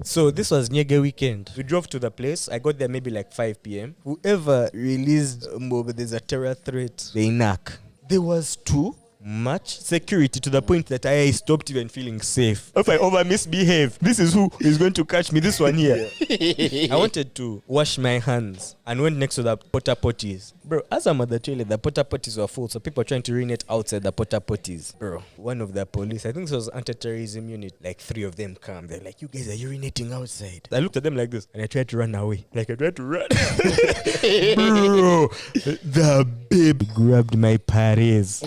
So this was Nyege weekend. We drove to the place. I got there maybe like 5 p.m. Whoever released there's a terror threat, they knock. There was too much security to the point that I stopped even feeling safe. If I over misbehave, this is who is going to catch me. This one here. I wanted to wash my hands and went next to the porta potties. Bro, as I'm at the toilet, the porta potties were full, so people were trying to urinate outside the porta potties. Bro, one of the police, I think this was anti-terrorism unit, like 3 of them come. They're like, you guys are urinating outside. I looked at them like this, and I tried to run away. Like I tried to run. Bro, the babe grabbed my pares.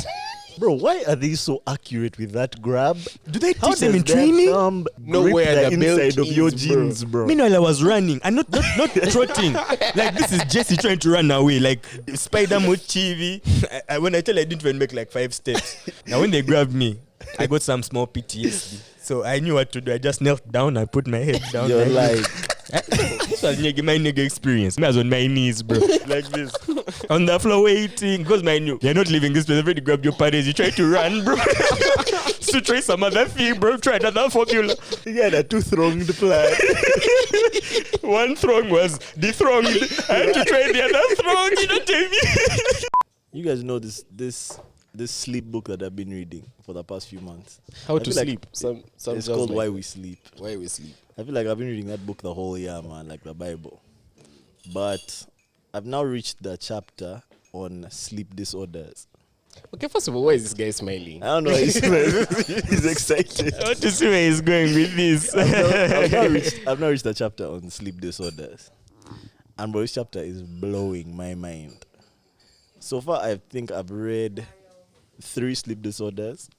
Bro, why are they so accurate with that grab? Do they teach them in training? Nowhere the inside of your jeans, bro. Meanwhile, I was running and not trotting. Like this is Jesse trying to run away, like Spider Mode TV. When I tell you, I didn't even make like 5 steps. Now when they grabbed me, I got some small PTSD. So I knew what to do. I just knelt down. I put my head down. You're like this was my Nyege experience. I was on my knees, bro, like this, on the floor waiting. Because I knew you're not leaving this place. I've already grabbed your parties. You try to run, bro. So try some other thing, bro. Try another formula. you had a 2-thronged plan. One throng was dethroned. I had to try the other throng. You know, tell me. You guys know this sleep book that I've been reading for the past few months. How to sleep. It's called Why We Sleep. Why We Sleep. I feel like I've been reading that book the whole year, man, like the Bible. But I've now reached the chapter on sleep disorders. Okay, first of all, why is this guy smiling? I don't know. He's excited. I want to see where he's going with this. I've now reached the chapter on sleep disorders. And bro, this chapter is blowing my mind. So far, I think I've read 3 sleep disorders.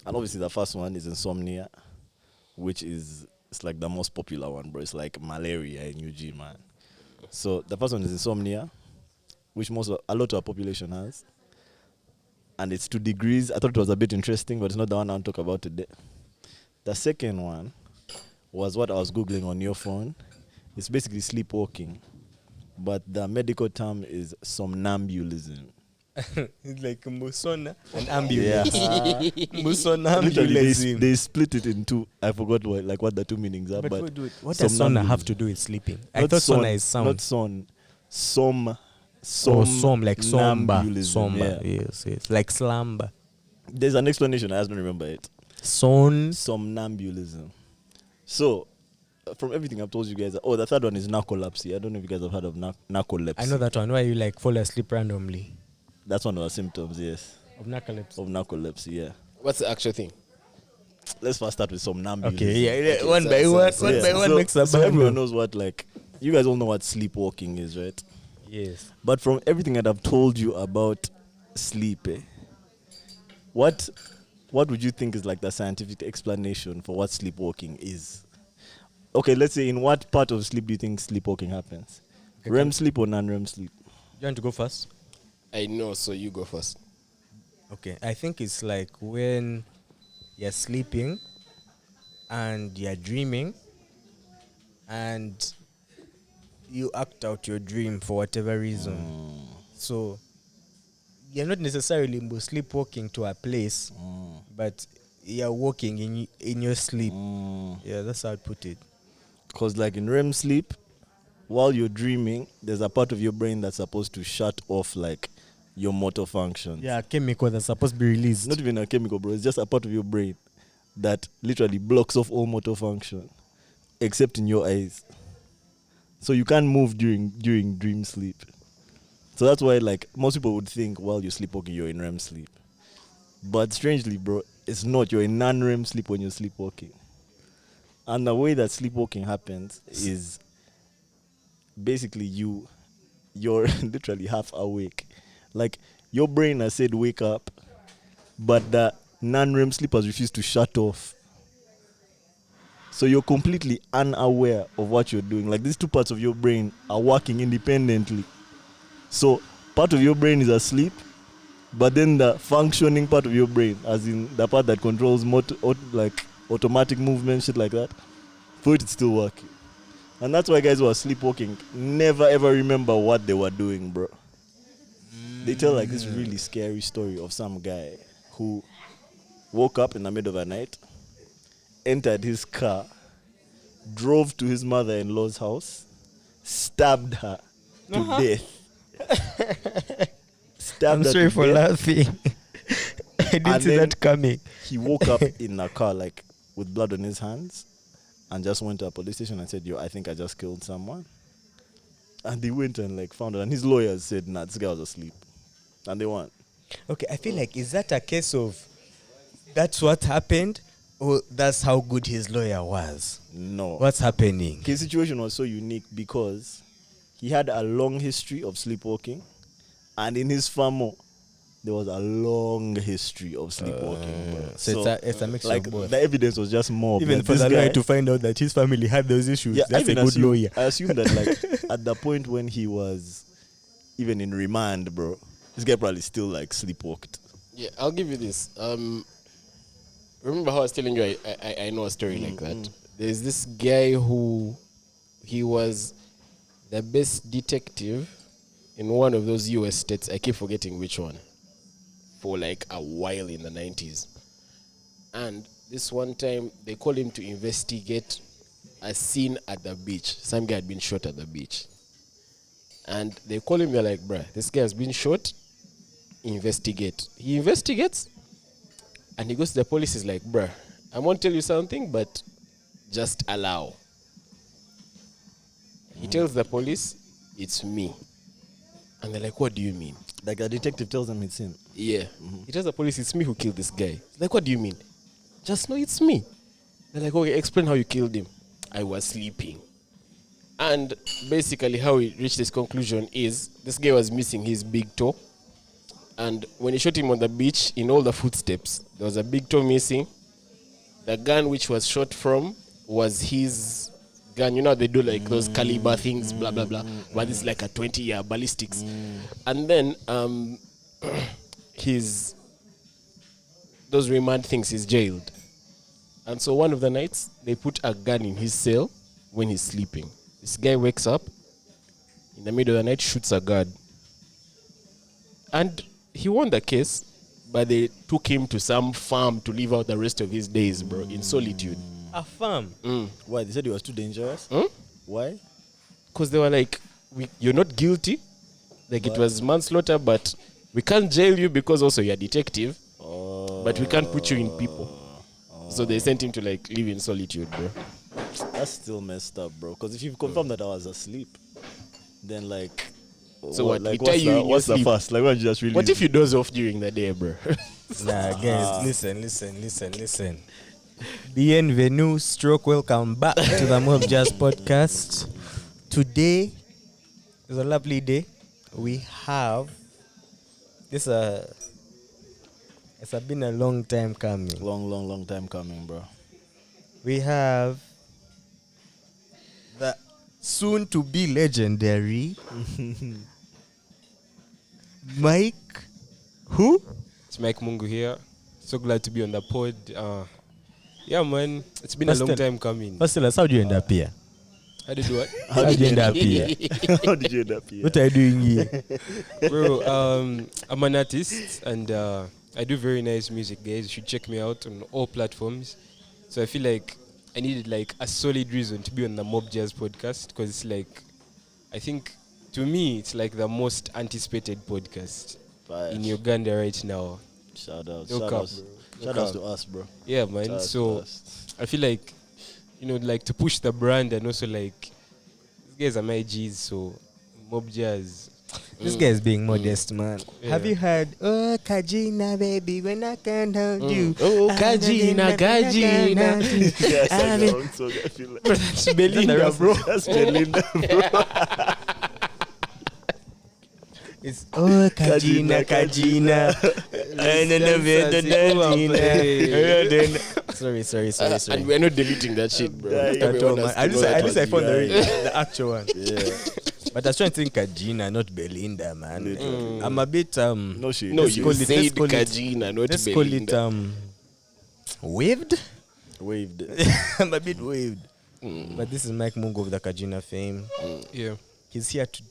And obviously the first one is insomnia, which is it's like the most popular one, bro. It's like malaria in UG, man. So the first one is insomnia, which a lot of our population has. And it's 2 degrees. I thought it was a bit interesting, but it's not the one I want to talk about today. The second one was what I was Googling on your phone. It's basically sleepwalking. But the medical term is somnambulism. It's like musona and ambulance. Yeah. Musona ambulism. They split it in 2. I forgot what the 2 meanings are. But what does sona have to do with sleeping? I thought sona is sound. Not son. Som, like somber. Yeah. Yes. Like slumber. There's an explanation. I just don't remember it. Somnambulism. So, from everything I've told you guys, the third one is narcolepsy. I don't know if you guys have heard of narcolepsy. I know that one. Where you like fall asleep randomly. That's one of the symptoms, yes. Of narcolepsy. Of narcolepsy, yeah. What's the actual thing? Let's first start with somnambulism. Okay, yeah. One by one makes a so everyone knows what, like, you guys all know what sleepwalking is, right? Yes. But from everything that I've told you about sleep, what would you think is like the scientific explanation for what sleepwalking is? Okay, let's say in what part of sleep do you think sleepwalking happens? Okay. REM sleep or non-REM sleep? You want to go first? I know, so you go first. Okay, I think it's like when you're sleeping and you're dreaming and you act out your dream for whatever reason. So you're not necessarily sleepwalking to a place, but you're walking in your sleep. Yeah, that's how I'd put it. Because like in REM sleep, while you're dreaming, there's a part of your brain that's supposed to shut off like your motor functions. Yeah, a chemical that's supposed to be released. Not even a chemical, bro. It's just a part of your brain that literally blocks off all motor function, except in your eyes. So you can't move during dream sleep. So that's why like most people would think while you're sleepwalking, you're in REM sleep. But strangely, bro, it's not. You're in non-REM sleep when you're sleepwalking. And the way that sleepwalking happens is basically you're literally half awake. Like your brain has said wake up, but the non-REM sleep has refused to shut off. So you're completely unaware of what you're doing. Like these 2 parts of your brain are working independently. So part of your brain is asleep, but then the functioning part of your brain, as in the part that controls like automatic movement, shit like that, for it, it's still working. And that's why guys who are sleepwalking never ever remember what they were doing, bro. They tell like this really scary story of some guy who woke up in the middle of the night, entered his car, drove to his mother-in-law's house, stabbed her to death. Stabbed I'm her sorry to for death. laughing. I didn't And see then that coming. He woke up in a car like with blood on his hands and just went to a police station and said, "Yo, I think I just killed someone." And they went and like found it. And his lawyers said, "Nah, this guy was asleep." And they won. Okay, I feel like, is that a case of that's what happened, or that's how good his lawyer was? No. What's happening? His situation was so unique because he had a long history of sleepwalking, and in his family, there was a long history of sleepwalking. Bro. So it's a mixture like of both. the evidence was just more. Even for the lawyer to find out that his family had those issues, yeah, that's a good lawyer. I assume that like at the point when he was even in remand, bro, this guy probably still like sleepwalked. Yeah, I'll give you this. Remember how I was telling you I know a story like that? There's this guy who he was the best detective in one of those US states. I keep forgetting which one. For like a while in the 90s. And this one time, they called him to investigate a scene at the beach. Some guy had been shot at the beach. And they call him, they're like, bruh, this guy has been shot. Investigate. He investigates. And he goes to the police. He's like, bruh, I won't tell you something, but just allow. He tells the police, it's me. And they're like, what do you mean? Like the detective tells him it's him. Yeah. He tells the police, it's me who killed this guy. Like, what do you mean? Just know it's me. They're like, okay, explain how you killed him. I was sleeping. And basically how he reached this conclusion is this guy was missing his big toe. And when he shot him on the beach, in all the footsteps, there was a big toe missing. The gun which was shot from was his gun. You know, they do like those caliber things, blah, blah, blah. But it's like a 20-year ballistics. And then those remand things, he's jailed. And so one of the nights, they put a gun in his cell when he's sleeping. This guy wakes up in the middle of the night, shoots a guard. And he won the case, but they took him to some farm to live out the rest of his days, bro, in solitude. A farm. Why? They said he was too dangerous? Why? Because they were like, you're not guilty. Like it was manslaughter, but we can't jail you because also you're a detective. But we can't put you in people. So they sent him to like live in solitude, bro. That's still messed up, bro. Because if you've confirmed that I was asleep, then like... So what? Like, We tie you in your what's the sleep. fuss? Like, why don't you just really... What if you doze off during the day, bro? Nah, guys, listen. Bienvenue, stroke, welcome back to the Mob Jazz Podcast. Today is a lovely day. We have this. It's been a long time coming. Long time coming, bro. We have the soon-to-be legendary Mike. Who? It's Mike Mungu here. So glad to be on the pod. Yeah, man. It's been a long time coming. First of all, how do you end up here? How did you do what? How did you end up here? How did you end up here? What are you doing here? Bro, I'm an artist and I do very nice music, guys. You should check me out on all platforms. So I feel like I needed like a solid reason to be on the Mob Jazz Podcast because it's like, I think to me, it's like the most anticipated podcast in Uganda right now. Shout out. Look Shout up, outs. bro. Shout outs to us, bro. Yeah, man. Shout outs to So us. I feel like, you know, like to push the brand and also like, these guys are my G's, so Mob Jazz. This guy is being modest, man. Yeah. Have you heard, oh, Kajina, baby, when I can't hold you. Oh, Kajina. Yes, I know. So I feel like That's Belinda, bro. that's Belinda, bro. It's, oh, Kajina. Sorry. And we're not deleting that shit, bro. Everyone has At to know least I that found was the actual one. Yeah. But I was trying to think Kajina, not Belinda, man. Literally. I'm a bit, No shit. No, Let's you call it- said let's call it- Kajina, not let's call it, Belinda. waved? Waved. I'm a bit waved. But this is Mike Mungu of the Kajina fame. Yeah. He's here to,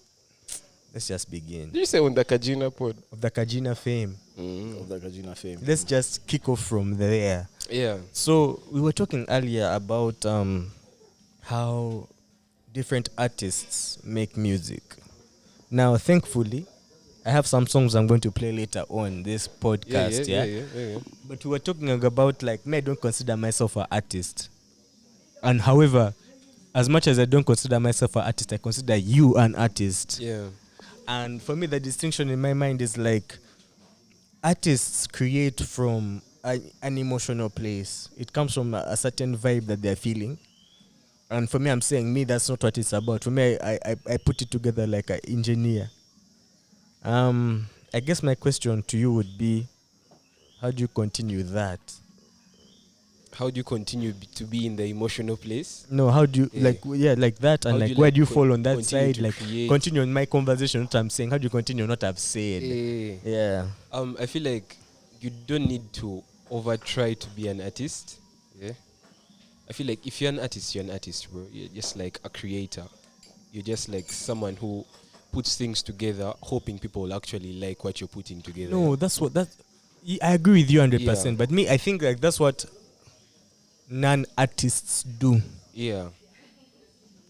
let's just begin. Did you say on the Kajina pod? Of the Kajina fame. Of the Kajina fame. Let's just kick off from there. Yeah. So we were talking earlier about how different artists make music. Now, thankfully, I have some songs I'm going to play later on this podcast. Yeah. But we were talking about like me, I don't consider myself an artist. And however, as much as I don't consider myself an artist, I consider you an artist. Yeah. And for me, the distinction in my mind is like artists create from an emotional place. It comes from a certain vibe that they're feeling. And for me, I'm saying me, that's not what it's about. For me, I put it together like an engineer. I guess my question to you would be, how do you continue that? How do you continue to be in the emotional place? No, how do you like that, and How do like you, where like, do you fall on that continue side? to Like create? continue on my conversation, what I'm saying. How do you continue on what I've said? Yeah. I feel like you don't need to over try to be an artist. Yeah. I feel like if you're an artist, bro. You're just like a creator. You're just like someone who puts things together, hoping people will actually like what you're putting together. No, that's what I agree with you 100%. Yeah. But me, I think like that's what non-artists do. Yeah.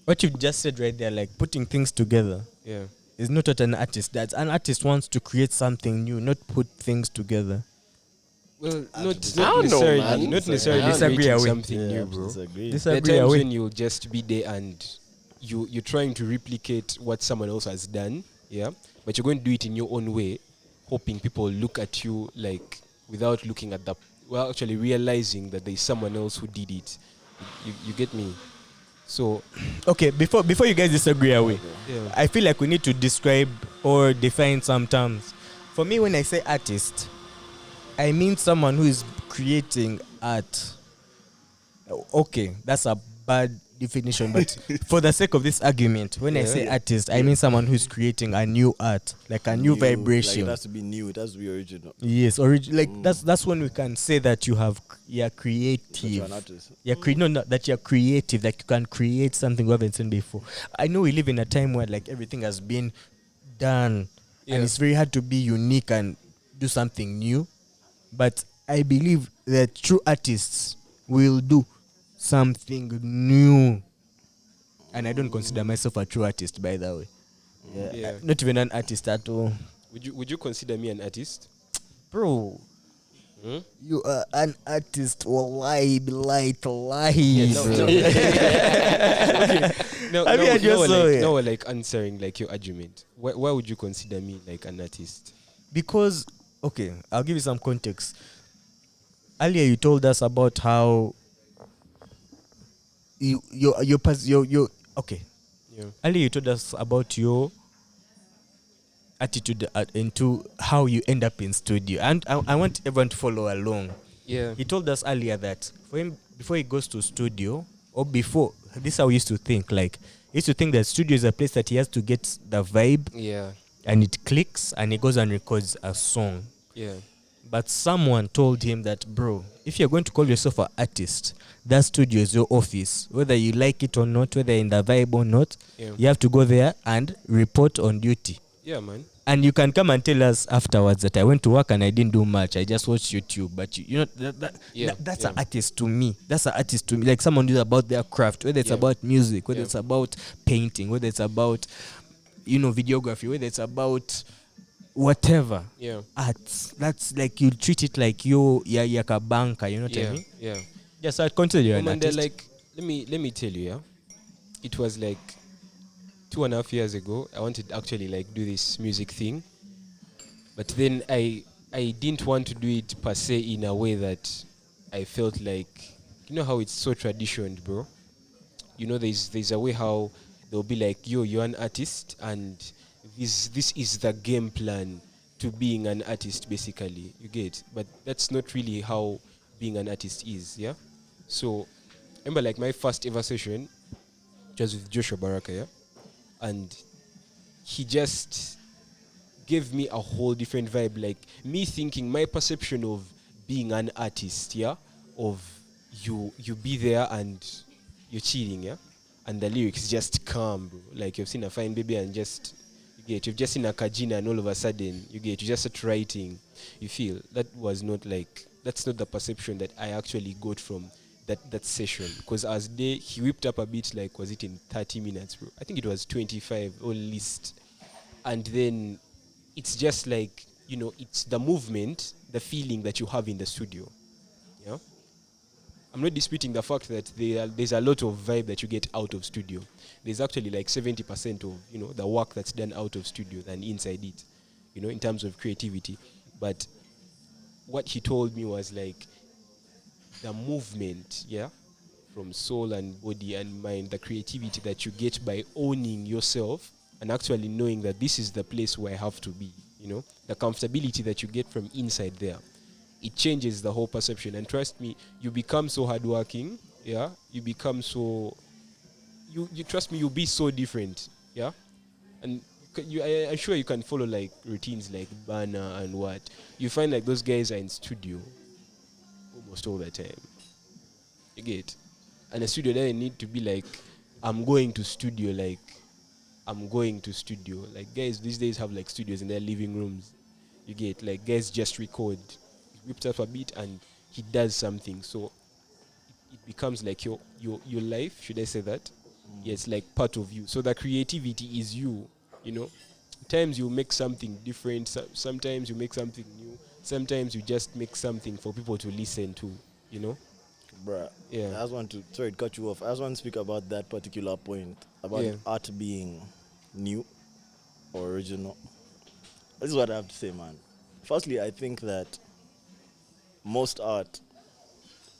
What you've just said right there, like putting things together, Yeah. is not what an artist does. An artist wants to create something new, not put things together. Well, I not don't know, necessarily. man. Not necessarily I disagree creating with- something new, bro. Disagree. There are Disagree times away. when you'll just be there and you're trying to replicate what someone else has done, yeah, but you're going to do it in your own way, hoping people look at you like without looking at actually realizing that there's someone else who did it. You get me? So Okay, before you guys disagree away, yeah, I feel like we need to describe or define some terms. For me, when I say artist, I mean someone who is creating art. Okay, that's a bad definition, but for the sake of this argument, when I say artist, I mean someone who is creating a new art, like a new Like vibration. it has to be new. It has to be original. Yes, that's when we can say that you're creative. You're an artist. That you're creative, like you can create something we haven't seen before. I know we live in a time where like everything has been done, and it's very hard to be unique and do something new. But I believe that true artists will do something new. And I don't consider myself a true artist, by the way. Yeah. Not even an artist at all. Would you consider me an artist? Bro, Hmm? you are an artist. Wallahi, billahi, tallahi. Yeah, no. Okay. No, I mean, I just saw it. no, like answering like your argument. Why would you consider me like an artist? Because, okay, I'll give you some context. Earlier, you told us about how okay. Yeah. Earlier, you told us about your attitude into how you end up in studio, and I want everyone to follow along. Yeah. He told us earlier that for him, before he goes to studio, or before, this is how he used to think. Like, he used to think that studio is a place that he has to get the vibe, Yeah. and it clicks, and he goes and records a song. Yeah. But someone told him that, bro, if you're going to call yourself an artist, that studio is your office. Whether you like it or not, whether you're in the vibe or not, Yeah. you have to go there and report on duty. Yeah, man. And you can come and tell us afterwards that I went to work and I didn't do much. I just watched YouTube. But you know that's an artist to me. That's an artist to me. Like someone who's about their craft, whether it's about music, whether it's about painting, whether it's about videography, whether it's about whatever. Yeah. Arts. That's like you treat it like you're a banker. You know what I mean? Yeah. Yes, I'd consider you an Man, they're artist. like, let me tell you, yeah. It was like 2.5 years ago. I wanted to actually like do this music thing, but then I didn't want to do it per se in a way that I felt like, you know how it's so traditioned, bro. You know, there's a way how they'll be like, yo, you're an artist, and this is the game plan to being an artist, basically. You get, but that's not really how being an artist is, yeah. So, remember, like my first ever session, just with Joshua Baraka, yeah, and he just gave me a whole different vibe. Like me thinking, my perception of being an artist, yeah, of you be there and you're cheating, yeah, and the lyrics just come, bro. Like you've seen a fine baby and just you've just seen a Kajina and all of a sudden you just start writing. You feel that was not like, that's not the perception that I actually got from that session, because as day he whipped up a beat, like, was it in 30 minutes, bro? I think it was 25 or least. And then it's just like, it's the movement, the feeling that you have in the studio. Yeah, I'm not disputing the fact that there's a lot of vibe that you get out of studio. There's actually like 70% of the work that's done out of studio than inside it, in terms of creativity. But what he told me was like the movement, yeah, from soul and body and mind, the creativity that you get by owning yourself and actually knowing that this is the place where I have to be, the comfortability that you get from inside there, it changes the whole perception. And trust me, you become so hardworking, yeah, you become so, you trust me, you'll be so different, yeah. And I'm sure you can follow like routines like Banner and what. You find like those guys are in studio almost all the time. You get? And a studio doesn't need to be like, I'm going to studio. Like guys these days have like studios in their living rooms. You get? Like guys just record. He whipped up a beat and he does something. So it becomes like your life, should I say that? Yeah, it's like part of you. So the creativity is you, Sometimes you make something different, sometimes you make something new, sometimes you just make something for people to listen to, Bruh, Yeah. I just want to, sorry to cut you off, I just want to speak about that particular point, about art being new or original. This is what I have to say, man. Firstly, I think that most art,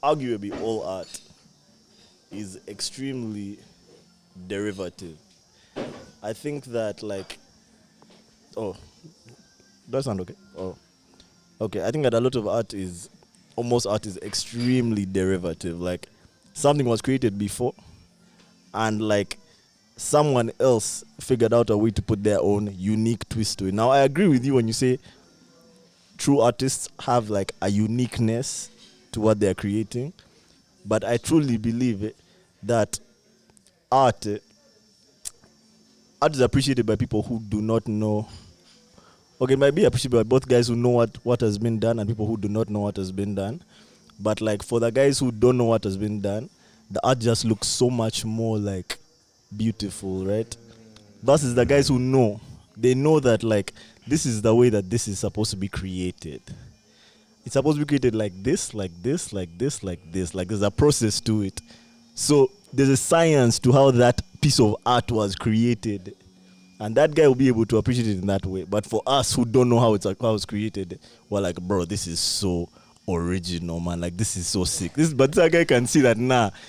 arguably all art, is extremely derivative. I think that, like, does that sound okay? Okay. I think that a lot of art is, almost art is extremely derivative. Like, something was created before, and like someone else figured out a way to put their own unique twist to it. Now, I agree with you when you say true artists have like a uniqueness to what they're creating, but I truly believe that art is appreciated by people who do not know. Okay, it might be appreciated by both guys who know what has been done and people who do not know what has been done. But like for the guys who don't know what has been done, the art just looks so much more like beautiful, right? Versus the guys who know. They know that like this is the way that this is supposed to be created. It's supposed to be created like this, like this, like this, like this. Like there's a process to it. So there's a science to how that piece of art was created, and that guy will be able to appreciate it in that way. But for us who don't know how it's created, we're like, bro, this is so original, man. Like this is so sick. But that guy can see that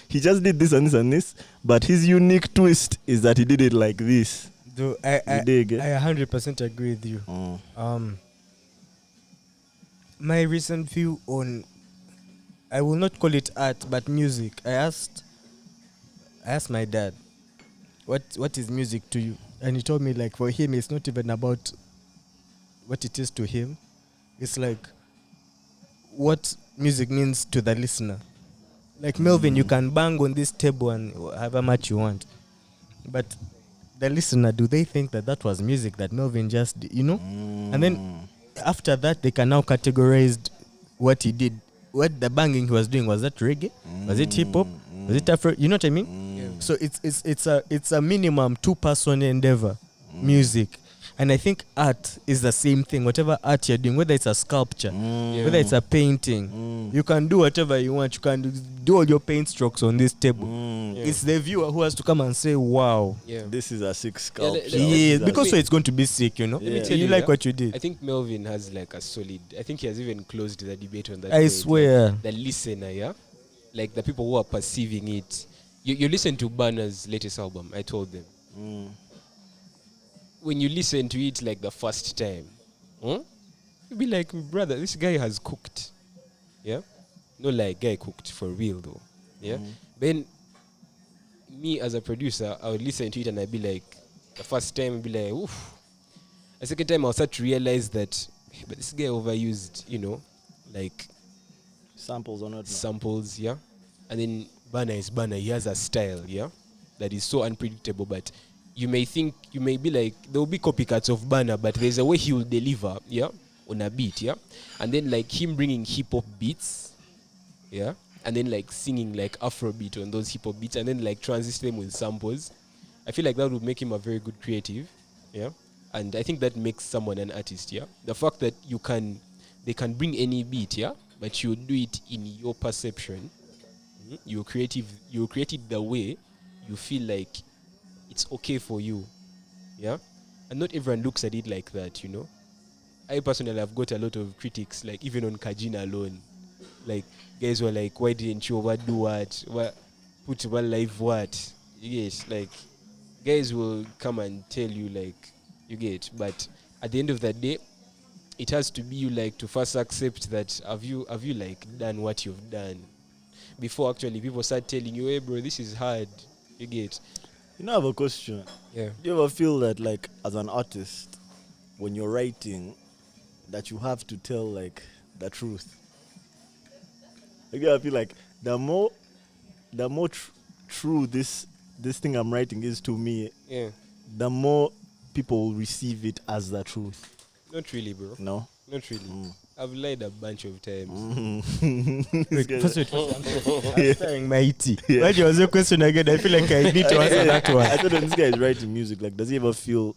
he just did this and this and this, but his unique twist is that he did it like this. Though I 100% agree with you. My recent view on, I will not call it art, but music. I asked my dad, what is music to you? And he told me, like, for him, it's not even about what it is to him. It's like what music means to the listener. Like Melvin, you can bang on this table and however much you want, but the listener, do they think that was music that Melvin just did, And then after that, they can now categorize what he did. What the banging he was doing, was that reggae? Was it hip hop? Was it Afro? You know what I mean? Yeah. So it's a minimum 2-person endeavor, music. And I think art is the same thing. Whatever art you're doing, whether it's a sculpture, whether it's a painting, you can do whatever you want. You can do all your paint strokes on this table. It's the viewer who has to come and say, wow, this is a sick sculpture. because so it's going to be sick, Let me tell you like what you did. I think Melvin has like a solid, I think he has even closed the debate on that. I swear. The listener, yeah? Like the people who are perceiving it. You listen to Banner's latest album, I told them. When you listen to it like the first time, you'll be like, brother, this guy has cooked. Yeah? No, like, guy cooked for real though. Yeah? Then, me as a producer, I would listen to it and I'd be like, the first time I'd be like, oof. The second time I'll start to realize that, but this guy overused, like samples or not? Samples, yeah? And then Banner is Banner. He has a style, yeah? That is so unpredictable, but you may be like, there will be copycats of Banner, but there's a way he will deliver, yeah, on a beat, yeah. And then like him bringing hip hop beats, yeah, and then like singing like Afrobeat on those hip hop beats, and then like transition them with samples. I feel like that would make him a very good creative, yeah. And I think that makes someone an artist, yeah. The fact that they can bring any beat, yeah, but you do it in your perception. You're creative. You create it the way you feel like it's okay for you, yeah. And not everyone looks at it like that, you know. I personally have got a lot of critics, like even on Kajina alone, like guys were like, "Why didn't you overdo what? What put one live what?" You get, like guys will come and tell you like, you get, but at the end of the day, it has to be you like to first accept that have you like done what you've done before actually people start telling you, hey bro, this is hard. You get. You know, I have a question. Yeah. Do you ever feel that, like, as an artist, when you're writing, that you have to tell, like, the truth? Like, I feel like the more true this thing I'm writing is to me, Yeah. the more people will receive it as the truth. Not really, bro. No? Not really. I've lied a bunch of times. I'm staring my ET. What was your question again? I feel like I need to answer that one. I thought when this guy is writing music, like, does he ever feel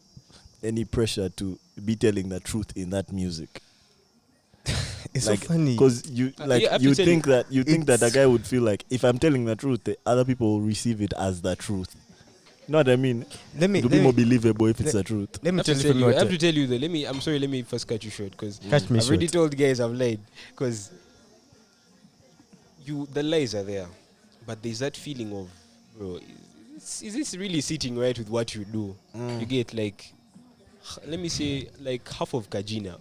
any pressure to be telling the truth in that music? It's like, so funny because you like Yeah, I have you to tell think you, that a guy would feel like, if I'm telling the truth, the other people will receive it as the truth. You know what I mean? It'll be more believable if it's the truth. Let me tell you. I have to tell you though. I'm sorry. Let me first cut you short because Catch me I've already short. told guys I've lied because the lies are there, but there's that feeling of, bro, is this really sitting right with what you do? You get like, let me say, like half of Kajina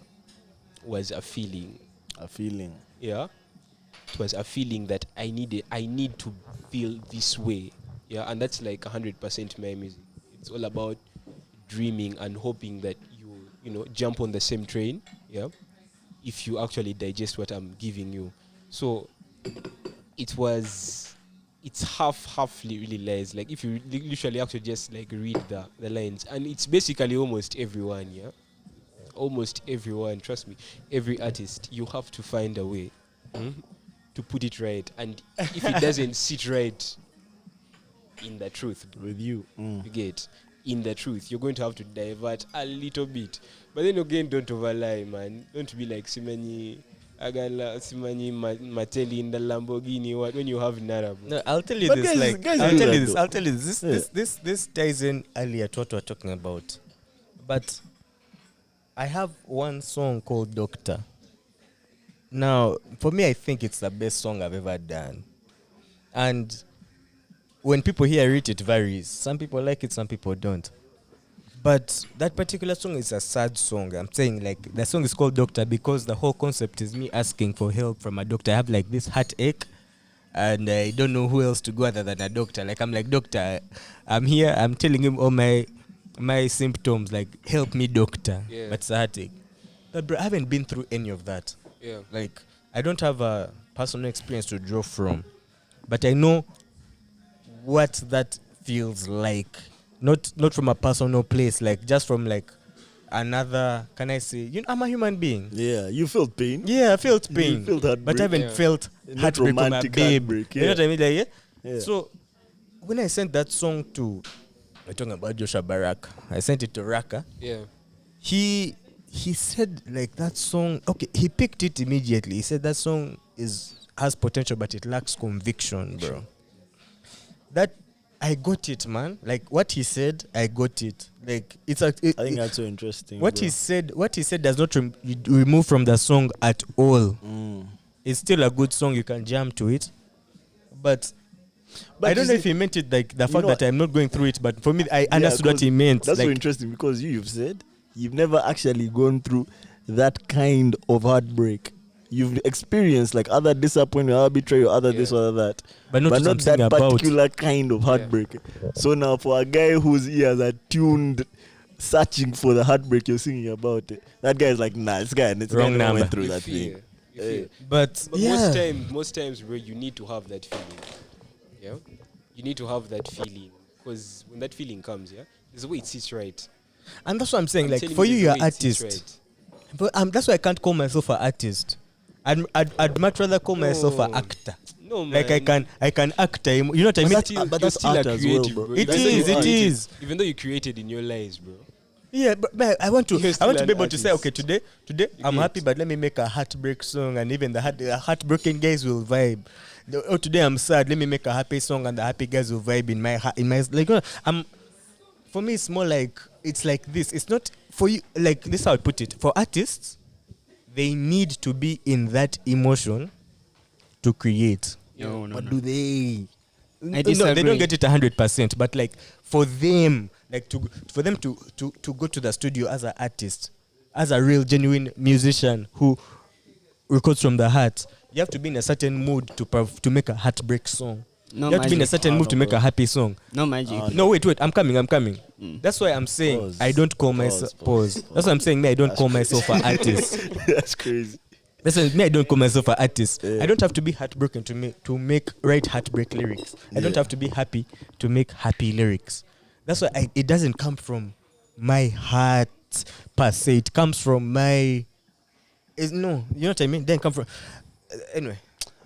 was a feeling. A feeling. Yeah, it was a feeling that I need to feel this way. Yeah, and that's like 100% my music. It's all about dreaming and hoping that you know jump on the same train. Yeah, if you actually digest what I'm giving you. So it's half really lies. Like if you literally actually just like read the lines, and it's basically almost everyone. Yeah, almost everyone. Trust me, every artist, you have to find a way to put it right, and if it doesn't sit right in the truth, With you. you get in the truth, you're going to have to divert a little bit. But then again, don't overlie, man. Don't be like Simani Agala, Simani Mateli in the Lamborghini. What when you have Nara, bro? No, I'll tell you But this. guys- Like, guys I'll do tell you that this. though. I'll tell you this. This ties in earlier to what we're talking about. But I have one song called Doctor. Now, for me, I think it's the best song I've ever done. And when people hear it, it varies. Some people like it, some people don't. But that particular song is a sad song. I'm saying, like, the song is called Doctor because the whole concept is me asking for help from a doctor. I have like this heartache and I don't know who else to go other than a doctor. Like, I'm like, doctor, I'm here. I'm telling him all my symptoms. Like, help me, doctor. Yeah. But it's a heartache. But bro, I haven't been through any of that. Yeah. Like, I don't have a personal experience to draw from. But I know what that feels like. Not from a personal place, like just from like another, can I say, I'm a human being. Yeah, you felt pain. Yeah, I felt pain. You felt heartbreak. But I haven't Yeah. felt Not heartbreak from a romantic babe. heartbreak, You know what I mean? Like, Yeah. So when I sent that song to, we're talking about Joshua Barak, I sent it to Raka. Yeah. He said like that song, okay, he picked it immediately. He said that song has potential, but it lacks conviction, bro. That I got it, man. Like what he said, I got it. Like it's a. I think that's so interesting. What bro. he said does not remove from the song at all. It's still a good song. You can jam to it, but I don't know if he meant it like the fact that I'm not going through it. But for me, I understood what he meant. That's like, so interesting because you've said you've never actually gone through that kind of heartbreak. You've experienced like other disappointment, other betrayal, other this or that, but not that about. particular kind of heartbreak. So now, for a guy whose ears are tuned, searching for the heartbreak you're singing about, that guy is like, nah, this guy Wrong number. went through You that feel, thing. you feel. But yeah, most times, bro, you need to have that feeling. Yeah, you need to have that feeling because when that feeling comes, yeah, there's a way it sits right. and that's what I'm saying. I'm Like telling for you, there's a you're way it sits artist. right. But that's why I can't call myself an artist. I'd much rather call myself an actor. No, Like man. I can act time. You know what I But mean? that's- but that's You're still art a as well, creative, bro. bro. It Even though is, you it created- is. Even though you created in your lives, bro. Yeah, but I want to You're still be an able to say, artist. okay, today I'm get happy, it. but let me make a heartbreak song, and even the heartbroken guys will vibe. Oh, today I'm sad, let me make a happy song, and the happy guys will vibe in my heart. In my like, for me, it's more like it's like this. It's not for you. Like this, is how I put it. For artists, they need to be in that emotion to create. No. But do they? I No, disagree. they don't get it 100%, but like for them, like to go to the studio as an artist, as a real genuine musician who records from the heart, you have to be in a certain mood to make a heartbreak song. No You have to be in a magic. certain mood to make a happy song. No magic. No, wait, I'm coming. That's why I'm saying Pause. I don't call myself pause. That's why I'm saying me I don't call myself an artist. That's crazy. That's why me I don't call myself an artist. Yeah. I don't have to be heartbroken to write heartbreak lyrics. I don't Yeah. have to be happy to make happy lyrics. That's why it doesn't come from my heart per se. It comes from my. No, you know what I mean. Then come from anyway.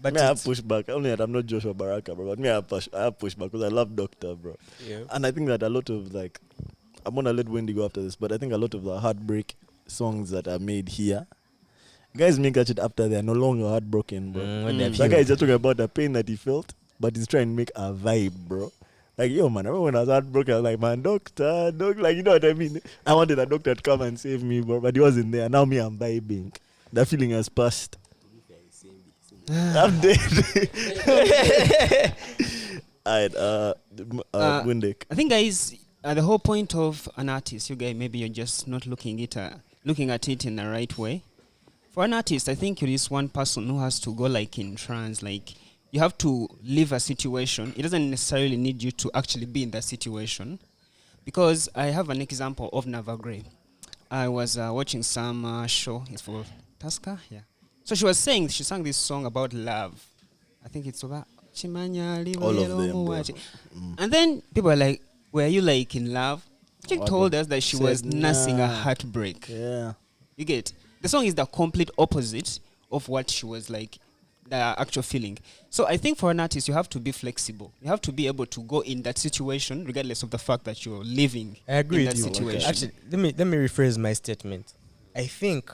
But Me, I have it's- pushback. Only that I'm not Joshua Baraka, bro. But me, I have pushback because I love Doctor, bro. Yeah. And I think that a lot of like, I'm gonna let Wendy go after this, but I think a lot of the heartbreak songs that are made here, guys make that shit after they are no longer heartbroken, bro. when they're That guy feeling- is just talking about the pain that he felt, but he's trying to make a vibe, bro. Like, yo, man, I remember when I was heartbroken, I was like, man, doctor, like, you know what I mean? I wanted a doctor to come and save me, bro, but he wasn't there. Now me, I'm vibing. That feeling has passed. I'm dead. Alright, Windek. I think, guys, the whole point of an artist, you guys, maybe you're just not looking at it in the right way. For an artist, I think you're this one person who has to go like in trance. Like you have to live a situation. It doesn't necessarily need you to actually be in that situation. Because I have an example of Navagre. I was watching some show. It's for Tusker, yeah. So she sang this song about love. I think it's about Chimanya. All of them, bro. And then people are like, were you like in love? She told us that she Said, was nursing a nah. heartbreak. Yeah. You get? The song is the complete opposite of what she was like, the actual feeling. So I think for an artist, you have to be flexible. You have to be able to go in that situation, regardless of the fact that you're living I agree in with that you. situation. Actually, let me rephrase my statement. I think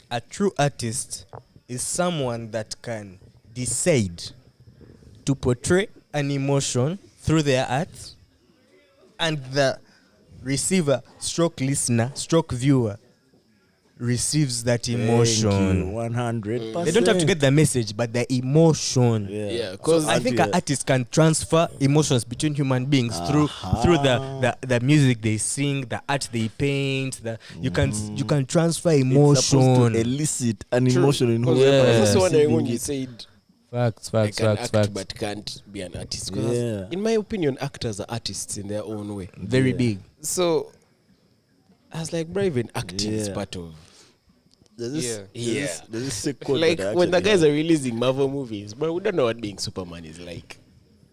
a true artist is someone that can decide to portray an emotion through their art, and the receiver, stroke listener, stroke viewer receives that emotion. 100%. They don't have to get the message, but the emotion. Yeah, So because I think an artist can transfer emotions between human beings through the music they sing, the art they paint. You can transfer It's supposed emotion. to elicit an emotion in Because whoever I was is also wondering when receiving you it. said Facts, I facts, can facts, act facts. but can't be an artist. 'Cause Yeah. in my opinion, actors are artists in their own way. Very Yeah. big. So I was like, bro, even acting is Yeah. part of. There's this, Yeah. there's this sick quote Like that I when the actually guys have. are releasing Marvel movies, bro, we don't know what being Superman is like.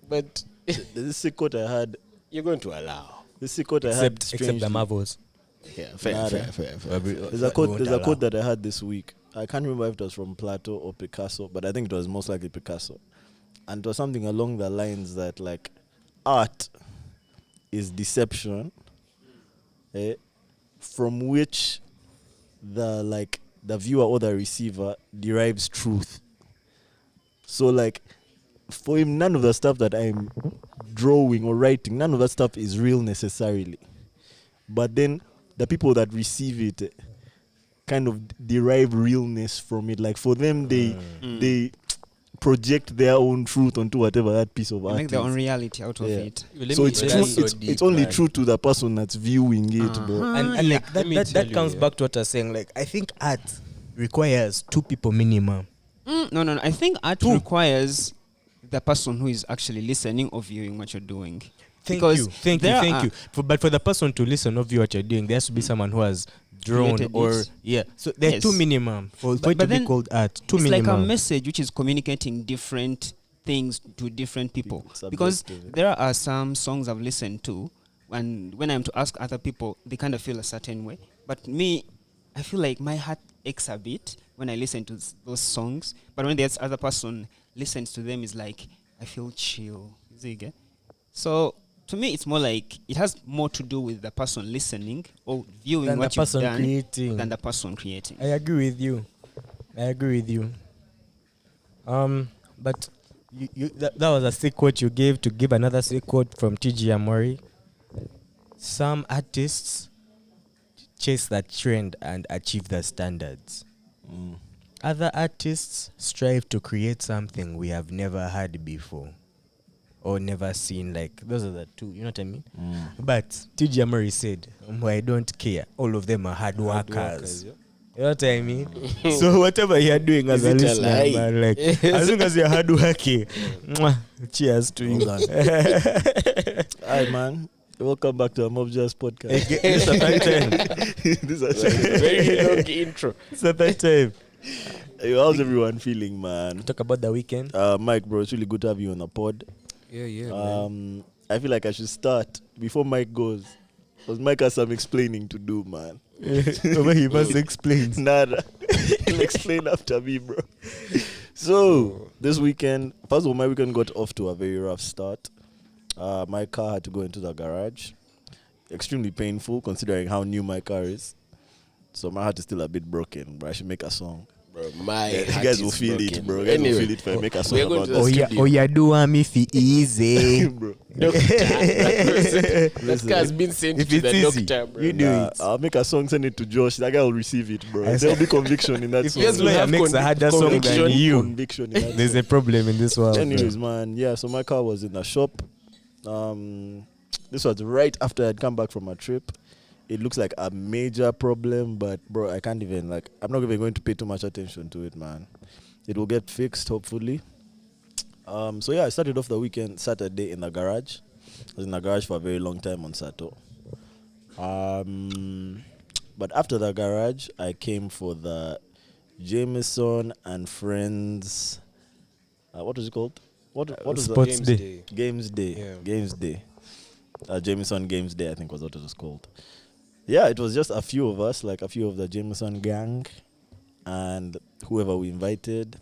But There's this sick quote I had. you're going to allow. This sick quote I had. Except the strangely. Marvels. Yeah, fair, Nada. fair. There's a quote that I had this week. I can't remember if it was from Plato or Picasso, but I think it was most likely Picasso. And it was something along the lines that like art is deception, from which the viewer or the receiver derives truth. So like for him, none of the stuff that I'm drawing or writing, none of that stuff is real necessarily. But then the people that receive it kind of derive realness from it. Like for them, they project their own truth onto whatever that piece of They art make their is. own reality out of Yeah. it. So it's That's true. so It's, deep, it's only man. true to the person that's viewing it, bro. And like Let me tell that you, comes yeah. back to what I was saying. Like I think art requires two people minimum. No. I think art Two. requires the person who is actually listening or viewing what you're doing. Thank Because you. Thank there you. But for the person to listen or view what you're doing, there has to be someone who has drawn Created or it. yeah. So there are Yes. two minimum for it But to be then called art. Two It's minimum. like a message which is communicating different things to different people. People, Because subjective. there are some songs I've listened to, and when I'm to ask other people, they kind of feel a certain way. But me, I feel like my heart aches a bit when I listen to those songs. But when the other person listens to them, it's like I feel chill. So to me, it's more like it has more to do with the person listening or viewing Than what the you've person done creating. than the person creating. I agree with you. But that was a sick quote you gave. To give another sick quote from T.G. Amori. Some artists chase that trend and achieve the standards. Other artists strive to create something we have never heard before or never seen. Like, those are the two, you know what I mean? But T.G. Amori said, I don't care. All of them are hard workers. You know what I mean? So whatever you're doing as a listener, man, like, as long as you're hardworking, cheers to you. Hi, man. Welcome back to a Mob Jazz podcast. It's a third time. This is actually Very long intro. It's a third time. Hey, how's everyone feeling, man? Talk about the weekend. Mike, bro, it's really good to have you on the pod. Yeah, man. I feel like I should start before Mike goes. Because Mike has some explaining to do, man. He must explain. Nada. He'll explain after me, bro. So, this weekend, first of all, my weekend got off to a very rough start. My car had to go into the garage. Extremely painful considering how new my car is. So my heart is still a bit broken, but I should make a song. Bro, You guys will feel it, bro. You guys will feel it if I make a song we're going about to this. the studio. yeah, do me fi easy. Bro. That car has been sent If to it's the easy, doctor, bro. you do Nah, it. I'll make a song, send it to Josh. That guy will receive it, bro. I There'll be conviction in that If song. your lawyer makes a harder song than conviction. you, Conviction in that there's song. a problem in this world. Anyways, man, yeah, so my car was in the shop. This was right after I'd come back from a trip. It looks like a major problem, but bro, I can't even, like, I'm not even going to pay too much attention to it, man. It will get fixed, hopefully. So yeah, I started off the weekend, Saturday, in the garage. I was in the garage for a very long time on Sato. But after the garage, I came for the Jameson and Friends. What was it called? What was Sports the Day. Games Day? Yeah. Games Day. Jameson Games Day, I think was what it was called. Yeah, it was just a few of us, like a few of the Jameson gang, and whoever we invited.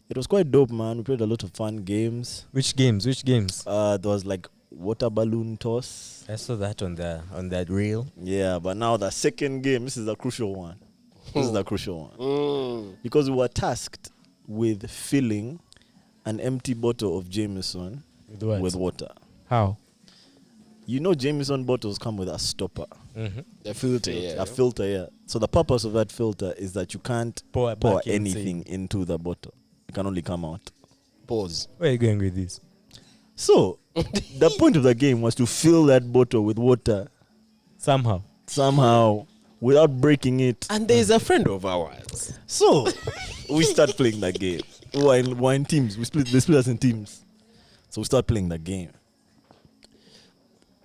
It was quite dope, man. We played a lot of fun games. Which games? There was like water balloon toss. I saw that on that reel. Yeah, but now the second game, this is the crucial one. Because we were tasked with filling an empty bottle of Jameson With what? with water. How? You know, Jameson bottles come with a stopper, The filter, yeah. a filter. Yeah. So the purpose of that filter is that you can't Pour pour back inside. anything into the bottle. It can only come out. Pause. Where are you going with this? So the point of the game was to fill that bottle with water somehow without breaking it. And there is a friend of ours. So we start playing the game. We're in teams. They split us in teams. So we start playing the game.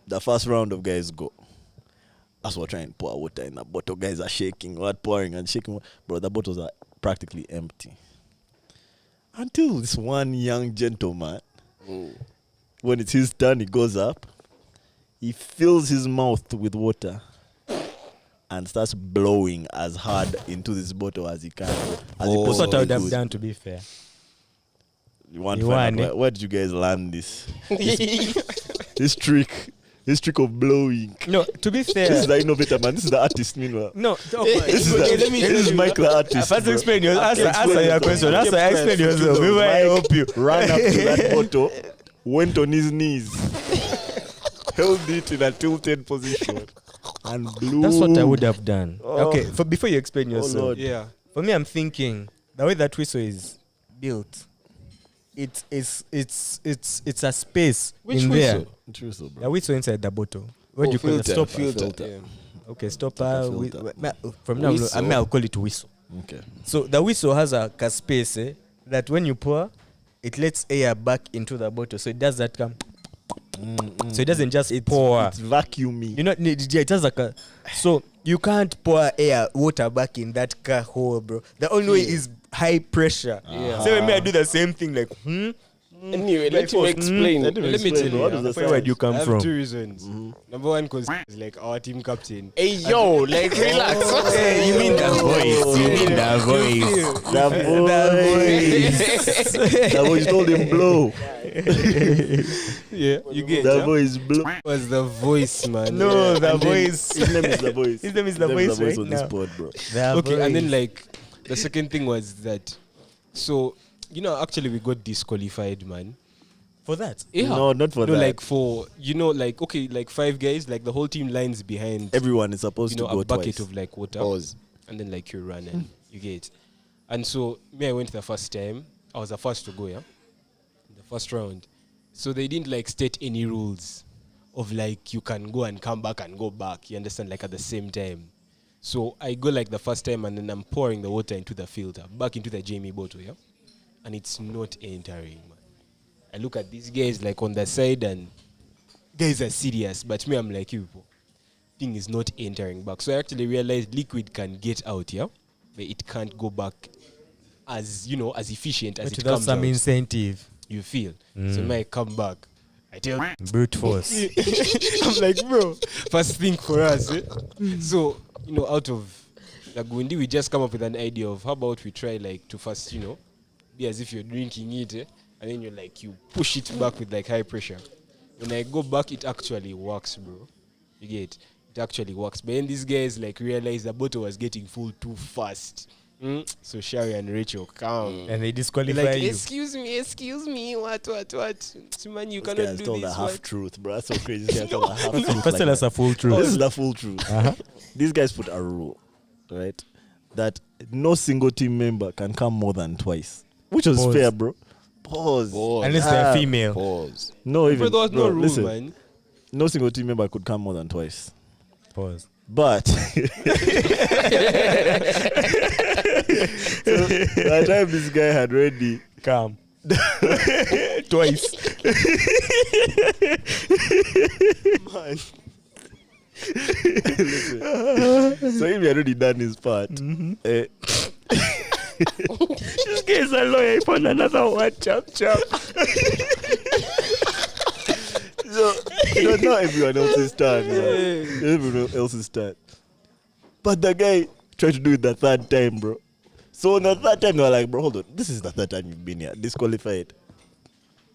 The first round of guys go. As we're trying to pour water in the bottle, guys are shaking. We're pouring and shaking. Bro, the bottles are practically empty. Until this one young gentleman, when it's his turn, he goes up. He fills his mouth with water and starts blowing as hard into this bottle as he can. As he That's what I would have could. done, to be fair. You want You to find won, out where did you guys learn this? This trick of blowing. No, to be fair. This is the innovator, man. This is the artist, meanwhile. No, This is Mike the artist. First bro. explain your answer your question. Answer, explain yourself. So We will Mike help you. Ran up to that bottle, went on his knees, held it in a tilted position, and blew. That's what I would have done. Oh. Okay, before you explain yourself. Lord. Yeah. For me, I'm thinking the way that whistle is built, it's a space Which in there. whistle? True, so, bro. The whistle inside the bottle. What do you call it? filter, Stopper. filter. Yeah. Okay, stopper. Filter. From now, Whistle. I'll call it whistle. Okay. So the whistle has a space that when you pour, it lets air back into the bottle. So it does that come. So it doesn't just pour. It's vacuuming. You know, it has like a. So you can't pour water back in that car hole, bro. The only way is high pressure. Yeah. So when I do the same thing, like, Anyway, let him explain. Let him Let me explain, tell you, what is the Where do you science? come I have from? 2 reasons. Number one, because he's like our team captain. Hey yo, like relax. Hey, you mean the voice? You mean the voice? That voice told him blow. Yeah, you get That it. voice blow. Was the voice, man. No, the And then- voice. His name is the voice. His name is the voice right on this now. pod, bro. The Okay, and then voice. like the second thing was that, so actually we got disqualified, man. For that. Yeah. No, not for that. Like for like okay, like 5 guys, like the whole team lines behind. Everyone is supposed to a go bucket twice. of like water, Pause. and then like you run and you get. And so me, I went the first time. I was the first to go, yeah, in the first round. So they didn't like state any rules of like you can go and come back and go back. You understand, like at the same time. So I go like the first time and then I'm pouring the water into the filter, back into the Jamie bottle, yeah, and it's not entering, man. I look at these guys like on the side and guys are serious, but me, I'm like, you people, thing is not entering back. So I actually realized liquid can get out, yeah, but it can't go back as as efficient as But it without comes some out. incentive. You feel. So when I come back, I tell Brute force. I'm like, bro, first thing for us. So, out of Lagundi, we just come up with an idea of how about we try like to first, be as if you're drinking it, and then you're like, you push it back with like high pressure. When I go back, it actually works, bro. You get it actually works. But then these guys like realized the bottle was getting full too fast. So Sherry and Rachel come. And they They're disqualify like, you. excuse me, what? So, man, you This cannot guy's do told a this. half what? truth, bro. That's so crazy. This guy's told a half truth. First tell us a full truth. This is the full truth. These guys put a rule, right? That no single team member can come more than twice. Which was Pause. fair, bro. Pause. Unless they're female. Pause. No, even But there was no rule, listen, man. no single team member could come more than twice. Pause. But so, by the time this guy had ready, Come. Twice. man. Listen. So if he had already done his part, This guy is a lawyer. He found another one. Chop. so not everyone else's turn. Everyone else's turn. But the guy tried to do it the third time, bro. So on the third time, they were like, bro, hold on. This is the third time you've been here. Disqualified.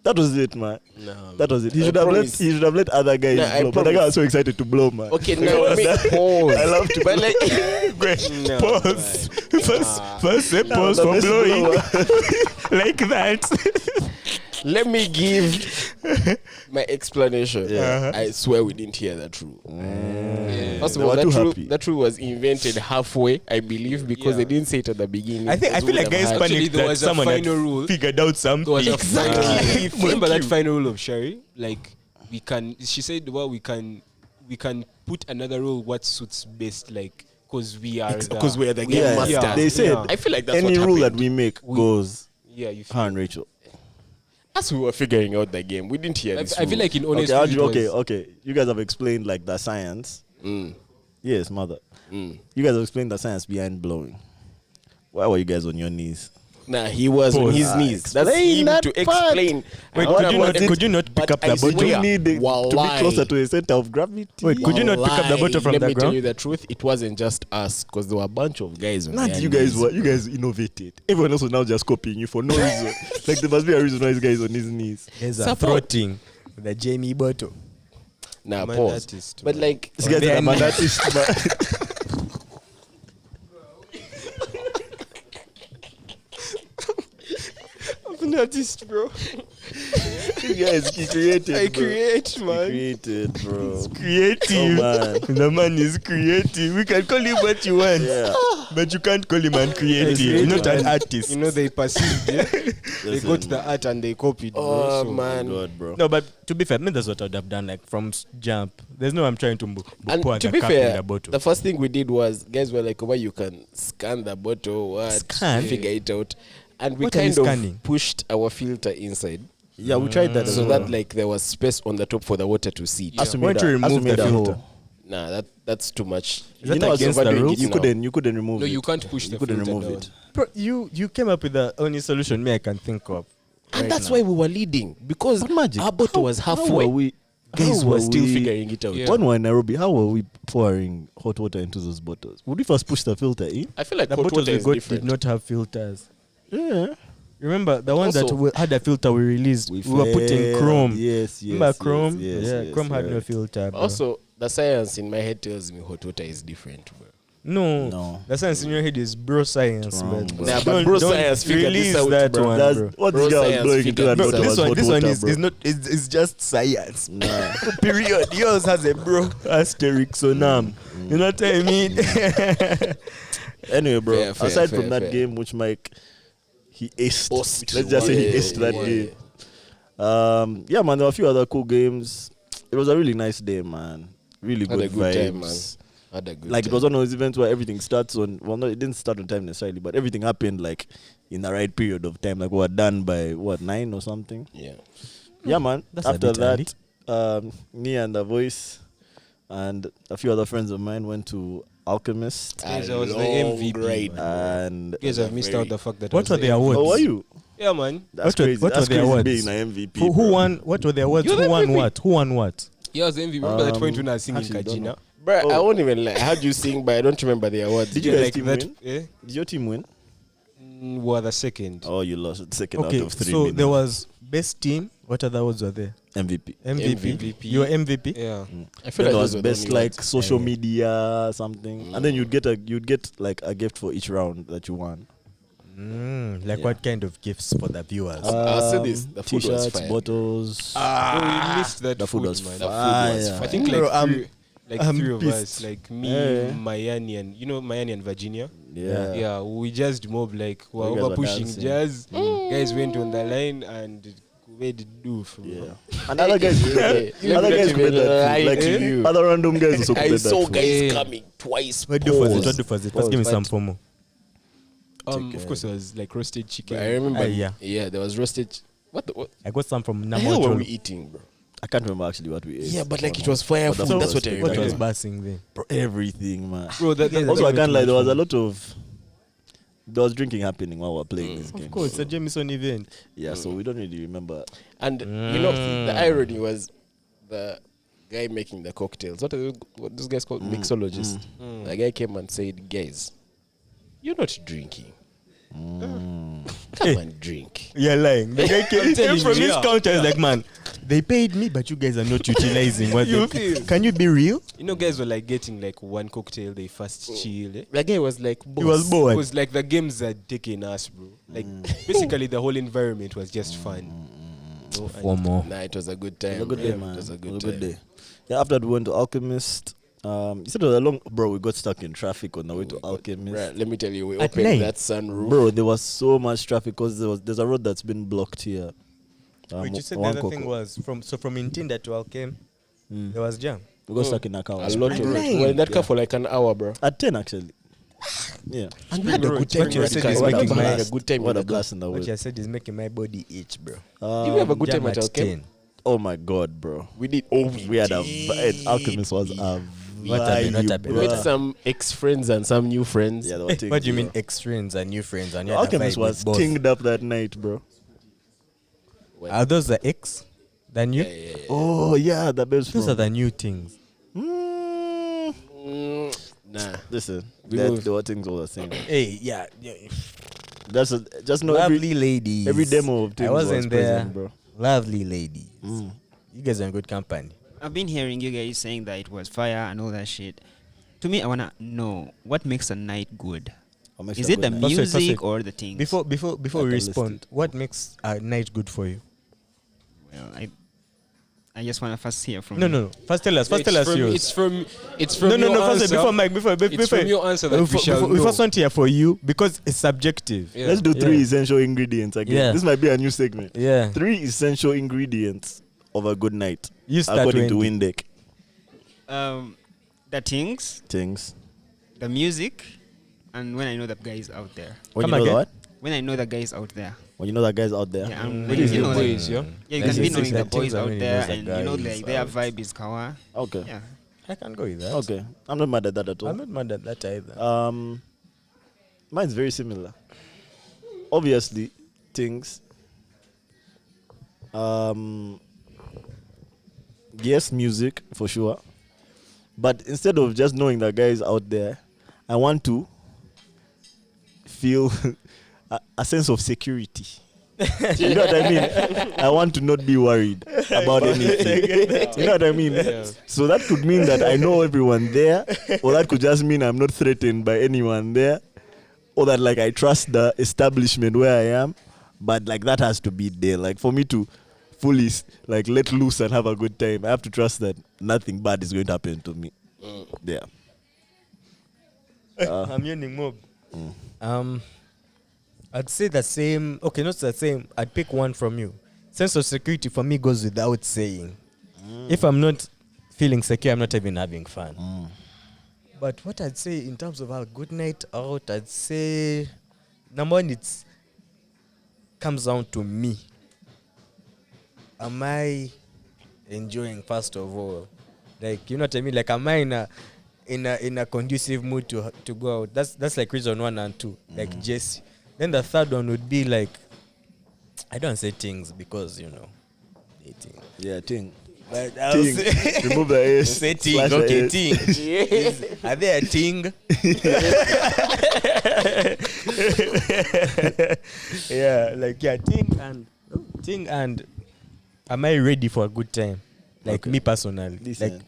That was it, man. No, That was it. He I should have promise. let other guys No, I blow. But the guy promise. was so excited to blow, man. Okay, now let me pause. I love to But like, No, Pause. First say pause the for best blowing. blower. Like that. let me give my explanation. Yeah. I swear we didn't hear that rule. First of They all, were too happy. that rule was invented halfway, I believe, because they didn't say it at the beginning. I feel Because we like would guys have had- Actually, panicked there that was a someone had final rule. figured out something. There was a Exactly. Remember that final rule of Sherry? Like we can. She said, "Well, we can put another rule what suits best, like because we are Because we are the game Yeah, masters. they said Yeah. I feel like that's any what rule that happened. we make goes yeah. You feel, her and Rachel. As we were figuring out the game, we didn't hear this I feel rule. like in honest, Okay. You guys have explained like the science. Mm. Yes, mother. Mm. You guys have explained the science behind blowing. Why were you guys on your knees? Nah, he was on his knees. That's Explain him that to part. explain. Wait, I could you want not? it, Could you not pick but up I the swear, But you bottle? need it to be Wallahi. closer to a center of gravity. Wait, could you not pick up the bottle from Let the me tell ground? you the truth. It wasn't just us, because there were a bunch of guys on Not their you guys knees, were. You bro. guys innovated. Everyone else was now just copying you for no reason. Like there must be a reason why this guy is on his knees. There's a Support. throating with the Jamie bottle. Nah, Man, pause. that is too But much. like, This guy's a man artist. I'm an artist, bro. You guys, he created. I bro. create, He man. created, bro. Creative. Oh, man. The man is creative. We can call him what you want, Yeah. but you can't call him uncreative. creative. You're not an artist. You know they perceived. Yeah? They Listen, got the art and they copied. Bro, oh so. man. God, bro. No, but to be fair, I mean, that's what I would have done. Like from jump, there's no I'm trying to And pour to the be cap in fair, the bottle. the first thing we did was guys were like, "Why you can scan the bottle, what Scan? figure it out," and we What are you kind of scanning? pushed our filter inside, Yeah, we tried that as so well. that like there was space on the top for the water to sit. As we Why made don't you a- as we remove made the a filter? hole. Nah, that's too much. Is that You know what's against the overdoing rules? it You now. couldn't remove No, it. you can't push You the couldn't filter remove down. it. Bro, you came up with the only solution me I can think of. And that's why we were leading. Because But Magic, our bottle was how halfway. were we? Guys how were were still we- figuring it out. Yeah. When we were in Nairobi, how were we pouring hot water into those bottles? Would we first push the filter in? I feel like The hot bottles water we is got different. did not have filters. Yeah. Remember the ones that Also- had a filter we released? We were putting failed. chrome. Yes, yes. Remember yes, chrome? Yes, yeah, yes, chrome had you're no right. filter. Bro. Also, the science in my head tells me hot water is different, bro. No, No. the science in your head is bro science, It's wrong, but bro. Nah, but bro science figured this release out, that bro. one, That's bro. what Bro this guy was science blowing into figured and this thought out. it This was one, hot this one water, is, bro. is not is just science. Nah. Period. Yours has a bro asterisk so nam. You know what I mean? Anyway, bro, Fair, aside fair, from that fair. game, which Mike, he aced. Host. Let's just say he Yeah, aced that yeah. game. Yeah, man, there were a few other cool games. It was a really nice day, man. Really Had a good good vibes. time, man. Had a good Like time. it was one of those events where everything starts on. Well, no, it didn't start on time necessarily, but everything happened like in the right period of time. Like we were done by 9 or something. Yeah. Yeah, man. That's a After bit early. that, me and the voice and a few other friends of mine went to Alchemist, Guys, I was the long MVP, ride. and You guys have missed out the fact that What I were was the awards? oh, were you? Yeah, man. That's What were- crazy. what That's were the crazy awards? being an MVP. Who bro. won? What were the awards? You're the Who won MVP. what? Who won what? Yeah, I was the MVP. Remember that point when I was singing actually don't know. Kajina? Bro, I won't even like. I heard you sing, but I don't remember the awards. Did you Yeah, guys like team that? win? Eh? Did your team win? Were the second. Oh, you lost second Okay, out of 3. so minutes. there was best team. What other awards were there? MVP. MVP. MVP. You were MVP. Yeah. I feel Then there like those was were the best only like ones. social Yeah. media something, and then you'd get like a gift for each round that you won. Like Yeah. what kind of gifts for the viewers? I'll say this, the food was T-shirts, fire. bottles. Oh, we missed that the food was man. The food was fire. fire. I think like Bro, I'm three of us, pissed. like me, Yeah. Mayani, and Mayani and Virginia. Yeah. Yeah, we just mob like we You were guys over were pushing dancing. jazz. Guys went on the line and made it do. Yeah. And other guys, Yeah. other guys Let me made that lie food. Like to you. other random guys also I made saw that guys Yeah. coming twice. What do for it? Pause. What do for it? First, give me But- some FOMO. Of course, it was like roasted chicken. I remember. Yeah. Yeah, there was roasted. What I got some from the hell were we Namotolo. eating, bro? I can't remember actually what we ate. Yeah, but like it was fire But the food. food That's was what I big. What was remember. passing then? Bro, everything, man. Bro, that Also, I can't lie. There was a lot. lot of there was drinking happening while we were playing this game. Of course, so- it's a Jameson event. Yeah, so we don't really remember. And you know, the irony was the guy making the cocktails. What this guy's called? Mixologist. The guy came and said, "Guys, you're not drinking. Come and drink." You're lying. The guy came telling from you, his yeah. counter. He's like, man, they paid me, but you guys are not utilizing what You they feel? Can you be real? You know, guys were like getting like one cocktail, they first chill. Eh? The guy was like, He was bored. Because like the games are taking us, bro. Like basically the whole environment was just fun. No, and- FOMO. Nah, it was a good time. It was a good day, It man. was a It good was time. a good day. Yeah, after that we went to Alchemist. You said it was a long, bro. We got stuck in traffic on the way to Alchemist. Right, let me tell you, we At opened night? that sunroof. Bro, there was so much traffic because there's a road that's been blocked here. But you said the other thing was from Intinda to Alkem, there was jam. we got stuck in a car. A lot of it. We were in that car for like an hour, bro. At 10 actually. Yeah. And we had a good time. What you in said that is car. making We had my- a good time. What in a the car. blast in the What way. you said is making my body itch, bro. Did we have a good Jam time at at Alkem? 10. Oh my god, bro. We did. Oh, We had a Alchemist was a What happened? What vibe, happened? We bro. met some ex-friends and some new friends. Yeah, there were things, What do you mean bro. ex-friends and new friends? And you had a Alchemist vibe with was both? tinged up that night, bro. Are those the ex? The new? Oh yeah, the best. Those are the new things. Nah. Listen, We there moved. were things all the same. Hey, yeah. Just know Lovely ladies. every demo of things I wasn't was there. present, bro. Lovely ladies. You guys are in good company. I've been hearing you guys saying that it was fire and all that shit. To me, I wanna know what makes a night good. What makes Is a it the good night? First wait, first music wait. or the things? Before we can list respond, what makes a night good for you? Well, I just wanna first hear from No, you. no. First tell us. First tell us yours. It's from No, your First, answer. before Mike, before It's from your answer that we shall we know. first want to hear for you because it's subjective. Yeah. Let's do 3 Yeah. essential ingredients again. Yeah. This might be a new segment. Yeah. 3 essential ingredients of a good night, You start according to Wendy. Windeck. The things, Things. the music, and when I know that guy is out there. When Come you know again? what? When I know that guy is out there. When you know that guy's out there. Yeah, I'm What like, is you your know, boys, yeah? yeah, you Like can be six, knowing the like boys things I out mean, there, knows that and guy you know, is like their out. vibe is kawa. Okay. Yeah. I can go with that. Okay. I'm not mad at that at all. I'm not mad at that either. Mine's very similar. Obviously, things. Yes, music for sure. But instead of just knowing that guys out there, I want to feel a sense of security. You know what I mean? I want to not be worried about anything. You know what I mean? Yeah. So that could mean that I know everyone there, or that could just mean I'm not threatened by anyone there, or that like I trust the establishment where I am. But like that has to be there. Like for me to fully like let loose and have a good time, I have to trust that nothing bad is going to happen to me. Yeah. I'm yawning mob. I'd say the same. Okay, not the same. I'd pick one from you. Sense of security for me goes without saying. If I'm not feeling secure, I'm not even having fun. But what I'd say in terms of a good night out, I'd say number one, it's comes down to me. Am I enjoying first of all? Like, you know what I mean? Like, am I in a conducive mood to go out? That's like reason 1 and 2. Like Jesse. Then the third one would be like, I don't say things because, you know, dating. Yeah, ting. But Ting. Remove the S. Say ting. Slash the Okay, S. ting. Are there a ting? Yeah, like ting and am I ready for a good time? Like me personally. Decent. Like,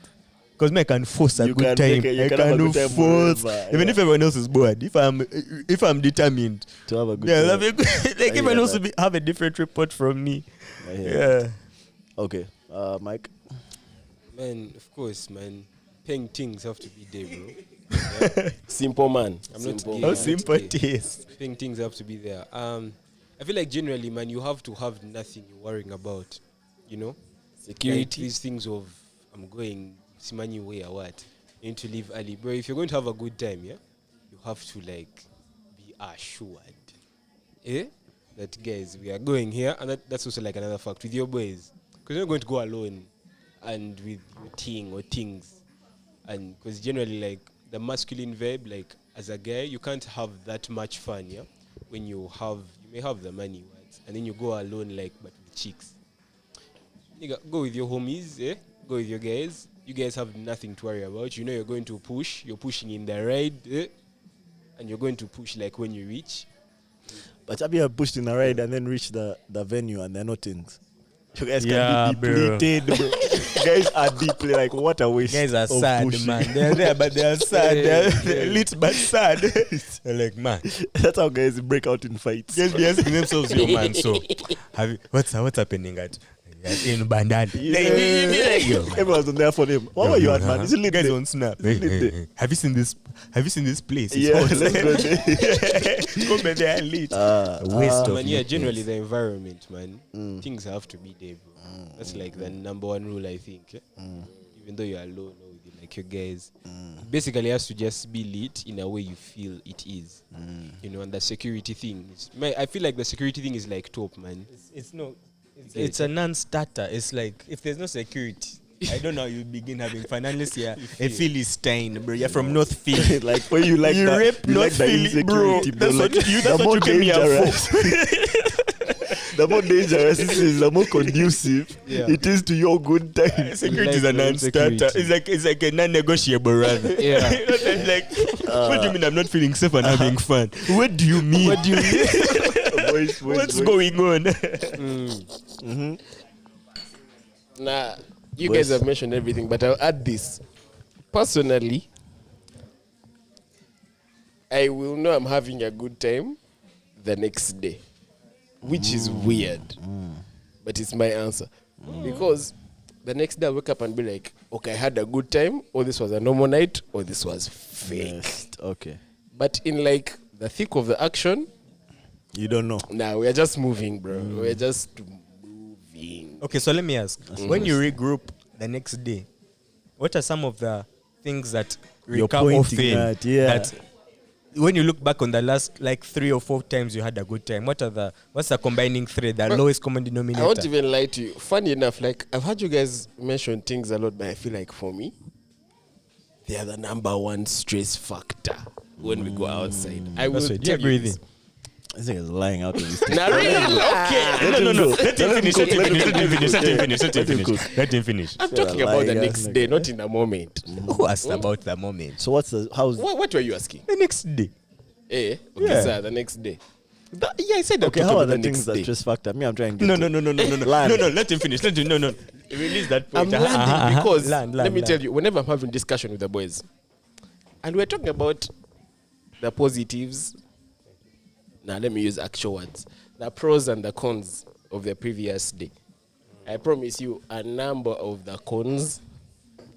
because I can force a You good can time. make it- you I can have a can good time force, wherever, even yeah. if everyone else is bored. If I'm determined, To have a good yeah, time. like I everyone hear else that. will have a different report from me. I hear Yeah. Okay. Mike. Man, of course, man. Paying things have to be there, bro. Simple man. I'm not Simple gay. How man. simple it is. Paying things have to be there. I feel like generally, man, you have to have nothing you're worrying about. You know? Like Security. these things of, I'm going, Simani way or what? You need to leave early. Bro, if you're going to have a good time, yeah? You have to, like, be assured. Eh? That, guys, we are going here. And that's also, like, another fact with your boys. Because you're not going to go alone and with your thing or things. And because generally, like, the masculine verb, like, as a guy, you can't have that much fun, yeah? When you may have the money, right? And then you go alone, like, but with chicks. Nigga, go with your homies, eh? Go with your guys. You guys have nothing to worry about. You know you're going to push. You're pushing in the ride, eh? And you're going to push, like, when you reach. But have you pushed in a ride and then reached the venue and they're not things? You guys Yeah, can be bro. depleted, bro. Guys are deeply like, what a waste. Guys are of sad, pushing. man. They're there, but they're sad. They're lit but sad. They're like, man. That's how guys break out in fights. Guys be asking themselves, yo, man, so what's happening at in Bandani? Yo, man. Everyone's on there for them. What were you at, man? Is it lit Guys there? on Snap. Is it lit there? Have you seen this place? It's Yeah, hot. let's go there. Come there lit. Waste of Man, yeah, your generally place. the environment, man. Things have to be there, bro. That's like the number one rule, I think. Eh? Even though you're alone or with like your guys, it basically has to just be lit in a way you feel it is. You know, and the security thing. I feel like the security thing is like top, man. It's no. It's a non-starter. It's like if there's no security, I don't know how you begin having fun unless you're a Philistine, bro. You're from North Philly. Like when you like You that, rape you North like the Philly, bro. insecurity, That's Like, what you the more came here dangerous. for. The more dangerous it is, the more conducive Yeah. it is to your good time. Security is a Like the non-starter. insecurity. It's like a non-negotiable, rather. Yeah. You know, it's like, what do you mean I'm not feeling safe and having fun? What do you mean? What do you mean? What's going on? Nah, you Boys. guys have mentioned everything, but I'll add this. Personally, I will know I'm having a good time the next day, which is weird, but it's my answer. Because the next day I'll wake up and be like, okay, I had a good time, or this was a normal night, or this was fake. Yes. Okay. But in like the thick of the action, You don't know. nah, we're just moving, bro. We're just moving. Okay, so let me ask. When you regroup the next day, what are some of the things that You're recur pointing often at, yeah. that when you look back on the last like 3 or 4 times you had a good time, what's the combining thread, the But lowest common I denominator? won't even lie to you. Funny enough, like I've heard you guys mention things a lot, but I feel like for me, they are the number one stress factor when we go outside. I will That's right. Do you tell agree you with this. This thing is lying out of his teeth. Nah, really? Okay. No. Let him finish. I'm talking about the next day, not in the moment. Who asked about the moment? So what's the how's What were you asking? The next day. Okay, Yeah. sir, the next day. Yeah, I said okay? I'm How talking are about the next things that day. stress factor? Me, I'm trying to No. Land. No. Let him finish. No. Release that I'm point. landing because Land, let me land. tell you, whenever I'm having discussion with the boys, and we're talking about the positives. Now let me use actual words: the pros and the cons of the previous day. I promise you, a number of the cons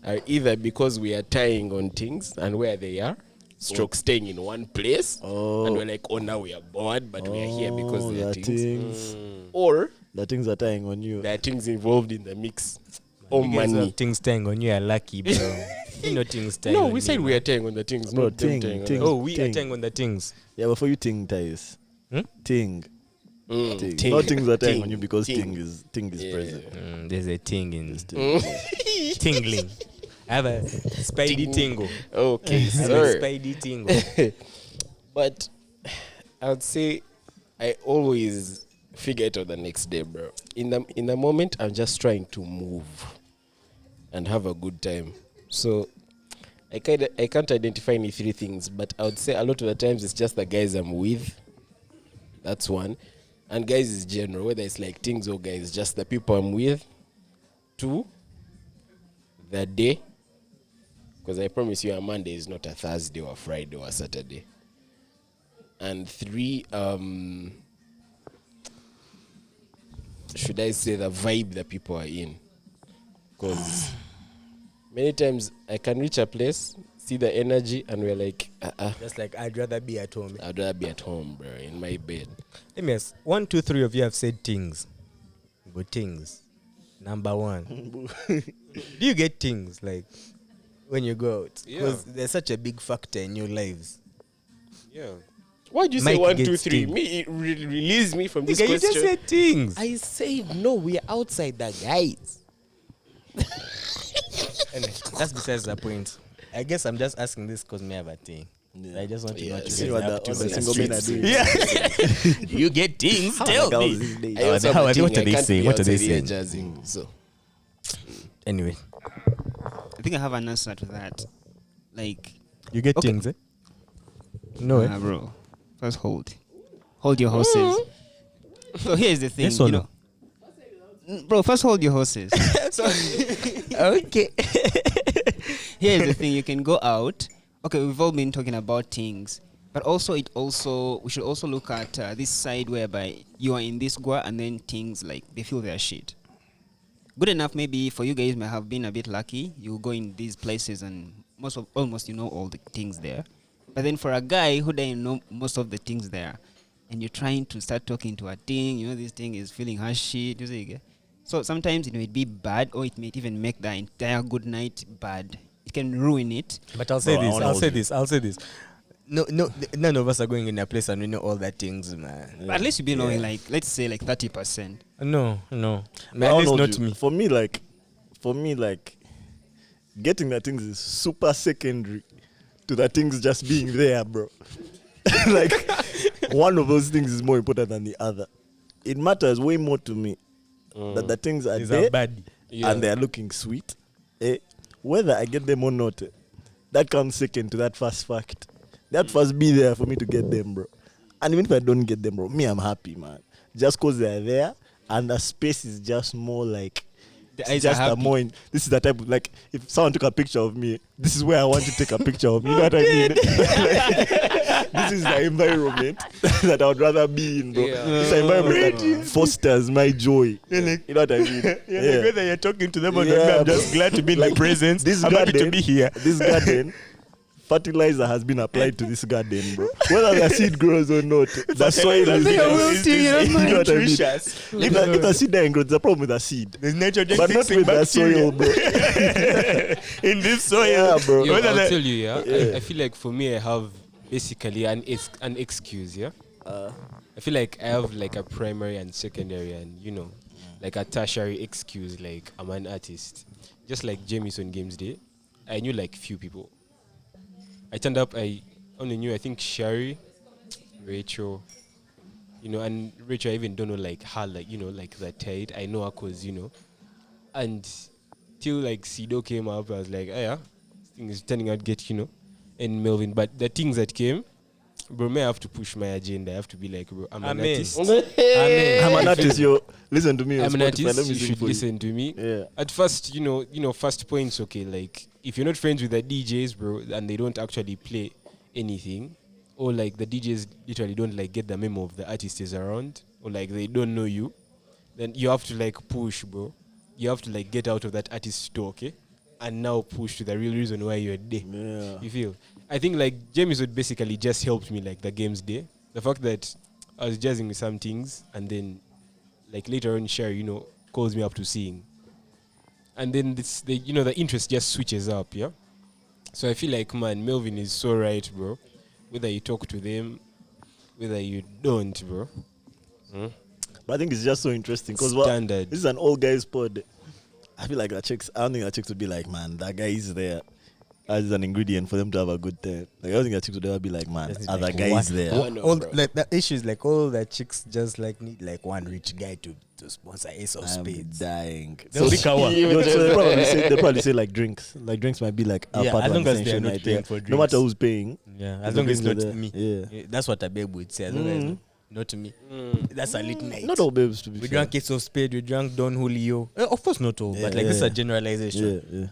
are either because we are tying on things and where they are, stroke staying in one place, and we're like, oh, now we are bored, but we are here because there are things. Or The things are tying on you. there are things involved in the mix. Oh, You guys money. have things tying on you are lucky, bro. You know things tying No, on we said you, we are tying on the things. Bro, not them ting, tying on ting. us. Oh, we are Ting. tying on the things. Yeah, but for you, ting ties. Hmm? Ting. Mm, Ting. ting. Not things are tying Ting. on you because Ting. ting is Yeah. present. There's a ting in It's ting. tingling. I have a spidey tingle. Okay, I have a sir. spidey tingle. But I would say I always figure it out the next day, bro. In the moment, I'm just trying to move and have a good time. So I can't identify any three things, but I would say a lot of the times it's just the guys I'm with. That's one. And guys is general, whether it's like things or guys, just the people I'm with. Two, the day. Because I promise you a Monday is not a Thursday or a Friday or a Saturday. And three, should I say the vibe that people are in? Because many times I can reach a place, see the energy, and we're like, Just like I'd rather be at home. I'd rather be at home, bro, in my bed. Let me ask. 1, 2, 3 of you have said things. Good things. Number one. Do you get things like when you go out? Because there's such a big factor in your lives. Yeah. Why do you say Mike 1, 2, gets 3? ting. Me, release me from this Nigga, you question. just said things. I said no, we are outside the guys. Anyway, that's besides the point. I guess I'm just asking this because me have a thing. Yeah. I just want to know what you See guys what are the up to other on the single men are streets. doing. Yeah. You get things. How Tell the girls me. these days? I also have a what thing, are I they can't saying? be What are they outside here saying? jazzing, so. Anyway, I think I have an answer to that. Like, you get Okay. things, eh? No, eh? bro, first hold your horses. So here's the thing, Yes or you no? know. Bro, first hold your horses. Okay. Here's the thing, you can go out. Okay, we've all been talking about things, but also we should also look at this side whereby you are in this gua and then things like they feel their shit. Good enough, maybe for you guys may have been a bit lucky. You go in these places and almost you know all the things there. But then for a guy who doesn't know most of the things there, and you're trying to start talking to a thing, you know this thing is feeling her shit. You see, so sometimes it might be bad, or it might even make the entire good night bad. It can ruin it. But I'll say Bro, I this. wanna I'll hold say you. this. I'll say this. No, none of us are going in a place and we know all that things, man. But at least you'll be knowing, like, let's say, like 30%. No. But At I'll least hold not you. me. For me, like, getting the things is super secondary to the things just being there, bro. Like, one of those things is more important than the other. It matters way more to me that the things are These there are bad. and they are looking sweet. Whether I get them or not, that comes second to that first fact. That first be there for me to get them, bro. And even if I don't get them, bro, me, I'm happy, man. Just because they're there and the space is just more like, The it's eyes just are a happy. more this is the type of, like, if someone took a picture of me, this is where I want to take a picture of me. You know what I mean? This is the environment that I would rather be in, bro. Yeah. This environment that fosters my joy. You know what I mean? Like whether you're talking to them or not, Yeah, I'm bro. just glad to be in Like, the presence. this I'm happy to garden- be here. This garden, fertilizer has been applied to this garden, bro. Whether the seed grows or not, the soil is you know what I mean? nutritious. If the seed doesn't grow, there's a problem with the seed. There's nitrogen But not fixing with the bacteria soil, bro. in this soil. Yeah, bro. Yo, Whether I'll the- tell you, Yeah. I feel like for me, I have basically an excuse, yeah? I feel like I have like a primary and secondary and, you know, like a tertiary excuse, like I'm an artist. Just like Jameson Games Day, I knew like few people. I turned up, I only knew, I think, Sherry, Rachel, you know, and Rachel, I even don't know like her, like, you know, like that tight. I know her cause, you know, and till like Sido came up, I was like, oh yeah, this thing is turning out get, you know, and Melvin. But the things that came, bro, may I have to push my agenda. I have to be like, bro, I'm an artist. I'm an artist, yo. Listen to me. on I'm an Spotify. artist. Let me You sing should for listen to me. Yeah. At first, you know, first points, okay, like if you're not friends with the DJs, bro, and they don't actually play anything, or like the DJs literally don't like get the memo of the artist is around, or like they don't know you, then you have to like push, bro. You have to like get out of that artist store, okay, and now push to the real reason why you're there. Yeah. You feel? I think like James would basically just helped me like the game's day. The fact that I was jazzing with some things, and then like later on Sherry, you know, calls me up to sing. And then the interest just switches up, yeah? So I feel like, man, Melvin is so right, bro. Whether you talk to them, whether you don't, bro. But I think it's just so interesting because Standard. this is an old guy's pod. I feel like I don't think that chicks would be like, man, that guy is there as an ingredient for them to have a good time. Like, I don't think that chicks would ever be like, man, Just other like, guy what? is there. I know, All bro. like the issue is like all the chicks just like need like one rich guy to sponsor Ace of I'm Spades. dying. They'll pick our one. So they probably say like drinks. Like drinks might be like a Yeah, part as of long the as they're essential not night, paying yeah. for No drinks. matter who's paying. Yeah, as As long as long it's as not they're me. there. That's what a babe would say. As long as not me. That's a lit night. Not all babes, to be We fair. drank Ace of Spades. We drank Don Julio. Of course not all, but like this is a generalization. Yeah.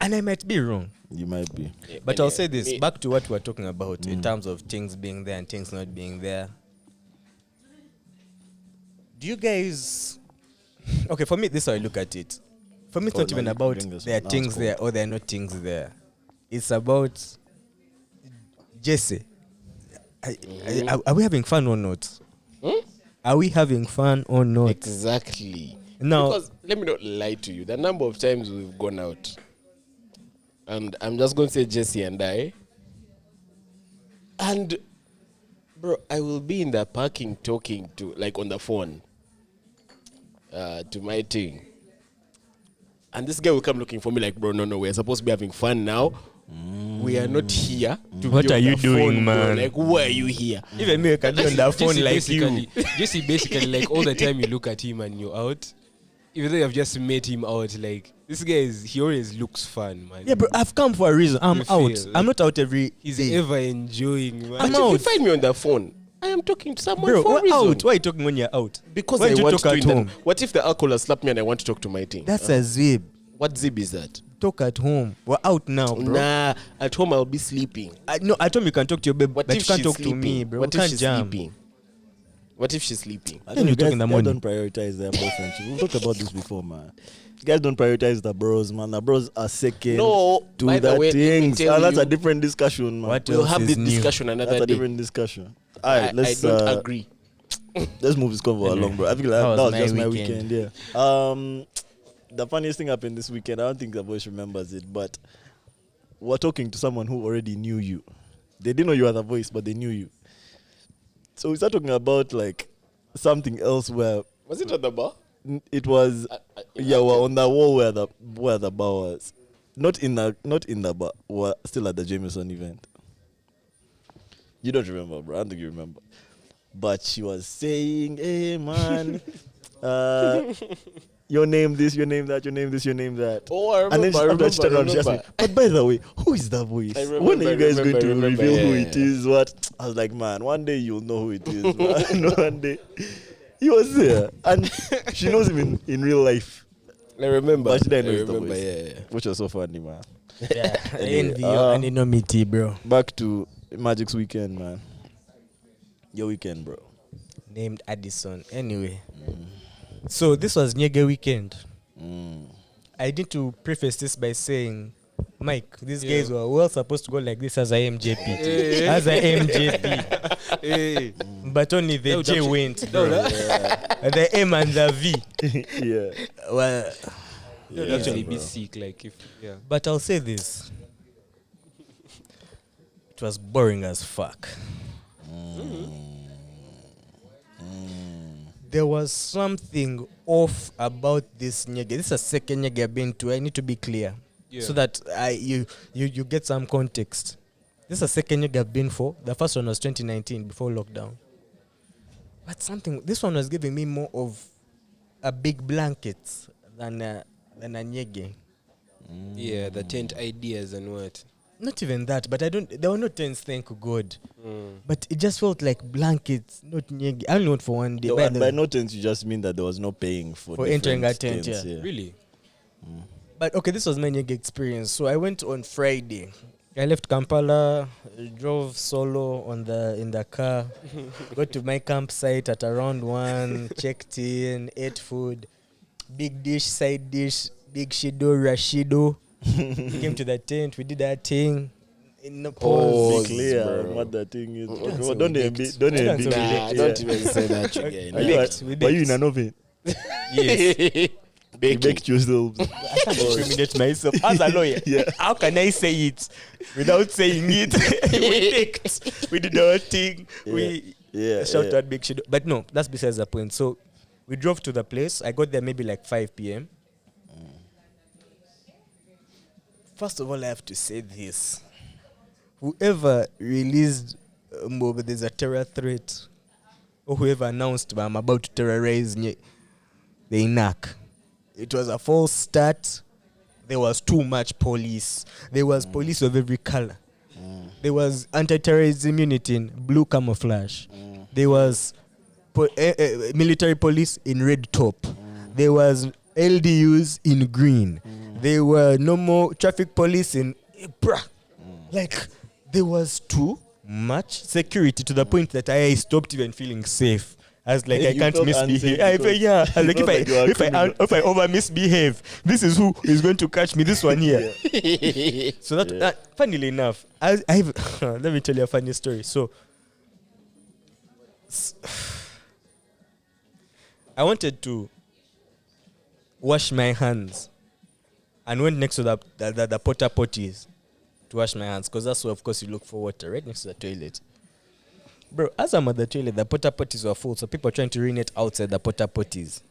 And I might be wrong. You might be. Yeah, But and, I'll say this, me- back to what we were talking about in terms of things being there and things not being there. Do you guys... Okay, for me, this is how I look at it. For me, it's Oh, not no, even you about bring this there are up. Now things it's there or there are not things there. It's about... Jesse, are we having fun or not? Are we having fun or not? Exactly. Now- Because let me not lie to you. The number of times we've gone out, and I'm just going to say Jesse and I, and bro, I will be in the parking talking to, like, on the phone to my thing. And this guy will come looking for me like, bro, no, we're supposed to be having fun now. We are not here to What be are on you the doing, phone, bro. man? Like, why are you here? Even me, I can be on the phone like you. Jesse basically like all the time you look at him and you're out, even though you've just met him out, like this guy he always looks fun, man. Yeah, bro, I've come for a reason. I'm You feel out. like I'm not out every He's day. ever enjoying, man. I'm And if out. you find me on the phone, I am talking to someone Bro, for a we're reason. out. Why are you talking when you're out? Because Why I don't you want talk to at in the- home? What if the alcohol has slapped me and I want to talk to my team? That's a zib. What zip is that? Talk at home. We're out now, bro. Nah, at home I'll be sleeping. No, at home you can talk to your babe, What but you if can't she's talk sleeping? to me, bro. What we if can't she's jam. sleeping? What if she's sleeping? I Then know you talk in the guys morning. don't prioritize their boyfriends. We've talked about this before, man. You guys don't prioritize the bros, man. The bros are second No, to by the the way, let me things. tell And that's you, a different discussion, man. What we'll else have is this new? discussion That's another a day. different discussion. All right, I let's don't agree. let's move this convo Anyway, along, bro. I feel that like was that was my just weekend. my weekend. Yeah. The funniest thing happened this weekend. I don't think the voice remembers it, but we're talking to someone who already knew you. They didn't know you were the voice, but they knew you. So we started talking about like something else where Was it at the bar? it was yeah, we're on the wall where the bar was. Not in the bar. We're still at the Jameson event. You don't remember, bro. I don't think you remember. But she was saying, hey man, your name this, your name that, your name this, your name that. Oh, I And then remember. she turned around, she asked me, but by the way, who is that voice? I remember, When are you guys going to remember, reveal who yeah. it is? What? I was like, man, one day you'll know who it is. Man. One day. He was there. And she knows him in real life. I remember. But she didn't know I it's the remember, voice. yeah. Which was so funny, man. Yeah, I Anyway, envy you. I need no meaty, bro. Back to Magic's weekend, man. Your weekend, bro. Named Addison. Anyway. So this was Nyege weekend. I need to preface this by saying, Mike, these guys were well supposed to go like this as a MJP. As a MJP. But only the J went, bro. The M and the V. Yeah. Well, You'd actually be sick, like if but I'll say this. It was boring as fuck. There was something off about this Nyege. This is a second Nyege I've been to. I need to be clear. So that you get some context. This is a second Nyege I've been for. The first one was 2019 before lockdown. But this one was giving me more of a big blanket than a Nyege. Yeah, the tent ideas and what. Not even that, but there were no tents, thank God. But it just felt like blankets, not Nyege. I only went for one day. By no tents, you just mean that there was no paying for entering a tent, tents, yeah. Really? But okay, this was my Nyege experience. So I went on Friday. I left Kampala, drove solo in the car, got to my campsite at around 1, checked in, ate food, big dish, side dish, big shido, rashido. Came to the tent, we did our thing. In the pause. Be clear bro. what that thing is. so Don't we even baked. don't Nah, even Don't even say that again. Were you in an oven? Yes. You baked yourselves. I can't incriminate myself. As a lawyer, Yeah. how can I say it without saying it? We baked. We did our thing. We shouted at big shit. But no, that's besides the point. So we drove to the place. I got there maybe like 5 p.m. First of all, I have to say this. Whoever released there's a terror threat, or whoever announced I'm about to terrorize the INAC, it was a false start. There was too much police. There was police of every color. There was anti-terrorism unit in blue camouflage. There was military police in red top. There was LDUs in green. There were no more traffic police in like there was too much security to the point that I stopped even feeling safe. I was like, I can't misbehave. I was like, if I over misbehave, this is who is going to catch me. This one here. So that funnily enough, let me tell you a funny story. So I wanted to wash my hands and went next to the porta potties to wash my hands, because that's where, of course, you look for water, right next to the toilet. Bro, as I'm at the toilet, the porta potties were full, so people are trying to urinate outside the porta potties.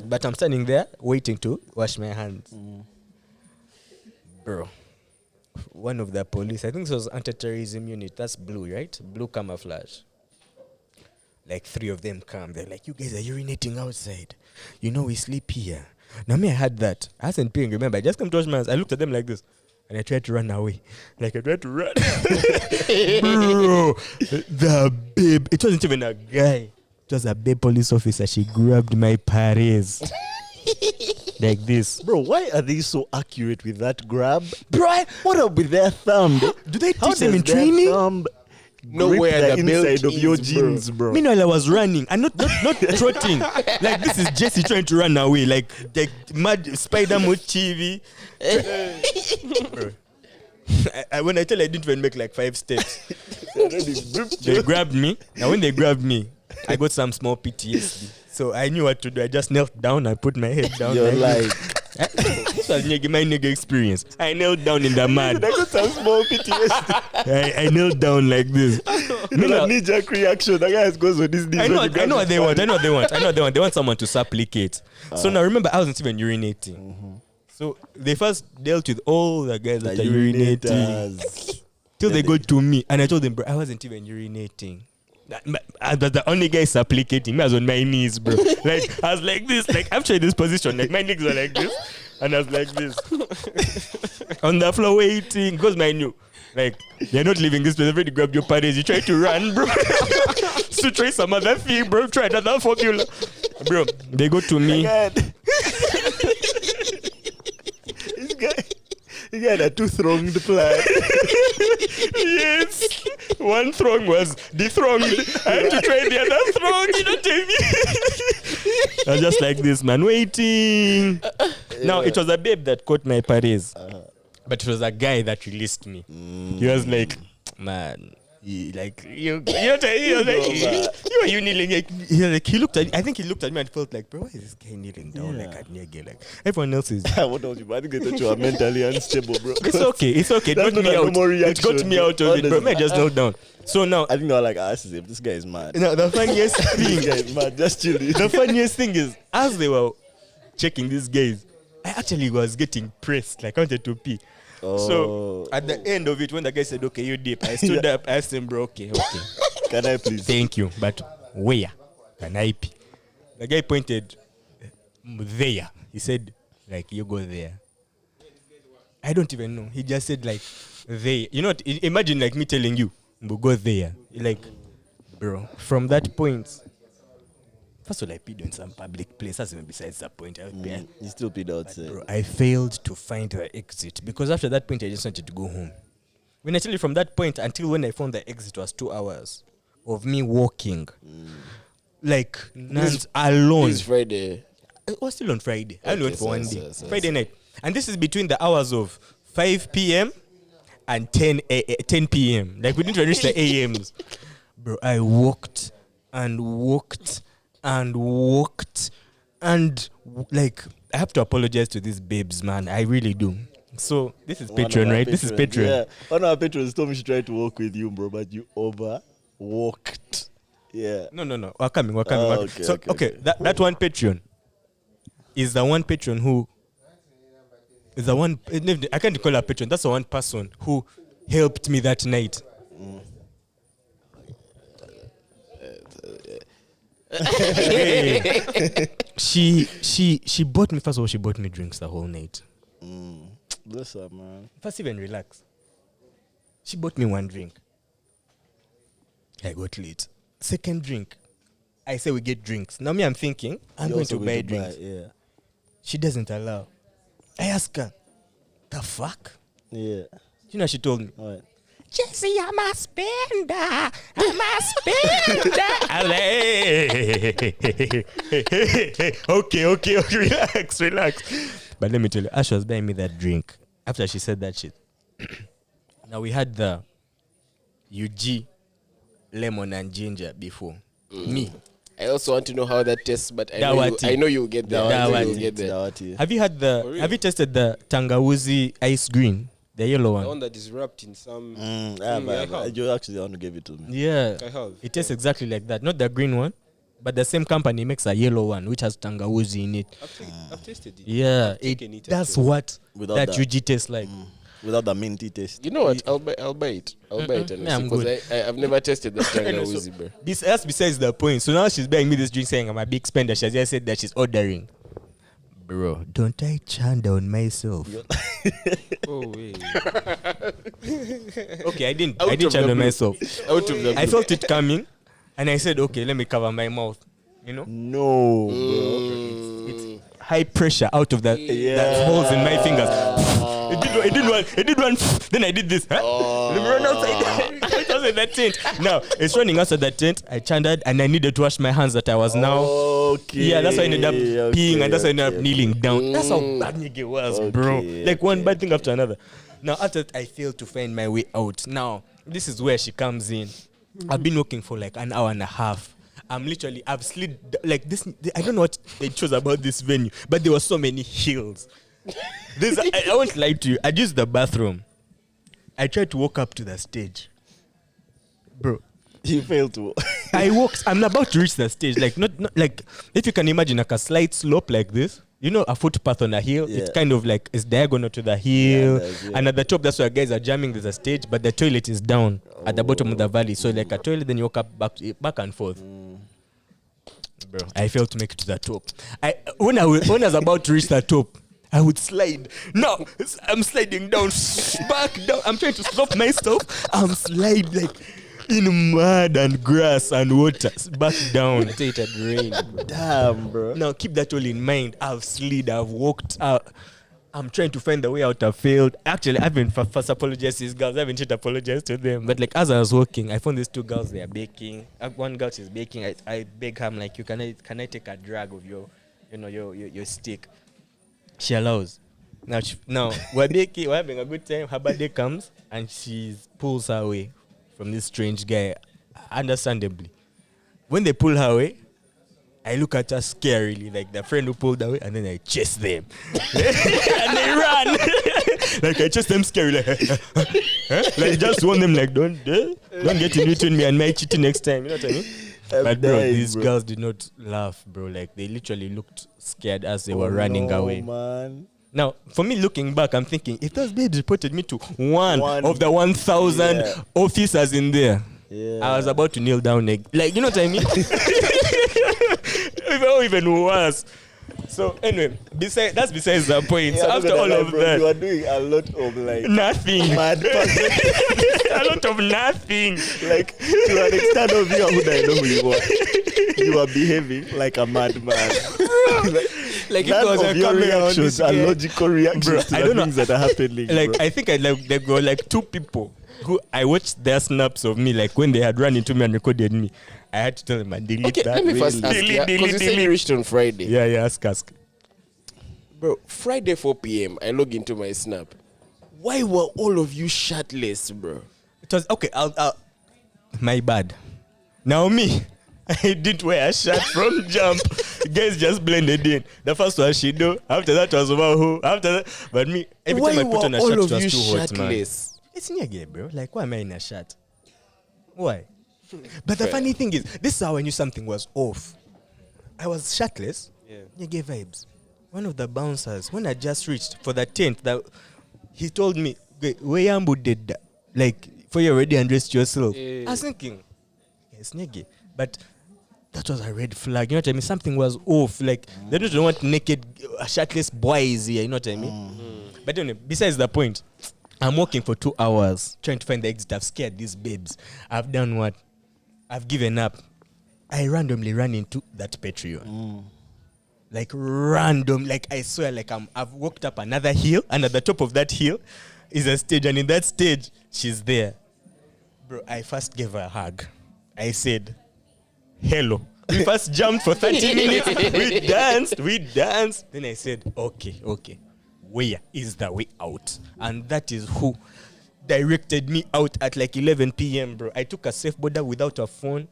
But I'm standing there waiting to wash my hands. Bro, one of the police, I think this was anti-terrorism unit, that's blue, right? Blue camouflage. Like 3 of them come, they're like, you guys are urinating outside. You know we sleep here. Now me, I had that. I wasn't paying, remember, I just come to wash my hands. I looked at them like this. And I tried to run away. Like, I tried to run. Bro, the babe. It wasn't even a guy. It was a babe police officer. She grabbed my pares. Like this. Bro, why are they so accurate with that grab? Bro, what up with their thumb? Do they How teach them in does their training? thumb Nowhere grip the the inside belt of your is, jeans, bro? Meanwhile, I was running and not trotting. Like, this is Jesse trying to run away. Like mad spider mode TV. Bro. When I tell you, I didn't even make like 5 steps. They grabbed me. And when they grabbed me, I got some small PTSD. So I knew what to do. I just knelt down. I put my head down. You're like this was my Nyege experience. I knelt down in the mud. I got some small PTSD. I knelt down like this. The knee-jerk reaction. The guy goes with this. I know what they want. They want someone to supplicate. So now remember, I wasn't even urinating. So they first dealt with all the guys that are urinating till they got to me, and I told them, bro, I wasn't even urinating. I was the only guy supplicating. I was on my knees, bro. Like, I was like this. Like, I'm trying this position. Like, my legs were like this, and I was like this on the floor waiting, because I knew, like, you're not leaving this place. I've already grabbed your paddles. You try to run, bro. So try some other thing, bro. Try another formula, bro. They go to me. He had a 2-thronged plan. Yes. One throng was dethroned. I had to try the other throng. You know what I mean? I was just like this, man, waiting. Now, it was a babe that caught my pares. But it was a guy that released me. He was like, man, you were kneeling. He looked at me. I think he looked at me and felt like, bro, why is this guy kneeling down like at Nyege? Like, everyone else is. What else? I think they thought you were mentally unstable, bro. It's okay. It got me out. It got me out of it, bro. I just knelt down. So now, I think they were like, this guy is mad. Now, the funniest This thing, guy is mad. Just chill. the funniest thing is, as they were checking these guys, I actually was getting pressed. Like, I wanted to pee. So at the end of it, when the guy said, okay, you dip, I stood up, I asked him, bro, okay. Can I please? Thank you. But where? an IP. The guy pointed there. He said, like, you go there. I don't even know. He just said, like, there. You know what? Imagine, like, me telling you, we'll go there. Like, bro, from that point, first of all, I peed in some public place. That's even besides that point. You still peed outside. Bro, I failed to find the exit because after that point, I just wanted to go home. When I tell you from that point until when I found the exit was 2 hours of me walking. Like, nuns alone. This Friday. It was still on Friday. I only went for one day. Yes. Friday night. And this is between the hours of 5 p.m. and 10 p.m. Like, we didn't reach the AMs. Bro, I walked and walked and walked. And, like, I have to apologize to these babes, man. I really do. So, this is Patreon, right? This is Patreon. Yeah. One of our patrons told me she tried to walk with you, bro, but you overwalked. Yeah. No. We're coming. Okay, So, okay. That one Patreon is the one patron who is the one. I can't call her patron. That's the one person who helped me that night. She bought me. First of all, she bought me drinks the whole night. Bless her, man. First, even relax. She bought me one drink. I got late. Second drink, I say we get drinks. Now me, I'm thinking I'm You're going also to buy drinks. Yeah. She doesn't allow. I ask her, the fuck? Yeah. You know, she told me, All right. Jesse, I'm a spender. I'm a spender. I'm like, okay, relax. But let me tell you, Ash was buying me that drink after she said that shit. Now we had the UG lemon and ginger before. Me. I also want to know how that tastes, but I Dawati. know you'll get there. Dawati. Have you had real? have you tasted the Tangawuzi ice green? The yellow The one one. that is wrapped in some. But I have. you actually want to give it to me. Yeah. I have. It tastes exactly like that. Not the green one, but the same company makes a yellow one which has Tangawuzi in it. I've tasted it. Yeah. taken it, That's actually. what Without that that. UG tastes like. Without the minty taste. You know what? I'll buy it. And Yeah, I'm because I've never tasted that Anyway, Tangawuzi, so bro. that's besides the point. So now she's buying me this drink saying I'm a big spender. She has just said that she's ordering. Bro, don't I chanda on myself? Oh, wait. Okay, I didn't Out of chanda the on blue. myself. Out of the I felt it coming and I said, okay, let me cover my mouth. You know? No, bro. It's high pressure out of that holes in my fingers. It did one. Then I did this. Let me run outside. It was in that tent. Now it's running outside that tent. I chanted and I needed to wash my hands that I was now. Okay. Yeah, that's why I ended up peeing and that's why I ended up okay. kneeling down. That's how bad Nyege was, bro. Okay, Like one bad thing after another. Now after that, I failed to find my way out. Now this is where she comes in. I've been walking for like an hour and a half. I've slid like this. I don't know what they chose about this venue, but there were so many hills. I won't lie to you. I used the bathroom. I tried to walk up to the stage, bro. You failed to. I walked. I'm about to reach the stage. Like not like if you can imagine like a slight slope like this. You know, a footpath on a hill. Yeah. It's kind of like it's diagonal to the hill, Yeah. and at the top that's where guys are jamming. There's a stage, but the toilet is down at the bottom of the valley. So like a toilet, then you walk up back and forth. Bro, I failed to make it to the top. When I was about to reach the top, I would slide. No, I'm sliding down, back down. I'm trying to stop myself. I'm sliding like in mud and grass and water, back down. I it had rained, bro. Damn, bro. Now keep that all in mind. I've slid. I've walked out. I'm trying to find the way out. I failed. Actually, I've been first apologized to these girls. I haven't yet apologized to them. But like as I was walking, I found these two girls. They are baking. One girl is baking. I beg her, I'm like, can I take a drag of your stick? She allows. Now we're baking. We're having a good time. Her birthday comes and she pulls her away from this strange guy. Understandably, when they pull her away, I look at her scarily, like the friend who pulled away, and then I chase them. And they run. Like I chase them scary, like, like just warn them, like don't get in between me and my cheating next time. You know what I mean? But bro, these girls did not laugh, bro. Like they literally looked scared as they were running away. Man. Now, for me looking back, I'm thinking if those babes reported me to one of the 1,000 officers in there, Yeah. I was about to kneel down, like you know what I mean? even worse. So anyway, that's besides the point. So Yeah, after look at all that, of bro. that, You are doing a lot of like nothing. mad person. A lot of nothing. Like to an extent of you who I know who you are. You are behaving like a madman. Like if None there was of a your camera on reactions this are guy. logical reactions Bro, to I the don't know. things that are happening. Like bro. I think there were like two people who I watched their snaps of me, like when they had run into me and recorded me. I had to tell them and delete Okay, that. let me first ask Delete, you, because you said delete. you reached on Friday. Yeah, ask. Bro, Friday 4 p.m., I log into my Snap. Why were all of you shirtless, bro? It was okay. I'll my bad. Now me, I didn't wear a shirt from jump. Guys just blended in. The first one she do. After that was Wahoo. After that, but me every Why time I put were on a all shirt, of it you was too hot, man. shirtless? It's Nyege, bro. Like, why am I in a shirt? Why? But the funny thing is, this is how I knew something was off. I was shirtless. Yeah. Nyege vibes. One of the bouncers, when I just reached for the tent, that he told me, where Yambu did that. Like, for you already undressed yourself. Yeah. I was thinking, yes, Nyege. But that was a red flag. You know what I mean? Something was off. Like, they don't want naked, shirtless boys here. You know what I mean? But anyway, besides the point, I'm walking for 2 hours trying to find the exit. I've scared these babes. I've done what? I've given up. I randomly ran into that Patreon. Like random, like I swear, like I've walked up another hill, and at the top of that hill is a stage, and in that stage, she's there. Bro, I first gave her a hug. I said, hello. We first jumped for 30 minutes. We danced. Then I said, okay. Where is the way out? And that is who directed me out at like 11 p.m., bro. I took a safe border without a phone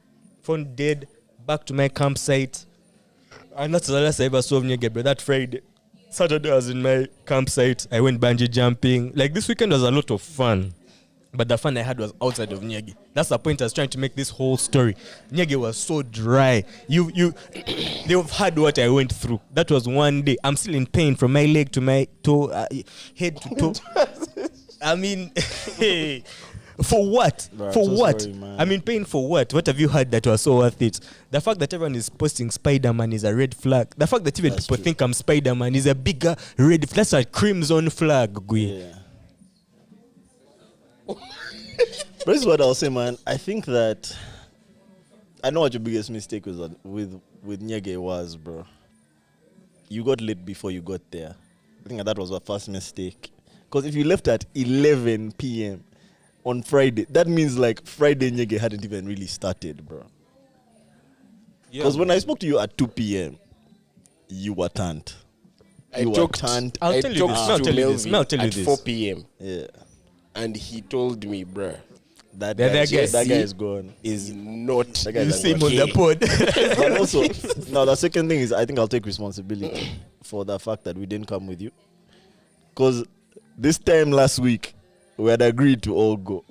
dead, back to my campsite. And that's the last I ever saw of Nyege, bro. That Friday. Saturday I was in my campsite. I went bungee jumping. Like, this weekend was a lot of fun. But the fun I had was outside of Nyege. That's the point I was trying to make this whole story. Nyege was so dry. They've heard what I went through. That was one day. I'm still in pain from my leg to my toe, head to toe. I mean, for what? Bro, I'm For so what? sorry, man. I'm in pain for what? What have you heard that was so worth it? The fact that everyone is posting Spider-Man is a red flag. The fact that even That's people true. think I'm Spider-Man is a bigger red flag. That's a crimson flag, Gui. Yeah. But this is what I'll say, man. I think that I know what your biggest mistake was with Nyege was, bro. You got late before you got there. I think that was our first mistake. Because if you left at 11 p.m. on Friday, that means like Friday Nyege hadn't even really started, bro. Because when I spoke to you at 2 p.m., you were turned. I You were talked, turned. I'll I tell you talked this. to I'll tell you this. Melvin I'll tell you at this. 4 p.m. Yeah. and he told me, bruh, That The guy, other guy, that guy see? is gone. is not That guy You is see him gone. on the pod. But also, now the second thing is I think I'll take responsibility for the fact that we didn't come with you. Because this time last week, we had agreed to all go.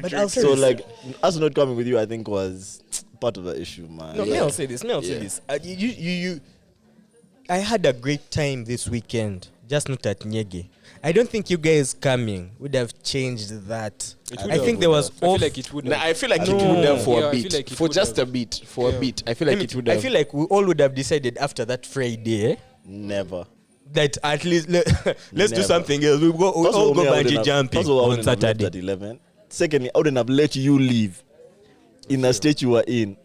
But I'll say So, this. like, us not coming with you, I think, was part of the issue, man. No, Yeah. may I say this? I had a great time this weekend, just not at Nyege. I don't think you guys coming would have changed that. I think there was I feel off. like it would. Nah, I feel like No. it would have for Yeah, a I bit. feel like it For would just have. a bit. For a Yeah. bit. I feel like it would I have. feel like we all would have decided after that Friday Never. that at least let's do Never. something else. We First all of all, go me, I wouldn't bungee have- jumping first of all, I on wouldn't have left Saturday. at 11. Secondly, I wouldn't have let you leave in the state you were in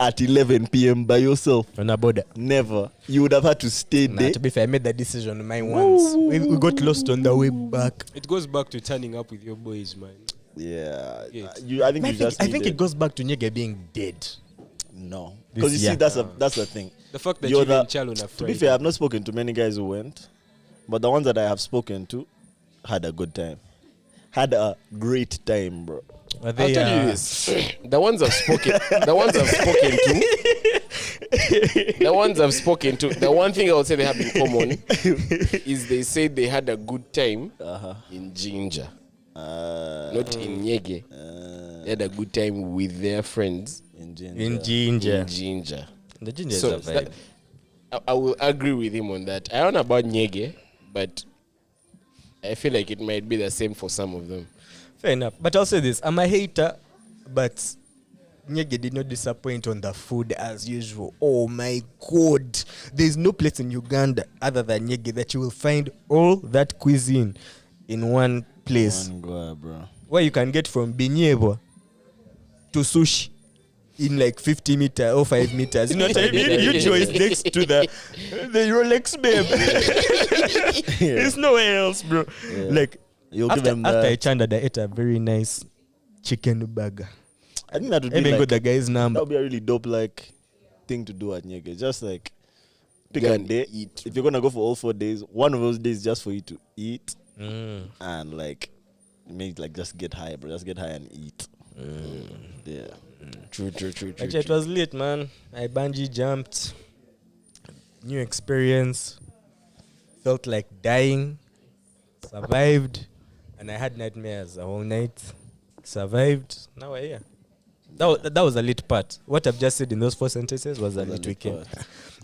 at 11 p.m. by yourself. On a border. Never. You would have had to stay Nah, there. to be fair, I made that decision on my once. We got lost on the way back. It goes back to turning up with your boys, man. Yeah. Yeah. I think you just I think needed- it goes back to Nyege being dead. No. This Because you see, year. that's the thing. The fact that You're you the- didn't chill on a To Friday. be fair, I've not spoken to many guys who went, but the ones that I have spoken to had a good time. Had a great time, bro. Are I'll they, tell you this. The ones I've spoken to, the one thing I would say they have in common is they said they had a good time in Ginger. Not in Nyege. They had a good time with their friends In Ginger. in Ginger? in Ginger. The Ginger So is a vibe. I will agree with him on that. I don't know about Nyege, but I feel like it might be the same for some of them. Fair enough. But I'll say this. I'm a hater, but Nyege did not disappoint on the food as usual. Oh my God. There's no place in Uganda other than Nyege that you will find all that cuisine in one place. One guy, bro. Where you can get from Binyebwa to sushi in like 50 meters or 5 meters. You know what I mean? Usually it's next to the Rolex babe. There's nowhere else, bro. Yeah. Like, You'll give them after I that. chanted, I ate a very nice chicken burger. I think that would I be even got like, the guy's that number. would be a really dope like thing to do at Nyege. Just like pick Go a and day. eat. If you're gonna go for all 4 days, one of those days just for you to eat and like maybe like just get high, bro. Just get high and eat. Yeah. True. Actually, it was late, man. I bungee jumped. New experience. Felt like dying. Survived. And I had nightmares the whole night. Survived. Now we're here. That was a lit part. What I've just said in those 4 sentences was a lit weekend.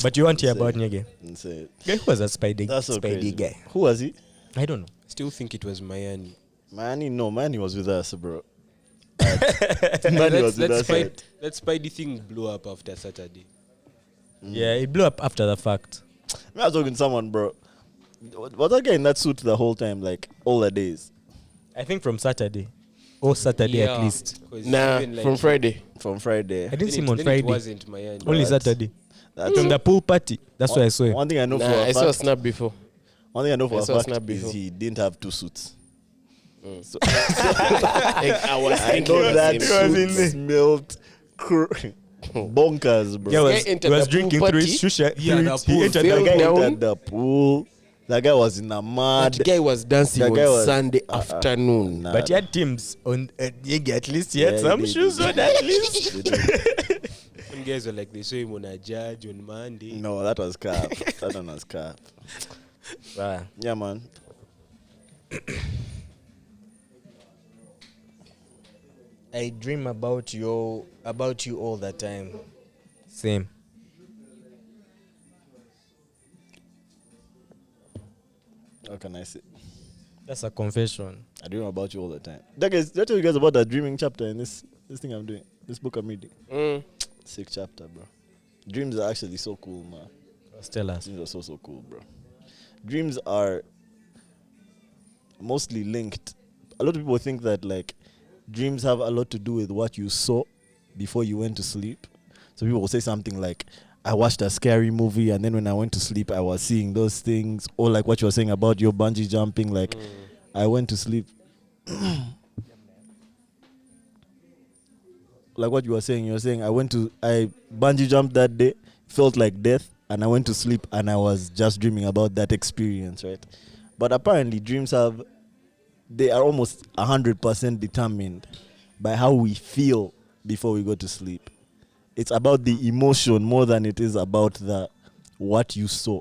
But you want to hear about Nyege? Insane. Guy who was a Spidey, That's so Spidey crazy. guy. Who was he? I don't know. Still think it was Miami. Manny was with us, bro. Manny was with us. Right? That Spidey thing blew up after Saturday. Yeah, it blew up after the fact. I was talking to someone, bro. Was that guy in that suit the whole time, like all the days? I think from Saturday. Or Saturday at least. 'Cause Nah, even, like, from Friday. From Friday. I didn't see him on then Friday. It wasn't Miami. Only That's- Saturday. That's From the pool party. That's why I saw him. One thing I know for Nah, a I saw a fact. snap before. One thing I know for I a saw a fact snap is before. he didn't have 2 suits. So I was I thinking know the that same. in there. suit smelled bonkers, bro. Yeah, Guy entered he was the drinking pool through party. his shusha. Yeah, through the it. He pool entered The fell the guy down. entered the pool. That guy was in a mud. That guy was dancing That guy on was- Sunday afternoon. Nah, But he had teams on Nyege at least. He had Yeah, some he did, shoes he on did. at least. They did. Some guys were like, they saw him on a judge on Monday. No, that was cap. That one was cap. Wow. Yeah, man. I dream about you all the time. Same. How can I say? That's a confession. I dream about you all the time. That guys, did I tell you guys about that dreaming chapter in this thing I'm doing? This book I'm reading. Mm. 6th chapter, bro. Dreams are actually so cool, man. Just tell us. Dreams are so cool, bro. Dreams are mostly linked. A lot of people think that like dreams have a lot to do with what you saw before you went to sleep. So people will say something like, I watched a scary movie and then when I went to sleep I was seeing those things. Or like what you were saying about your bungee jumping, like I went to sleep. Like what you were saying I bungee jumped that day, felt like death, and I went to sleep and I was just dreaming about that experience, right? But apparently dreams they are almost 100% determined by how we feel before we go to sleep. It's about the emotion more than it is about what you saw.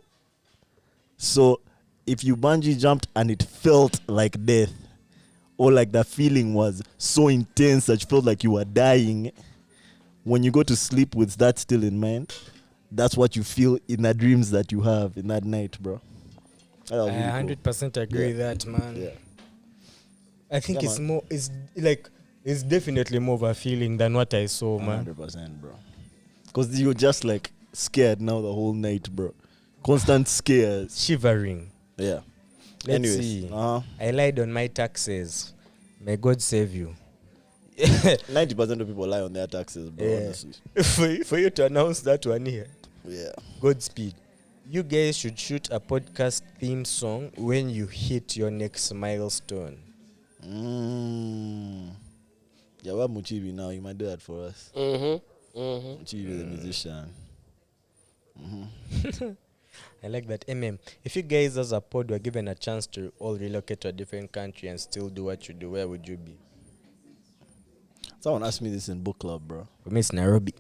So if you bungee jumped and it felt like death, or like the feeling was so intense that you felt like you were dying, when you go to sleep with that still in mind, that's what you feel in the dreams that you have in that night, bro. That was I really cool. 100% agree with that, man. Yeah. I think Yeah, it's man. more, it's definitely more of a feeling than what I saw, man. 100%, bro. Because you're just like scared now the whole night, bro. Constant scares. Shivering. Yeah. Let's Anyways, see. uh-huh. I lied on my taxes. May God save you. 90% of people lie on their taxes, bro. Yeah. Honestly. for you to announce that one here, Yeah. Godspeed. You guys should shoot a podcast theme song when you hit your next milestone. Yeah, we're Muchibi now. You might do that for us. Muchibi is a musician. I like that. If you guys as a pod were given a chance to all relocate to a different country and still do what you do, where would you be? Someone asked me this in book club, bro. For me, it's Nairobi.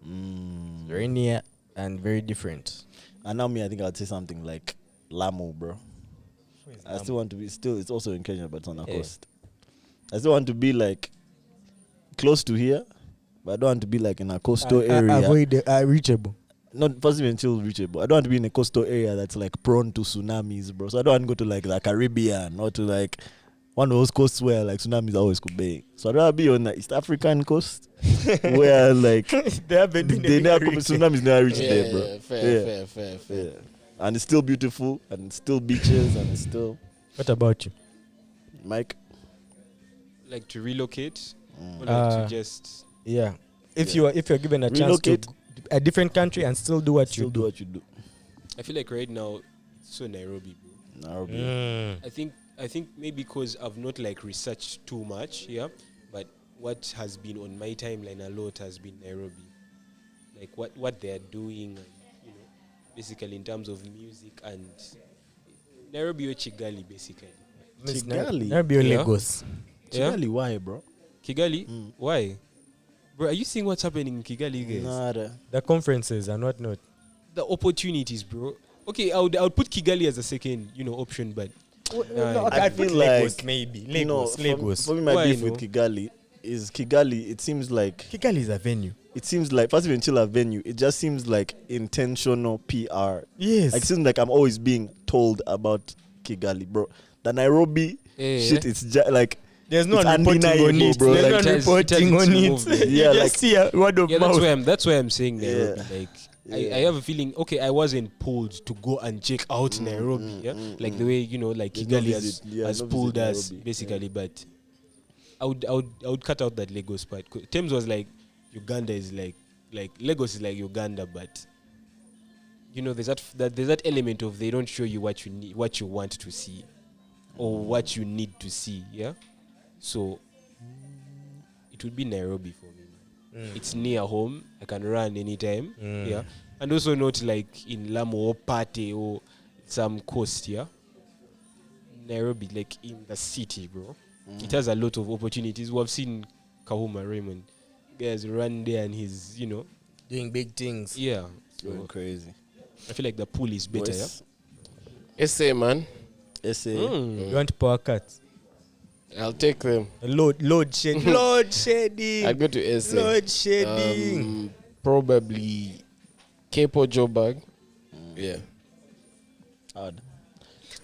Very near and very different. And now me, I think I'd say something like Lamu, bro. I still want to be, it's also in Kenya, but it's on the Yeah. coast. I still want to be like close to here, but I don't want to be like in a coastal area. Avoid reachable. Not possibly until reachable. I don't want to be in a coastal area that's like prone to tsunamis, bro. So I don't want to go to like the Caribbean or to like one of those coasts where like tsunamis always could be. So I'd rather be on the East African coast where like They haven't been they a never hurricane. Sometimes never reach Yeah, there, bro. yeah, fair, fair. Yeah. And it's still beautiful, and it's still beaches, and it's still What about you? Mike. Like to relocate, or like Uh, to just Yeah. If Yeah. you're given a chance Relocate. to a different country and still do what Still you do do. what you do. I feel like right now it's so Nairobi, bro. Nairobi. Mm. I think maybe because I've not like researched too much, yeah. But what has been on my timeline a lot has been Nairobi, like what they are doing, and, you know, basically in terms of music and Nairobi or Kigali, basically. Miss Kigali? Nairobi or Yeah. Lagos. Yeah, Kigali, why, bro? Kigali. Why, bro? Are you seeing what's happening in Kigali, guys? Nada. The conferences and whatnot. The opportunities, bro. Okay, I would put Kigali as a second, option, but No, I I'd feel put like Lagos maybe. You know, Lagos. for me, my Why, beef no? with Kigali is Kigali. It seems like Kigali is a venue. first of all, until a venue, it just seems like intentional PR. Yes. Like, it seems like I'm always being told about Kigali, bro. The Nairobi shit, it's like There's no it's one reporting on undeniable, it. bro. There's Like, no one it has reporting its on it. movement. You Yeah, just like- see a word of yeah, mouth. that's why I'm saying Nairobi. Yeah. Like, Yeah. I have a feeling. Okay, I wasn't pulled to go and check out Nairobi. Yeah, like the way like There's no Kigali visit- yeah, has no pulled visit us Nairobi. basically. But I would cut out that Lagos part. Thames was like Uganda is like Lagos is like Uganda, but there's that element of they don't show you what you need, what you want to see, or what you need to see. Yeah, so it would be Nairobi for me. It's near home. I can run anytime. Yeah, and also not like in Lamu or Pate or some coast. Yeah, Nairobi, like in the city, bro. It has a lot of opportunities. We've seen Kahuma Raymond, guys run there and he's Doing big things. yeah. going So crazy. I feel like the pool is better. Yeah. Boys, SA, man. essay. You want power cuts? I'll take them. Load shedding. Load shedding. I'll go to SA. Load shedding. Probably Cape or Joburg. Yeah. Hard.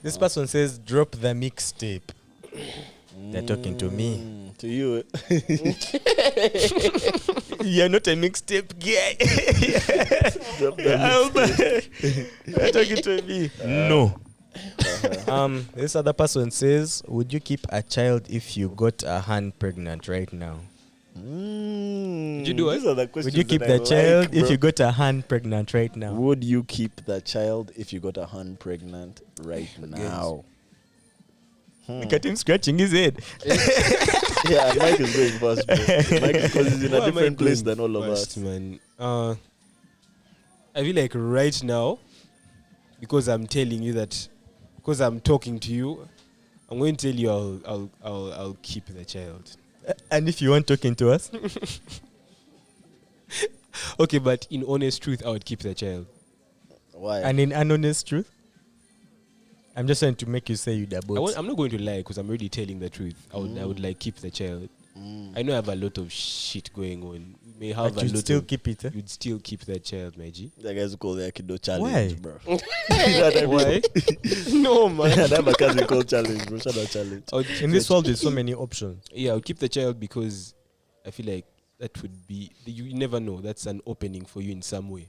This person says, drop the mixtape. They're talking to me. To you. You're not a mixtape guy. Drop the They're talking to me. No. This other person says, would you keep a child if you got a hand pregnant right now? Would you do it? These are the questions Would you keep that the I child like, if bro. you got a hand pregnant right now? Would you keep the child if you got a hand pregnant right now? Look at him scratching his head. Yeah, Mike is going fast, bro. Mike is because he's in Why a am I different place going than all of first, us. man? I feel like right now, because I'm telling you that, because I'm talking to you, I'm going to tell you I'll keep the child. And if you weren't talking to us, Okay, but in honest truth, I would keep the child. Why? and in an honest truth, I'm just trying to make you say you'd abort. I'm not going to lie because I'm already telling the truth. I would like keep the child. I know I have a lot of shit going on. You may have But a you'd lot still of. keep it. You'd still keep that child, my G. The guys who call their kiddo challenge, Why? bro. Why? No, man. I have a cousin called challenge, bro. Shout out challenge. I would keep In this the world, there's so many options. Yeah, I'll keep the child because I feel like that would be, you never know, that's an opening for you in some way.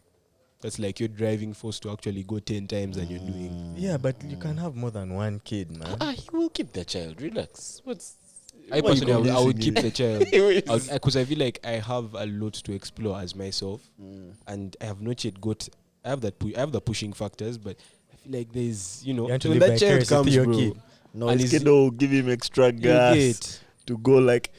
That's like you're driving force to actually go 10 times and you're doing. Yeah, but you can have more than one kid, man. He will keep the child. Relax. I Why you personally, I would convincing keep me? the child. Because Because I feel like I have a lot to explore as myself, and I have not yet got. I have the pushing factors, but I feel like there's You want to when live that child vicariously comes, through your bro, kid. No, And his is- kiddo will give him extra you gas get. to go. Like,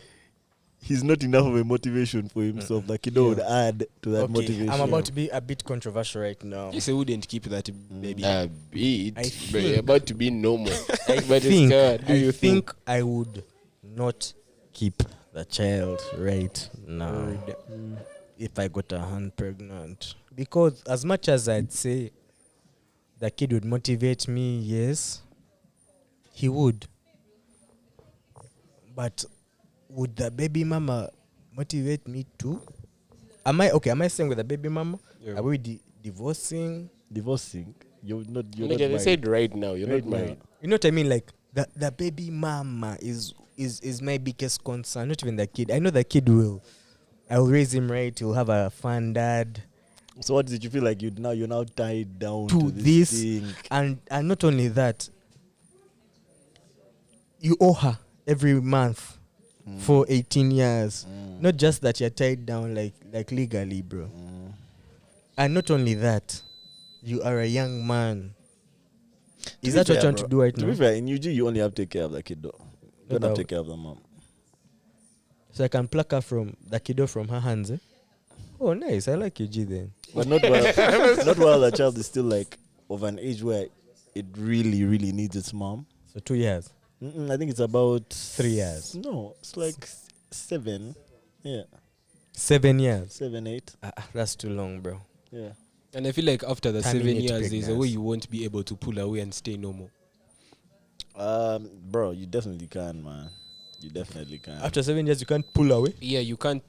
he's not enough of a motivation for himself. The kiddo would add to that Okay, motivation. I'm about to be a bit controversial right now. Yes, I wouldn't keep that baby. beat. I But think- you're about to be normal. I But it's think, God. Do I you think I would not keep the child right now if I got a hand pregnant. Because as much as I'd say the kid would motivate me, yes, he would. But would the baby mama motivate me too? Am I staying with the baby mama? Yeah. Are we divorcing? Divorcing. You're not. You're Nigga, not they married. said right now. You're Right not married. You know what I mean? Like the baby mama is my biggest concern, not even the kid. I know the kid will I'll raise him right. He'll have a fun dad. So what did you feel like you're now tied down To to this, thing? And not only that, you owe her every month for 18 years. Not just that you're tied down like legally, bro. And not only that, you are a young man. Is that what you want to do right now? To be fair, in UG, you only have to take care of the kid, though. You don't have to take care of the mom. So I can pluck her from the kiddo from her hands, eh? Oh, nice. I like UG then. But not while the child is still like of an age where it really, really needs its mom. So 2 years. I think it's about 3 years. No, it's like 7. Yeah, 7 years. 7, 8. That's too long, bro. Yeah. And I feel like after the 7 Terminate years, there's a way pregnancy. you won't be able to pull away and stay normal. Bro, you definitely can, man. You definitely can. After 7 years, you can't pull away. Yeah, you can't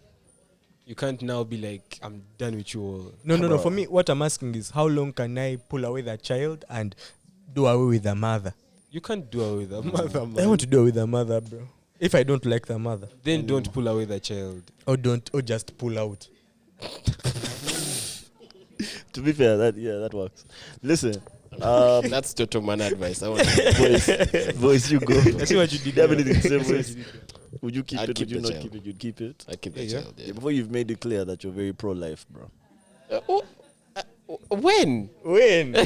now be like, I'm done with you all. No. Bro. For me, what I'm asking is, how long can I pull away the child and do away with the mother? You can't do away with the mother, I man. want to do away with the mother, bro. If I don't like the mother, Then don't pull away the child. or just pull out. To be fair, that works. Listen, That's total man advice. I want to voice, you go. I see what you did Do you have there. anything to say, voice? Would you keep I'd it? keep Would you the not child. keep it? You'd keep it. I keep the Yeah. child. Yeah, before you've made it clear that you're very pro-life, bro. When? When? I'm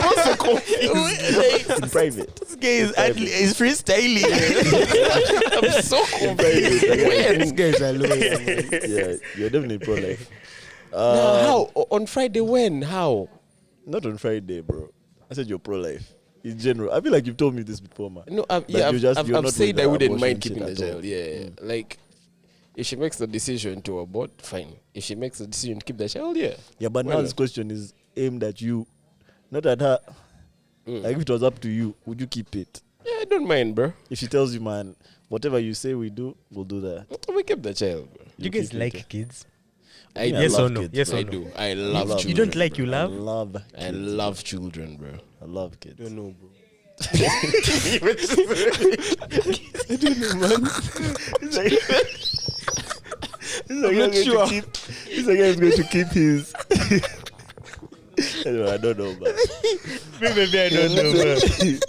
also confused. In private. This guy is freestyling. I'm so confused. This When? guy is alone. Yeah, you're definitely pro-life. Now, how? On Friday, when? How? Not on Friday, bro. I said you're pro-life. In general. I feel like you've told me this before, man. No, That yeah, you're I've not said with I the wouldn't abortion mind shit keeping the at all. child. Yeah. Like, if she makes the decision to abort, fine. If she makes the decision to keep the child, yeah. Yeah, but Why now this not? question is aimed at you, not at her. Mm. Like, if it was up to you, would you keep it? Yeah, I don't mind, bro. If she tells you, man, whatever you say we do, we'll do that. We keep the child, bro. You guys keep it, like kids? I Yeah, do. Yes love or no? kids, Yes bro. I or no? do. I love love children. You don't like bro. you love? I love kids. I love children, bro. I love kids. Don't know, bro. He's going to keep his. Anyway, I don't know, man. Maybe I don't know, man. I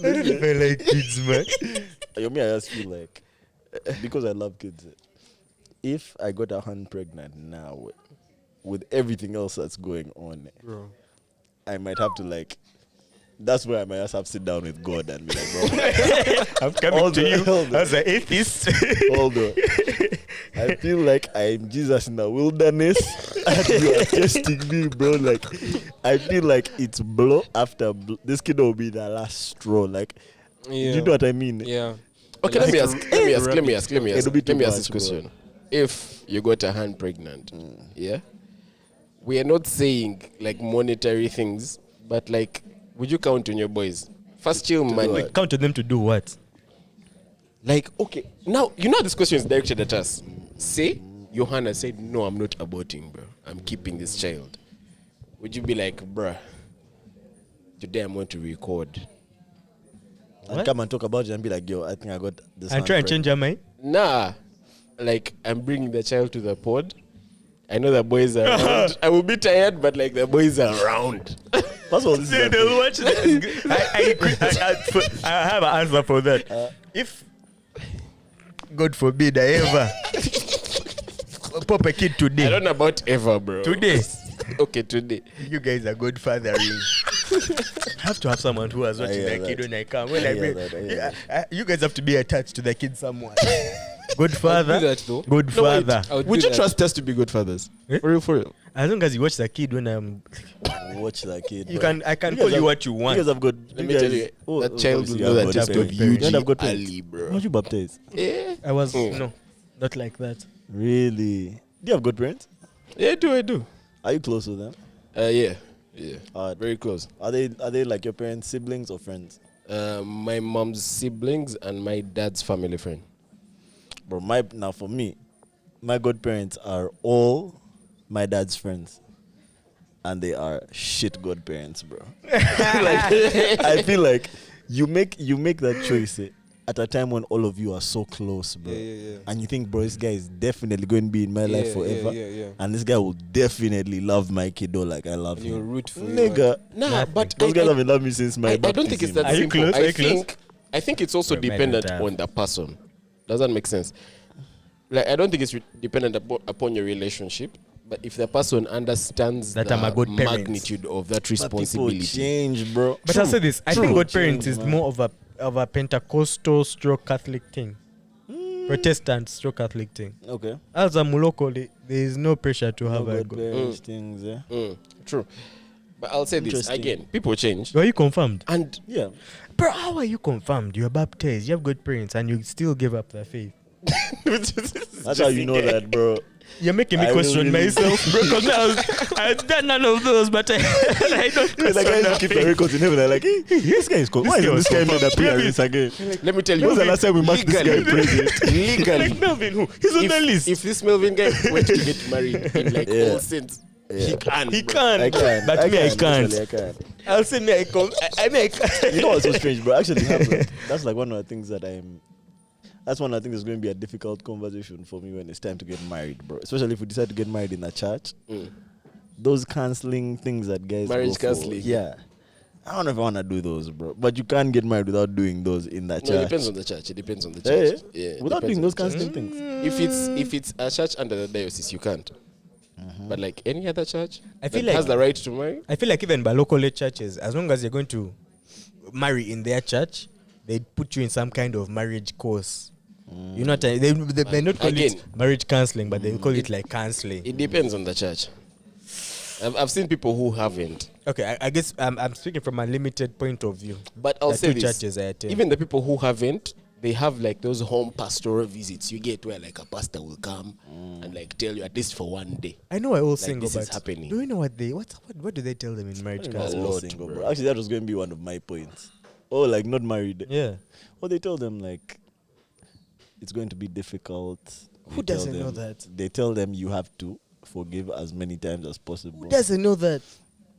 don't know if I like kids, man. Yomi, I just feel like, because I love kids, if I got a hand pregnant now, with everything else that's going on, Bro. I might have to like. That's where I might just have to sit down with God and be like, bro, I'm coming Hold to on, you hold on. as an atheist. hold on. I feel like I'm Jesus in the wilderness and you are testing me, bro. Like, I feel like it's blow after blow. This kid will be the last straw. Like, Yeah. you know what I mean? Yeah. Okay, let me ask It'll be this too question. much, bro. If you got a hand pregnant, yeah, we are not saying like monetary things, but like, would you count on your boys? First, chill money. Like, count on them to do what? Like, okay, now you know this question is directed at us. Say Johanna said, "No, I'm not aborting, bro. I'm keeping this child." Would you be like, bruh, today I'm going to record? And come and talk about it and be like, yo, I think I got this. And try and change your mind? Nah, like I'm bringing the child to the pod. I know the boys are around. I will be tired, but like the boys are around. First of all, this is like, watch that. I have an answer for that. If, God forbid, I ever pop a kid I today, don't know about ever, bro. Today. Okay, today. you guys are godfathering. I have to have someone who has watched I hear the kid that. when I come. When I I hear bring, that, I hear you guys have to be attached to the kid somewhere. Good I'll father. do that though. Good father. I Would do you that. trust us to be good fathers? Eh? For real, for real. As long as you watch the kid when I'm, watch that kid. you bro. can. I can You call guys you have- what you You want. guys have got. Let me tell you, that child will obviously know you that have you've got got parents. You don't have got UG parents. Ali, bro. How'd you baptize? Yeah. I was Mm. no, not like that. Really? Do you have good parents? Yeah, I do. Are you close with them? Yeah. Very close. Are they like your parents' siblings or friends? My mom's siblings and my dad's family friend. Bro, now for me, my godparents are all my dad's friends. And they are shit godparents, bro. Like, I feel like you make that choice. at a time when all of you are so close, bro. Yeah. And you think, bro, this guy is definitely going to be in my life forever. Yeah. And this guy will definitely love my kiddo like I love And you'll him. root for Nigga. Nah, but Those guys haven't loved me since my I don't think it's that Are you simple. close? Are I you close? think it's also We might dependent not have. on the person. Does that make sense? Like, I don't think it's dependent upon your relationship. But if the person understands That the I'm a good parent. magnitude of that But people responsibility, change, bro. But I'll say this: I think godparents Change, is man. more of a Pentecostal stroke Catholic thing, Protestant stroke Catholic thing. Okay. As a mulokoli, there is no pressure to have a god. Parents things, yeah. true. But I'll say this Interesting. again: people change, Were you confirmed? and Yeah. Bro, how are you confirmed? You're baptized, you have good parents, and you still give up the faith. That's how you know that, bro. You're making me I will question really- myself, bro, because I've done none of those, but I don't Like, question guys the keep faith. the records in heaven. They're like, hey, this guy is cool. Why guy is was this guy made confirmed. appearance again? let me tell When was the you, last time we marked this guy president? legally, Like Melvin, who? He's on the list. if this Melvin guy went to get married in like Yeah. all sense, Yeah. he can. He bro. can, I can. but me, I can't. literally, I can. I'll say me, I can't. I mean, I can't. You know what's so strange, bro? Actually, happened. That's like one of the things that that's one of the things that's going to be a difficult conversation for me when it's time to get married, bro. Especially if we decide to get married in a church. Those canceling things that guys Marriage go for. counseling. Yeah. I don't know if I want to do those, bro. But you can't get married without doing those in that No, it church. depends on the church. It depends on the Yeah, church. Yeah, without depends doing on those the church. canceling things. If it's a church under the diocese, you can't. But like any other church, I feel that like- has the right to marry. I feel like even by local churches, as long as you're going to marry in their church, they put you in some kind of marriage course. You know, they may not call Again. it marriage counseling, but they call it like counseling. It depends on the church. I've seen people who haven't. Okay, I guess I'm speaking from a limited point of view. But I'll The say two this: churches I attend. even the people who haven't, they have like those home pastoral visits you get where like a pastor will come and like tell you at least for one day. I know we're all single, this is but happening. do you know what do they tell them in marriage A counseling? lot, bro. Actually, that was going to be one of my points. Oh, like not married. Yeah. Well, they tell them like it's going to be difficult. Who They tell doesn't know them- that? They tell them you have to forgive as many times as possible. Who doesn't know that?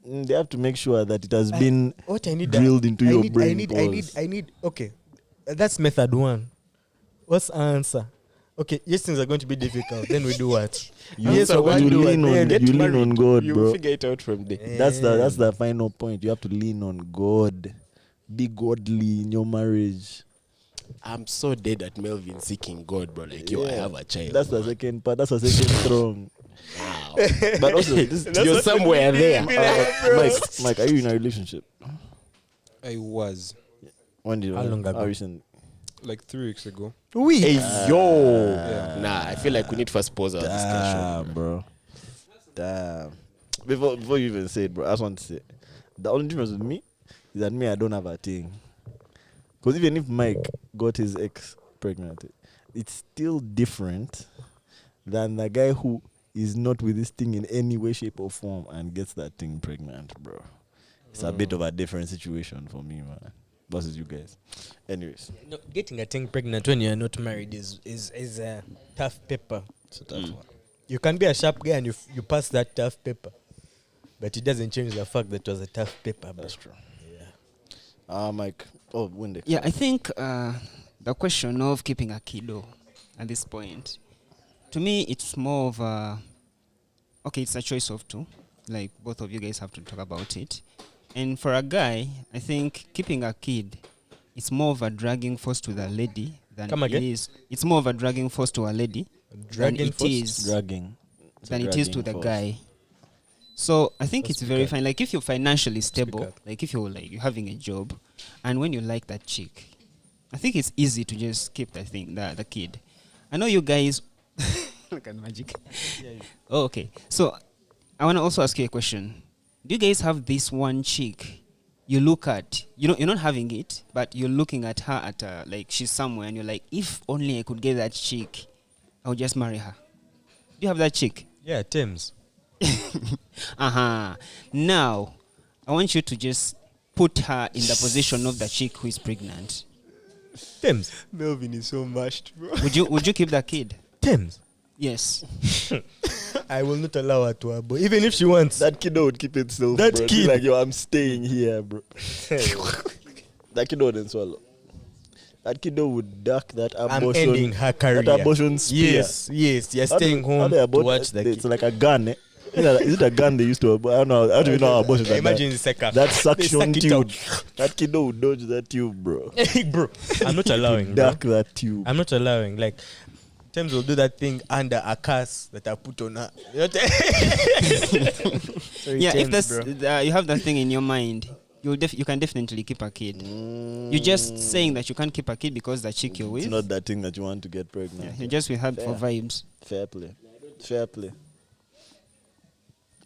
They have to make sure that it has been What I need drilled into I your need, brain. I need. Okay, that's method one. What's answer? Okay, yes, things are going to be difficult. Then we do what? Yes, we're going to do lean what? on, Then get you lean married. on God, You bro. figure it out from there. That's the final point. You have to lean on God. Be godly in your marriage. I'm so dead at Melvin seeking God, bro. Like, yo, I have a child. That's the second part. That's the second strong. Wow. But also, this, You're somewhere there. Mike, are you in a relationship? I was When did you? How long ago? How recent? like 3 weeks ago. We. Hey, yo. Yeah. Nah, I feel like we need first pause our discussion. Damn, bro. Damn. Before you even say it, bro, I just want to say the only difference with me is that me, I don't have a thing. Because even if Mike got his ex pregnant, it's still different than the guy who is not with this thing in any way, shape, or form and gets that thing pregnant, bro. It's a bit of a different situation for me, man. Versus you guys. Anyways. No, getting a thing pregnant when you're not married is a tough paper. It's a tough one. You can be a sharp guy and you pass that tough paper, but it doesn't change the fact that it was a tough paper. Bro. That's true. Mike. Oh, Wendy. Yeah, I think the question of keeping a kiddo at this point, to me, it's more of a, okay, it's a choice of two. Like, both of you guys have to talk about it. And for a guy, I think keeping a kid, it's more of a dragging force to the lady than Come it again? is. It's more of a dragging force to a lady Dragging than it force? is Dragging. It's a than it is to dragging the force. guy. So I think Let's it's very speak up. fine. Like if you're financially stable, up. like if you're like you're having a job, and when you like that chick, I think it's easy to just keep the kid. I know you guys. Look at magic. Oh, okay. So I want to also ask you a question. Do you guys have this one chick you look at? You're not having it, but you're looking at her at like she's somewhere, and you're like, if only I could get that chick, I would just marry her. Do you have that chick? Yeah, Thames. Now, I want you to just put her in the position of the chick who is pregnant. Thames. Melvin is so mashed, bro. Would you keep the kid? Thames. Yes. I will not allow her to abort, even if she wants. That kid would keep itself. That bro. Be kid. like, yo, I'm staying here, bro. That kid wouldn't swallow. that kiddo would duck that I'm abortion. ending her career. That abortion spear. Yes, you're How staying do- how home they to abort- watch the It's kid. like a gun. Is it a gun they used to? I don't know. How do you know how abortions are done? Imagine the second. That They suction suck it tube. out. That kiddo would dodge that tube, bro. Bro, I'm not allowing, bro. Duck that tube. I'm not allowing. Like, Thames will do that thing under a curse that I put on her. You know what Sorry, Yeah, if Thames, that's bro. you have that thing in your mind, you can definitely keep a kid. You're just saying that you can't keep a kid because the chick you're with. It's not that thing that you want to get pregnant. Yeah, you're just with her for vibes. Fair play. Fair play.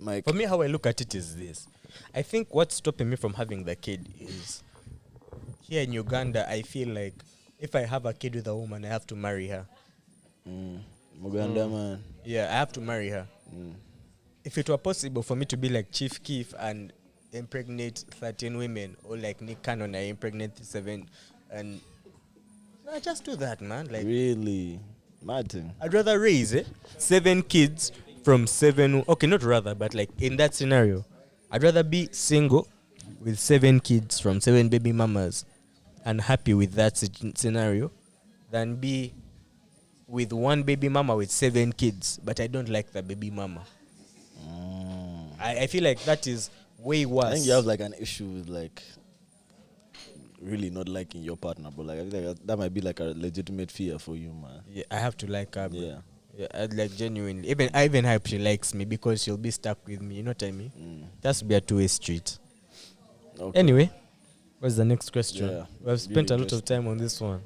Mike. For me, how I look at it is this. I think what's stopping me from having the kid is here in Uganda, I feel like if I have a kid with a woman, I have to marry her. Muganda man. Yeah, I have to marry her. If it were possible for me to be like Chief Keef and impregnate 13 women, or like Nick Cannon, I impregnate 7, and no, just do that, man. Like, Really? Martin. I'd rather raise 7 kids from 7. Okay, not rather, but like in that scenario, I'd rather be single with 7 kids from 7 baby mamas and happy with that scenario than be with 1 baby mama with 7 kids, but I don't like the baby mama. I feel like that is way worse. I think you have like an issue with like really not liking your partner, but like I feel like that might be like a legitimate fear for you, man. Yeah, I have to like her. Bro. Yeah. Yeah, I'd like genuinely. I even hope she likes me because she'll be stuck with me. You know what I mean? That's to be a 2-way street. Okay. Anyway, what's the next question? Yeah, We've spent really a lot of time on this one.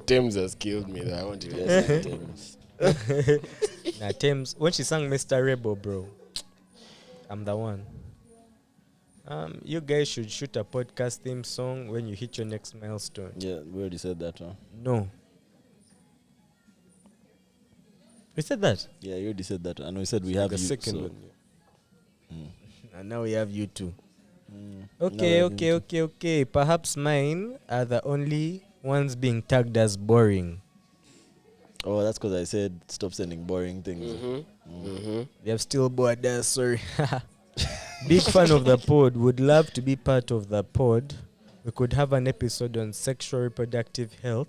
Thames has killed me. Though. I want to Yes, guys. Thames. Nah, Thames, when she sang Mr. Rebel, bro, I'm the one. You guys should shoot a podcast theme song when you hit your next milestone. Yeah, we already said that, huh? No. We said that? Yeah, you already said that. I know you said we have The you. second so. one. And now we have you two. Now we have you too. Okay. Perhaps mine are the only ones being tagged as boring. Oh, that's because I said stop sending boring things. They have still bored us, sorry. Big fan of the pod. Would love to be part of the pod. We could have an episode on sexual reproductive health,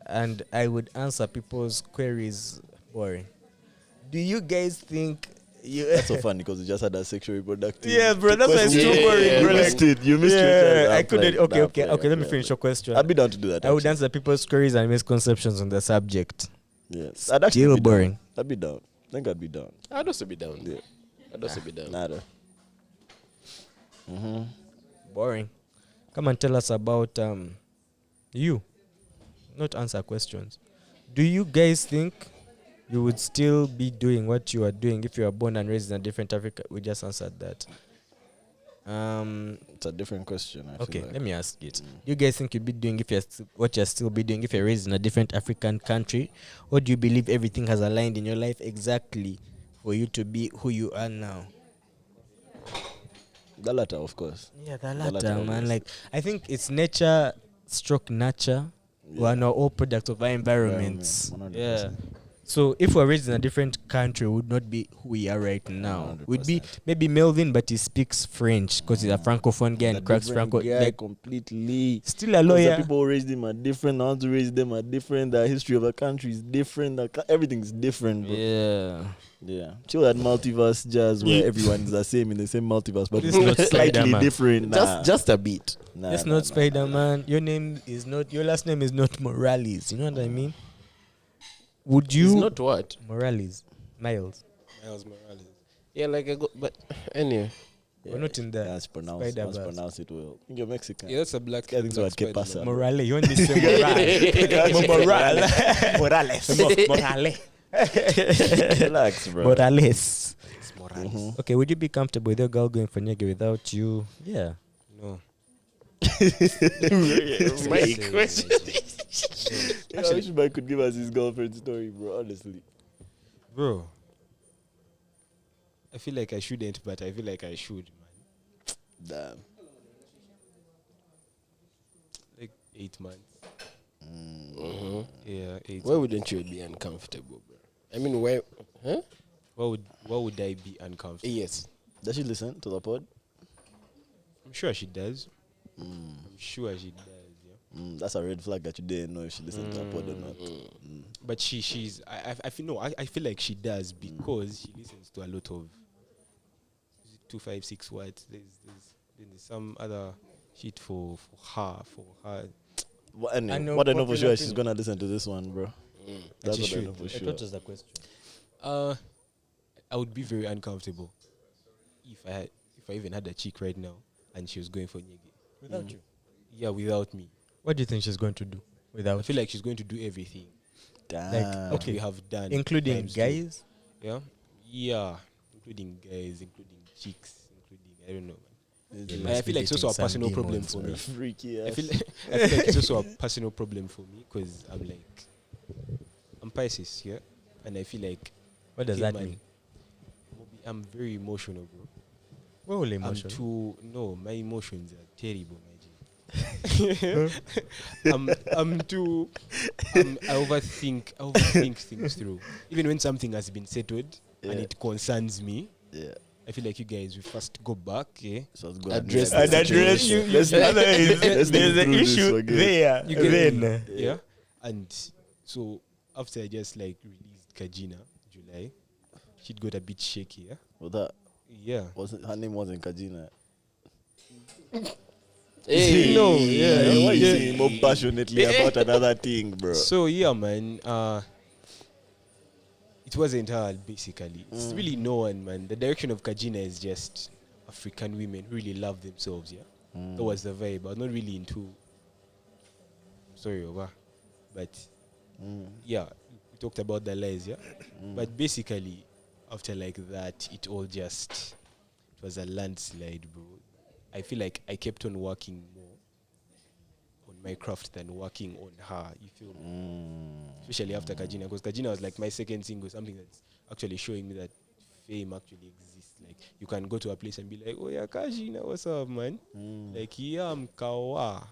and I would answer people's queries. Boring. Do you guys think you? That's so funny because we just had a sexual reproductive. Yeah, bro. That's why it's too Yeah, boring, yeah, bro. You Like, missed it. You missed your yeah, chance. I I'm couldn't. playing. Okay. Let me finish your question. I'd be down to do that. I would actually. answer people's queries and misconceptions on the subject. Yes. I'd actually Still be boring. Down. I'd be down. I think I'd be down. I'd also be down. Yeah. I'd also be down. Nada. Boring. Come and tell us about you. Not answer questions. Do you guys think you would still be doing what you are doing if you are born and raised in a different Africa? We just answered that. It's a different question. I Okay, feel like. let me ask it. Do you guys think you'd be doing if you're what you're still be doing if you're raised in a different African country, or do you believe everything has aligned in your life exactly for you to be who you are now? The latter, of course. Yeah, the latter, latter, man. obviously. Like, I think it's nature stroke nurture. We are now all products of our environments. Environment, 100%. Yeah. So if we're raised in a different country, we would not be who we are right now. We'd be 100%. maybe Melvin, but he speaks French because he's a francophone guy and A cracks different Franco. guy Like, completely. still a 'Cause lawyer. The people who raised him are different. The ones who raised them are different. The history of the country is different. Everything's different, bro. Yeah. Yeah. Chill that multiverse jazz where everyone's the same in the same multiverse, but This it's not slightly Spider-Man. different. Nah. Just a bit. Nah, That's nah, not nah, Spider-Man. Your name is not. Your last name is not Morales. You know what I mean? Would you? It's not what? Morales. Miles. Miles Morales. Yeah, like I go. But anyway, We're not in the Let's pronounce it well. I think you're Mexican. Yeah, that's a black. I think so. black I'd get Spider-Man. past that. Morales. You only say Morales. Morales. Relax, bro. Morales. Mhm. Okay, would you be comfortable with your girl going for Nyege without you? Yeah. No. my question. I wish Mike could give us his girlfriend story, bro. Honestly. Bro. I feel like I shouldn't, but I feel like I should, man. Damn. Like 8 months. Mhm. Yeah, 8 Why wouldn't you be uncomfortable, bro? I mean, why? Huh? What would I be uncomfortable? Yes. Does she listen to the pod? I'm sure she does. I'm sure she does, yeah. That's a red flag that you didn't know if she listened to a pod or not. But she's I feel no, I feel like she does because she listens to a lot of 256 words. There's some other shit for her. What I I know know for popular sure she's opinion. gonna listen to this one, bro. That's she what I should. know for I sure. thought was the question. I would be very uncomfortable if I even had a chick right now and she was going for Nyege. Without you. Yeah, without me. What do you think she's going to do I without feel like she's going to do everything Damn. what okay. we have done. including times two. guys? Yeah, including guys, including chicks, including I don't know. Man. You I must feel be like it's also a dating some personal problem demons, for bro. me. Freaky I ass. feel like it's also a personal problem for me because I'm Pisces, yeah, and I feel like What does okay, that man, mean? I'm very emotional, bro. We're all I'm emotional. too no, my emotions are terrible, my G. I overthink things through. Even when something has been settled and Yeah. it concerns me, Yeah. I feel like you guys will first go back, yeah. So let's go Address and the address situation. Let's Otherwise, think there's an through this issue again. there. You get Then me? Yeah. And so after I just like released Kajina July, she got a bit shaky, yeah. Well, that Yeah. wasn't her name wasn't Kajina. Hey. No, Why are you yeah. saying more passionately about another thing, bro? So yeah, man. It wasn't her basically. It's really no one, man. The direction of Kajina is just African women who really love themselves. Yeah, that was the vibe. I'm not really into. Sorry, over, but yeah, we talked about the lies. Yeah, but basically, after like that, it was a landslide, bro. I feel like I kept on working more on my craft than working on her. You feel me? Especially after Kajina, because Kajina was like my second single, something that's actually showing me that fame actually exists. Like you can go to a place and be like, "Oh yeah, Kajina, what's up, man?" Like yeah, I'm Kawa.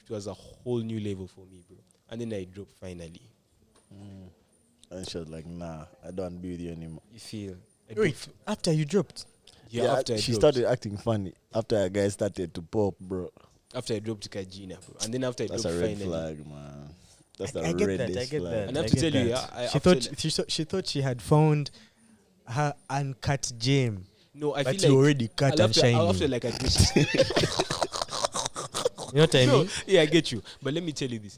It was a whole new level for me, bro. And then I dropped finally. And she was like, "Nah, I don't want to be with you anymore." You feel? I Wait, dropped- after you dropped, yeah, after I she dropped. started acting funny after a guy started to pop, bro. After I dropped Kajina, bro. And then after I That's dropped a red finally. flag, man. That's the I get that. reddest I get flag. that. And I have I to get tell you, that. yeah, she thought she had found her uncut gem, No, I but feel you like already cut I'll and have to shiny. like address. You know what I No, mean? yeah, I get you. But let me tell you this: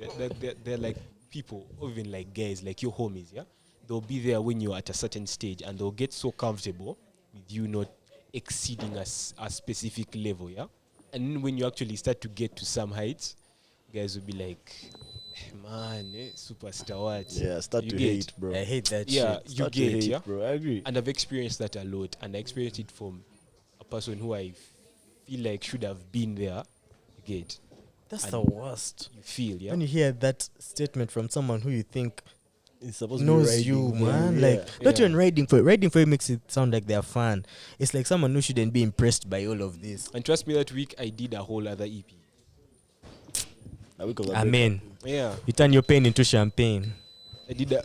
they're like people, or even like guys, like your homies. Yeah, they'll be there when you're at a certain stage, and they'll get so comfortable with you not exceeding a specific level. Yeah, and then when you actually start to get to some heights, guys will be like, "Man, superstar what?" Yeah, start You to get- hate, bro. I hate that Yeah, shit. you Start to get, hate, yeah. bro. I agree. And I've experienced that a lot, and I experienced it from a person who I feel like should have been there. You get, That's and the worst. you feel, yeah. When you hear that statement from someone who you think It's supposed to knows be you, riding, man. yeah. Like, not Yeah. even riding for it. Riding for it makes it sound like they're fun. It's like someone who shouldn't be impressed by all of this. And trust me, that week I did a whole other EP. A week of a Amen. Yeah, You turn your pain into champagne. I did a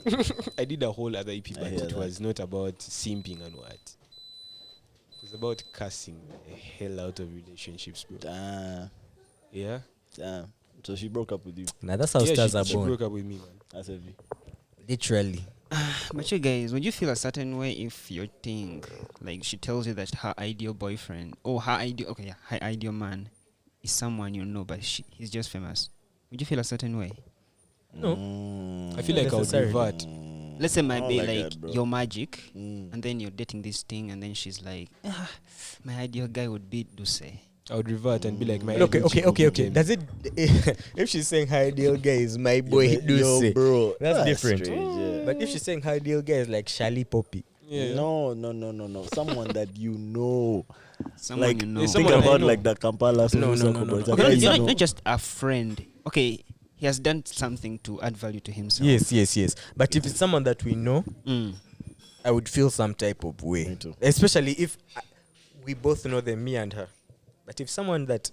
I did a whole other EP, I but hear it that. was not about simping and what. It was about cussing the hell out of relationships, bro. Damn. Yeah, Damn. So she broke up with you. Now that's how yeah, stars are she born. broke up with me, man. That's heavy. Literally. But you guys, would you feel a certain way if your thing, like she tells you that her ideal boyfriend, or her ideal man is someone you know, but he's just famous? Would you feel a certain way? No. I feel like I would Necessarily. revert. Let's say I might don't be like like that, bro. your magic, Mm. and then you're dating this thing, and then she's like, my ideal guy would be Duce. I would revert and be like, my Okay, ideal chick would be okay. James. Does it? If she's saying her ideal guy is my boy, Yo, Duce, bro. that's different. strange, yeah. But if she's saying her ideal guy is like Shali Poppy, Yeah. No. Someone that you know. Someone Like, you know. there's think someone I about know. like the Kampala No. It's a Okay, guy not, you know. not just a friend. Okay, he has done something to add value to himself. yes. But if it's someone that we know, Mm. I would feel some type of way. Me too. Especially if we both know them, me and her. But if someone that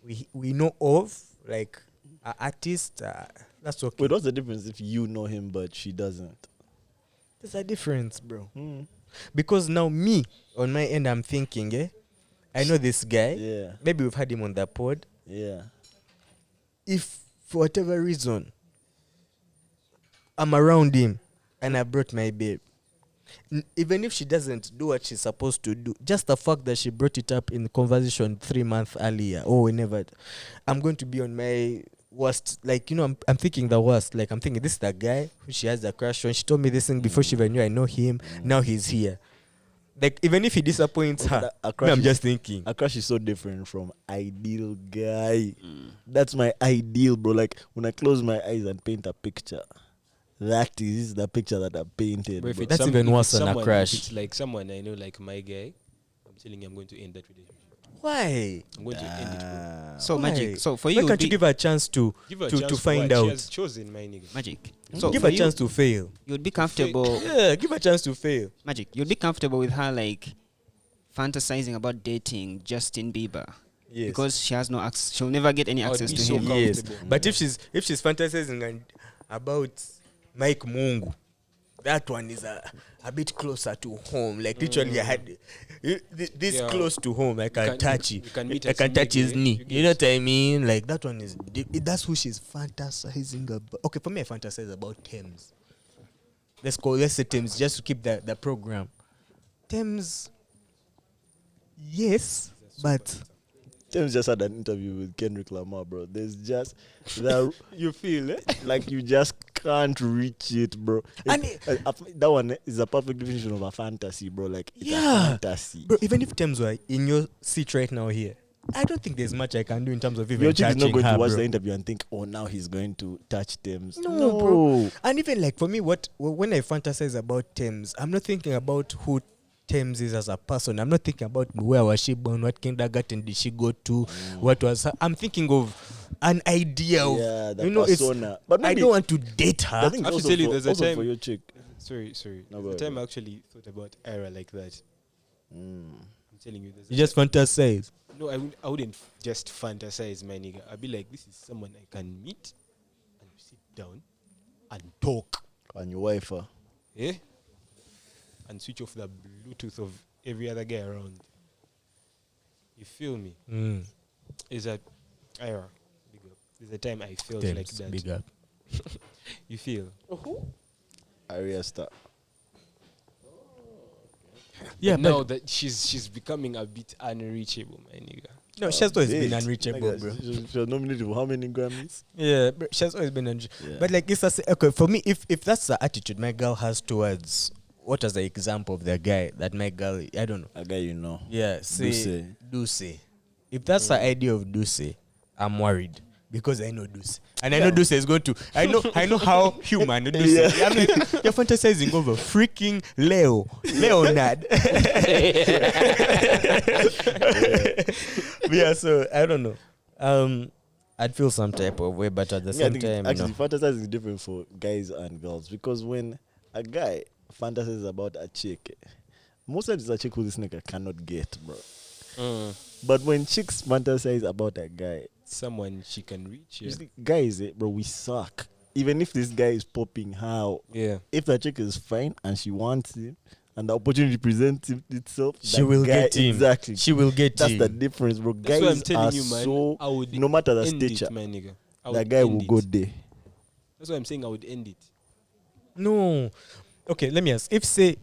we know of, like an artist, that's okay. Wait, what's the difference if you know him but she doesn't? There's a difference, bro. Because now me, on my end, I'm thinking, I know this guy. Yeah. Maybe we've had him on the pod. Yeah. if for whatever reason I'm around him and I brought my babe, even if she doesn't do what she's supposed to do, just the fact that she brought it up in the conversation 3 months earlier or whenever, I'm going to be on my worst. Like, you know, I'm thinking the worst. Like, I'm thinking, this is the guy who she has a crush on. She told me this thing before she even knew I know him. Now he's here. Like, even if he disappoints her, I'm just thinking. A crush is so different from ideal guy. That's my ideal, bro. Like, when I close my eyes and paint a picture, that is the picture that I painted. But if Bro. it's That's even if worse it's than a someone- crush. If it's like someone I know, like my guy, I'm telling you, I'm going to end that relationship. Why? I'm going to end it, bro. So Why? Magic. So for Why you, would can't you be give her a chance to Give her a to chance find what? out? She has chosen my nigga. Magic. So So give for her a you, chance to fail. you'd be comfortable. Yeah, give her a chance to fail. Magic. You'd be comfortable with her like fantasizing about dating Justin Bieber Yes. because she has no access. She'll never get any I would access be to so him. Yes, comfortable. but if she's fantasizing about Mike Mungu, that one is a bit closer to home. Like literally, I had this Yeah. close to home. I can touch it. you can meet I at can touch his Nyege, knee. you You know what I mean? Like that one is that's who she's fantasizing about. Okay, for me, I fantasize about Thames. Let's say Thames just to keep the program. Thames, yes, but James just had an interview with Kendrick Lamar, bro. There's just that you feel it, like you just can't reach it, bro. And That one is a perfect definition of a fantasy, bro. Like it's a Yeah. fantasy. bro, even if Thames were in your seat right now here, I don't think there's much I can do in terms of even Your chick is touching not going her, to watch bro. the interview and think, oh, now he's going to touch Thames. No, bro. And even like for me, when I fantasize about Thames, I'm not thinking about who Thames is as a person. I'm not thinking about where was she born, what kindergarten did she go to, what was her. I'm thinking of an idea of, Yeah, the you know, it's. persona. But I maybe, don't want to date I her. think I have it's to tell you, also there's a also time- for your chick. Sorry. No, The go time ahead. I actually thought about Ira like that. I'm telling you, there's a You just fantasize. No, I wouldn't just fantasize, my nigga. I'd be like, this is someone I can meet and sit down and talk. And your wife, Eh? And switch off the Bluetooth of every other guy around. You feel me? Is that Ira? Big up. There's a time I felt like Thames, that. big up. You feel? Aria Star. Yeah, Now but that she's becoming a bit unreachable, my nigga. no, she has always been Hey, unreachable, like, bro. She was nominated for how many Grammys? Yeah, bro, she has always been unreachable. Yeah. But like it's okay for me. If that's the attitude my girl has towards, what is the example of the guy that my girl? I don't know. A guy you know. Yeah, say Duce. Duce. If that's the idea of Duce, I'm worried because I know Duce, and I know Duce is going to. I know how human Duce. Is. I'm like, you're fantasizing over freaking Leonard. Yeah, so I don't know. I'd feel some type of way, but at the Me, I same think time, actually no. fantasizing is different for guys and girls because when a guy fantasizes about a chick, most times it's a chick who this nigga cannot get, bro. But when chicks fantasize about a guy, Someone she can reach. you Yeah. see, guys, bro, we suck. Even if this guy is popping, how? Yeah. If the chick is fine and she wants him and the opportunity presents itself, She that will guy, get him. Exactly. She will get That's him. the difference, bro. That's Guys why I'm telling are you, man. so, I would no matter the end stature, it, my nigga. I the would guy end will it. go there. That's why I'm saying I would end it. No. Okay, let me ask. If say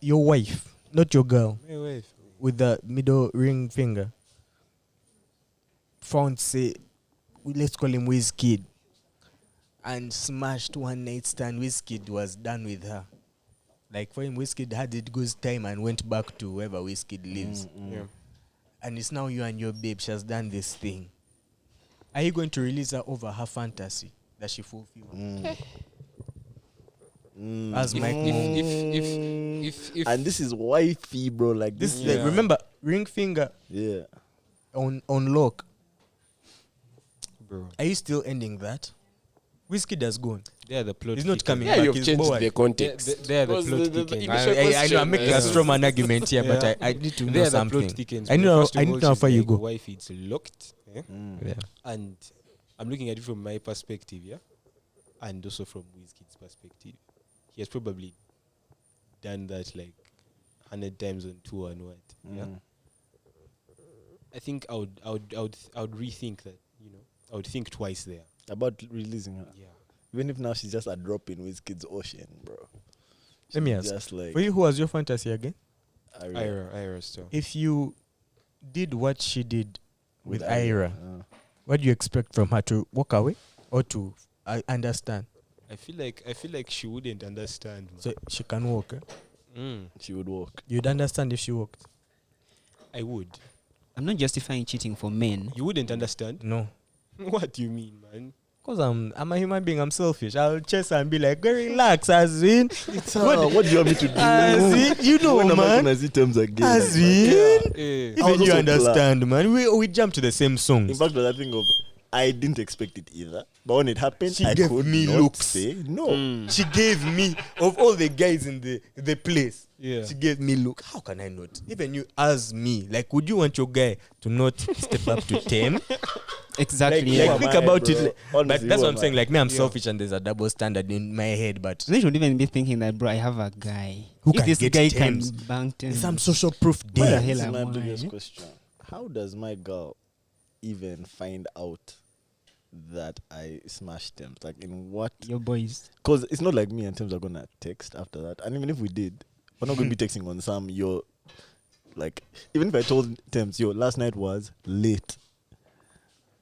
your wife, not your girl, My wife. with the middle ring finger, found say, let's call him Wizkid, and smashed one night stand, Wizkid was done with her. Like for him, Wizkid had it goes time and went back to wherever Wizkid lives. Yeah. And it's now you and your babe. She has done this thing. Are you going to release her over her fantasy that she fulfilled? As Mike Mungu. If And this is wifey, bro. Like This this. is like, remember, ring finger Yeah. on lock. bro, Are you still ending that? Wizkid has gone. they are the plot. He's not thickens. coming Yeah, back. you've He's changed bored. the context. They are the Because plot the thickens. initial I know I'm question, making a straw man argument here, but I need to They know are the something. plot thickens. I bro. know First of I need all, to know how she's far you like, go. Wife, it's locked. Yeah? Yeah. And I'm looking at it from my perspective, yeah, and also from Wizkid's perspective. He has probably done that like 100 times on tour and what. Yeah, I think I would rethink that I would think twice there. About releasing her. Yeah. Even if now she's just a drop in Wizkid's ocean, bro. Let me She's ask. Just like For you, who was your fantasy again? Ira still. If you did what she did with Ira. Ira, what do you expect from her, to walk away or to understand? I feel like she wouldn't understand. Man. So she can walk. She would walk. You'd understand if she walked. I would. I'm not justifying cheating for men. You wouldn't understand? No. What do you mean, man? Because I'm a human being, I'm selfish. I'll chase her and be like, go relax, as in. What do you want me to do? As in, you know, When am I man. gonna see terms again? As Like, in. Eh. I was Even you also understand, man. We jump to the same in songs. fact, the thing of I didn't expect it either. But when it happened, She I gave could me not looks. say no. She gave me, of all the guys in the place, Yeah. she gave me look. How can I not? Even you as me, like, would you want your guy to not step up to 10? Exactly. Like, yeah. like think am I, about bro? it. But Honestly, that's who what I'm am saying. I? Like, me, I'm selfish and there's a double standard in my head. But They should even be thinking that, bro, I have a guy. Who if can this get guy terms? can bang terms. there's some social proof What the there. hell This is am my I? biggest question. How does my girl even find out that I smashed them? Like, in what? Your boys. Because it's not like me and Thames are gonna text after that. And even if we did, we're not gonna be texting on some. Yo, like, even if I told Thames, yo, last night was late.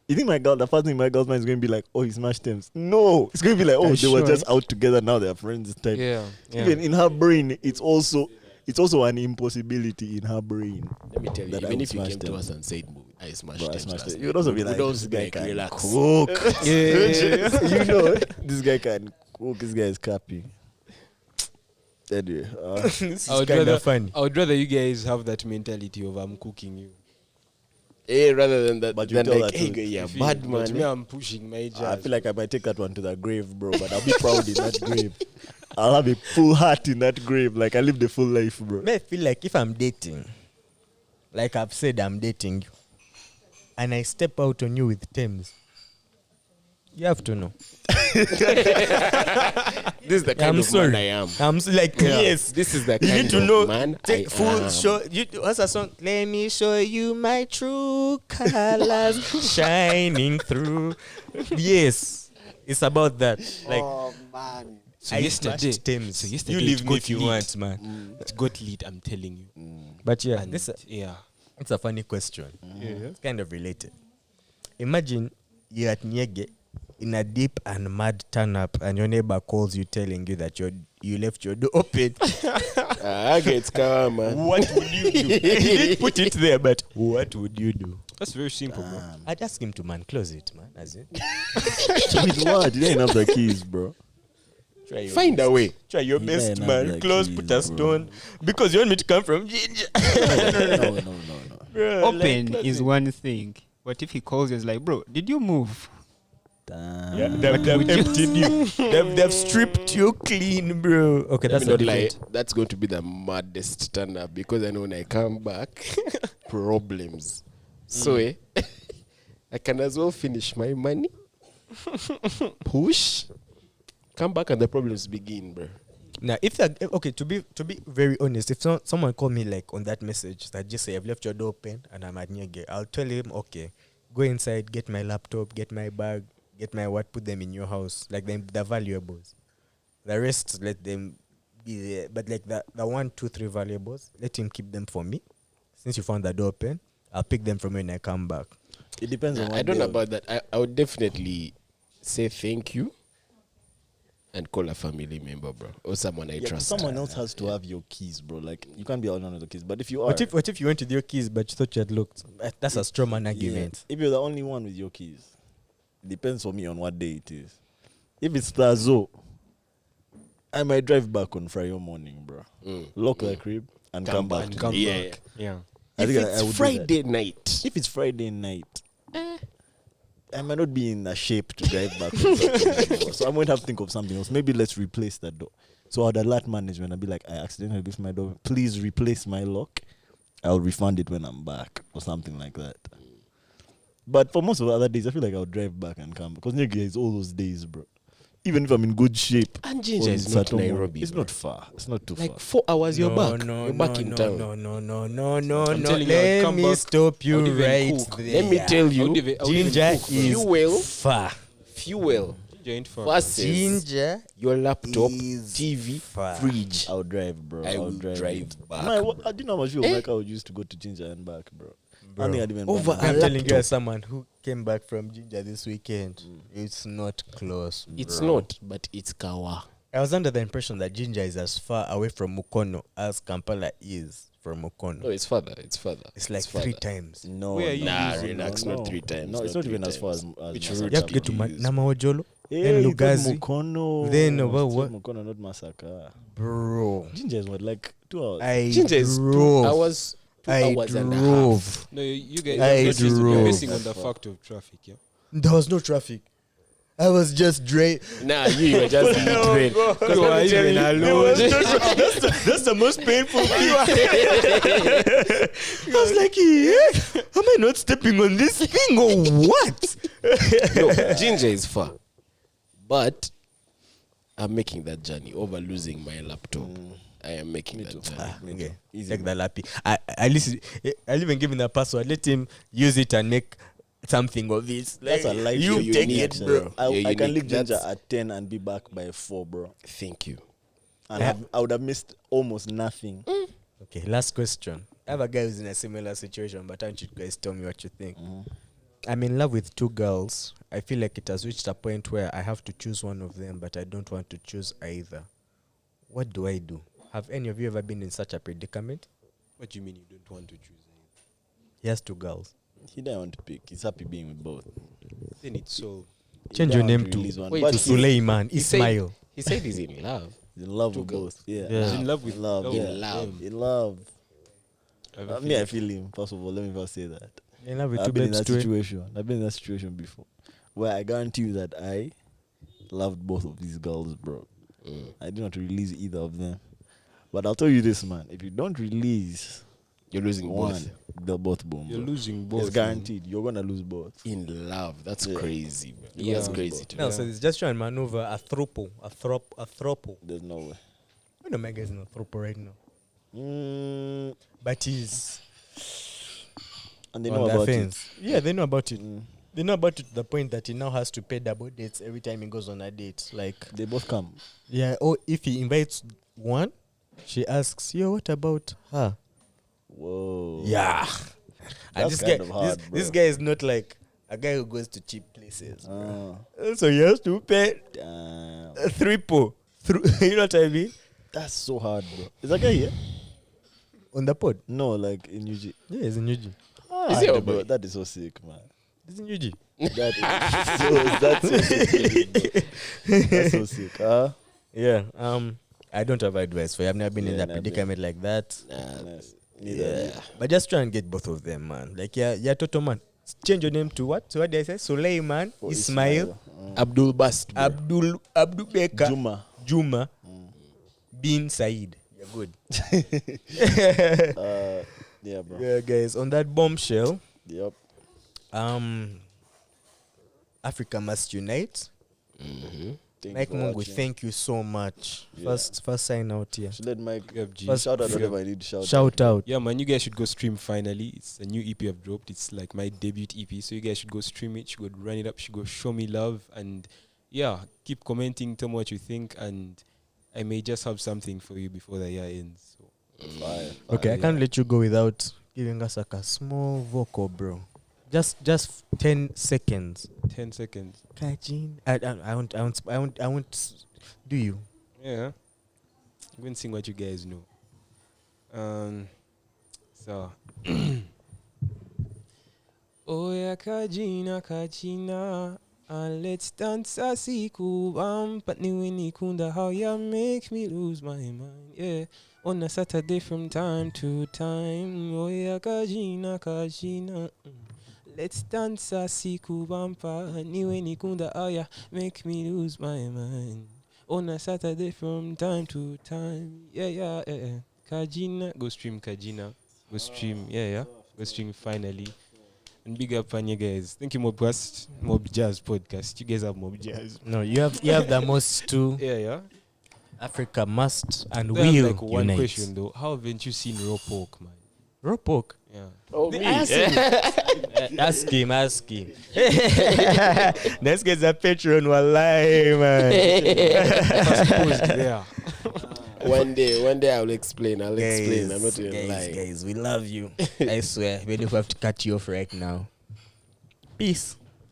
You think my girl, the first thing my girl's mind is going to be like, oh, he smashed Thames. No, it's going to be like, oh, they were Sure. just out together, now they're friends type. Yeah. Even in her brain, it's also an impossibility in her brain. Let me tell you, That I even would if you smash came them. to us and said, I smashed Bro, I them smashed last it. night," You would also be we'd like, also this be guy like, can relax. cook. You know, this guy can cook. This guy is capping. Anyway, This is I would kind rather of funny. I would rather you guys have that mentality of I'm cooking you. rather than that, But you than tell like, that hey, to- yeah, You feel bad me? But man. me, I'm pushing my jazz. I feel like I might take that one to the grave, bro. But I'll be proud in that grave. I'll have a full heart in that grave. Like, I lived a full life, bro. Me, I feel like if I'm dating, like I've said, I'm dating you, and I step out on you with Thames, you have to know. This is the kind I'm of sorry. man I am. I'm like, yes. This is the You kind need to of know. man Take I full am. show. What's a song? Let me show you my true colors shining through. Yes, it's about that. Like, So I yesterday, smashed Thames. so yesterday You it leave me got if you lit. want, man. It got lit, I'm telling you. But yeah, And this yeah. it's a funny question. It's kind of related. Imagine you're at Nyege in a deep and mad turn up, and your neighbor calls you telling you that you left your door open. Okay, it's calm, man. What would you do? He didn't put it there, but what would you do? That's very simple, bro. I'd ask him to close it, man. As in, With what? You didn't have the keys, bro. try your Find a way. Try your He best, didn't have man. the Close, keys, put a bro. stone. Because you want me to come from Ginger. No. Bro, Open like, is one thing. But if he calls you, it's like, bro, did you move? Damn. yeah, they've emptied you. They've stripped you clean, bro. Okay, Let that's me a not lie. different. That's going to be the maddest turn up because I know when I come back, problems. So I can as well finish my money, push, come back, and the problems begin, bro. Now, if that okay, to be very honest, if someone called me like on that message that just say I've left your door open and I'm at Nyege, I'll tell him, okay, go inside, get my laptop, get my bag, get my what, put them in your house, like the valuables. The rest, let them be there. But like the 1, 2, 3 valuables, let him keep them for me. Since you found the door open, I'll pick them from when I come back. It depends on what I don't know day- about that. I would definitely say thank you and call a family member, bro, or someone I Yeah, but trust. someone else has to have your keys, bro. Like, you can't be alone with the keys. But if you are, What if you went with your keys but you thought you had looked? That's a straw man yeah, argument. if you're the only one with your keys, it depends for me on what day it is. If it's Thursday, I might drive back on Friday morning, bro. Lock the crib and come back. to me. Yeah. Yeah. I If think I it's would do Friday night, If it's Friday night, I might not be in a shape to drive back. on Saturday anymore. So I might have to think of something else. Maybe let's replace that door. So I'd alert management. I'd be like, I accidentally left my door. Please replace my lock. I'll refund it when I'm back or something like that. But for most of the other days, I feel like I'll drive back and come because Nyege is all those days, bro. even if I'm in good shape. And Ginger on is not Saturday, Nairobi. It's bro. not far. It's not too Like far. 4 hours, you're back. You're back in town. No. I'm telling you, I'd Let come me back, stop I you would even right cook. there. Let me tell I would you, even- I would even Ginger cook, man. is Fuel. far. fuel Ginger ain't far. versus Ginger your laptop, is TV, far. fridge. I'll drive, bro. I I'll will drive back. Man, I didn't know how much fuel Eh? like I would use to go to Ginger and back, bro. I Bro. think I'd even Over buy I'm a telling you, laptop. as someone who came back from Ginger this weekend, it's not close. It's bro. not, but it's Kawa. I was under the impression that Ginger is as far away from Mukono as Kampala is from Mukono. No, it's further. It's further. It's like further. 3 times. No, Where are you Nah, using? relax, no, not 3 times. No, it's not even as far as Which Masaka. route You have to get to did you use? Namawajolo, Hey, then you thought Lugazi. Mukono. Then over It's what? Mukono, not Masaka. Bro. Ginger is what, like 2 hours? I Ginger is 2 drove. hours, 2 I hours and a half. drove. No, you guys I are basing, drove. you're basing on the fact of traffic, yeah. There was no traffic. I was just Nah, you were just literate. You are even alone. That's the most painful thing. I was like, yeah, am I not stepping on this thing or what? No, Ginger is far. But I'm making that journey over losing my laptop. I am making that journey. Okay, Easy, take the lappy. I'll even give him the password. Let him use it and make something of this. That's a life. You you're take unique, it, bro. I You're can unique. leave Ginger That's- at 10 and be back by 4, bro. Thank you. And I would have missed almost nothing. Okay, last question. I have a guy who's in a similar situation, but I want you guys tell me what you think. I'm in love with 2 girls. I feel like it has reached a point where I have to choose one of them, but I don't want to choose either. What do I do? Have any of you ever been in such a predicament? What do you mean you don't want to choose? He has 2 girls. He didn't want to pick. He's happy being with both. Then it's so. Change He your didn't name want to, release one. Wait, But to he's Suleiman He said- Ismail. He said he's in love. in love 2 with girls. both. Yeah. Yeah. He's in love with In love. love. Yeah. In love. In love. I have a Me, I feeling. feel him. First of all, let me first say that. In love with 2 I've been in babes that too. situation. I've been in that situation before, where I guarantee you that I loved both of these girls, bro. I did not release either of them. But I'll tell you this, man. If you don't release You're losing one, both. they'll both boom. You're bro. losing both. It's guaranteed. You're gonna lose both. In love. That's Yeah. crazy, bro. Yeah. That's crazy to No, me. so it's just trying to maneuver a throuple. There's no way. I know my guy's in a throuple right now. But he's And they on know the about fence. Yeah, they know about it. it. They know about it to the point that he now has to pay double dates every time he goes on a date. Like, They both come. yeah, or if he invites one, she asks, yo, what about her? Whoa. Yeah. And That's this kind guy, of hard, this bro. guy is not like a guy who goes to cheap places. Ah, So he has to pay damn. a triple. You know what I mean? That's so hard, bro. Is that guy here? On the pod. No, like in UG. Yeah, he's in UG. Is he our bro, boy? that is so sick, man. He's in UG. That's so sick. That's so sick. Yeah. I don't have advice for you. I've never been in Yeah, that never. predicament like that. Nice. Neither. Yeah. But just try and get both of them, man. Like, yeah, Toto man. Change your name to what? So what did I say? Suleiman, Or Ismail, Abdul Bast. bro. Abdul Beka, Juma. Juma, bin Said. You're good. Yeah, bro. Yeah, guys. On that bombshell, Yep. Africa must unite. Thank Mike you for Mungu, watching. thank you so much. Yeah. First sign out here. Should let Mike Yep, G. First- shout out whatever I need to shout. Shout out. Yeah, man, you guys should go stream finally. It's a new EP I've dropped. It's like my debut EP. So you guys should go stream it, should go run it up, should go show me love. And yeah, keep commenting, tell me what you think. And I may just have something for you before the year ends. So, Fire. Okay, I yeah. can't let you go without giving us like a small vocal, bro. Just 10 seconds. 10 seconds. Kajin. I won't. Do you? Yeah. I'm going to sing what you guys know. So. Oh yeah, Kajina, and let's dance a siku but ni kunda how ya make me lose my mind. Yeah, on a Saturday from time to time. Oh yeah, Kajina. Let's dance a siku bampa ni kunda how ya make me lose my mind. On a Saturday from time to time. Yeah. Kajina, go stream Kajina. Go stream, yeah. Go stream finally. And big up on you guys. Thank you, Mob Jazz podcast. You guys have Mob Jazz. No, you have the most too. Yeah. Africa must and I have will like one unite. question though. How haven't you seen Raw Pork, man? Raw pork. Yeah. Oh, me. Ask him. Let's get the Patreon wallahi, man. Yeah. One day I'll explain. I'm not even lying. Guys, we love you. I swear. We don't have to cut you off right now. Peace.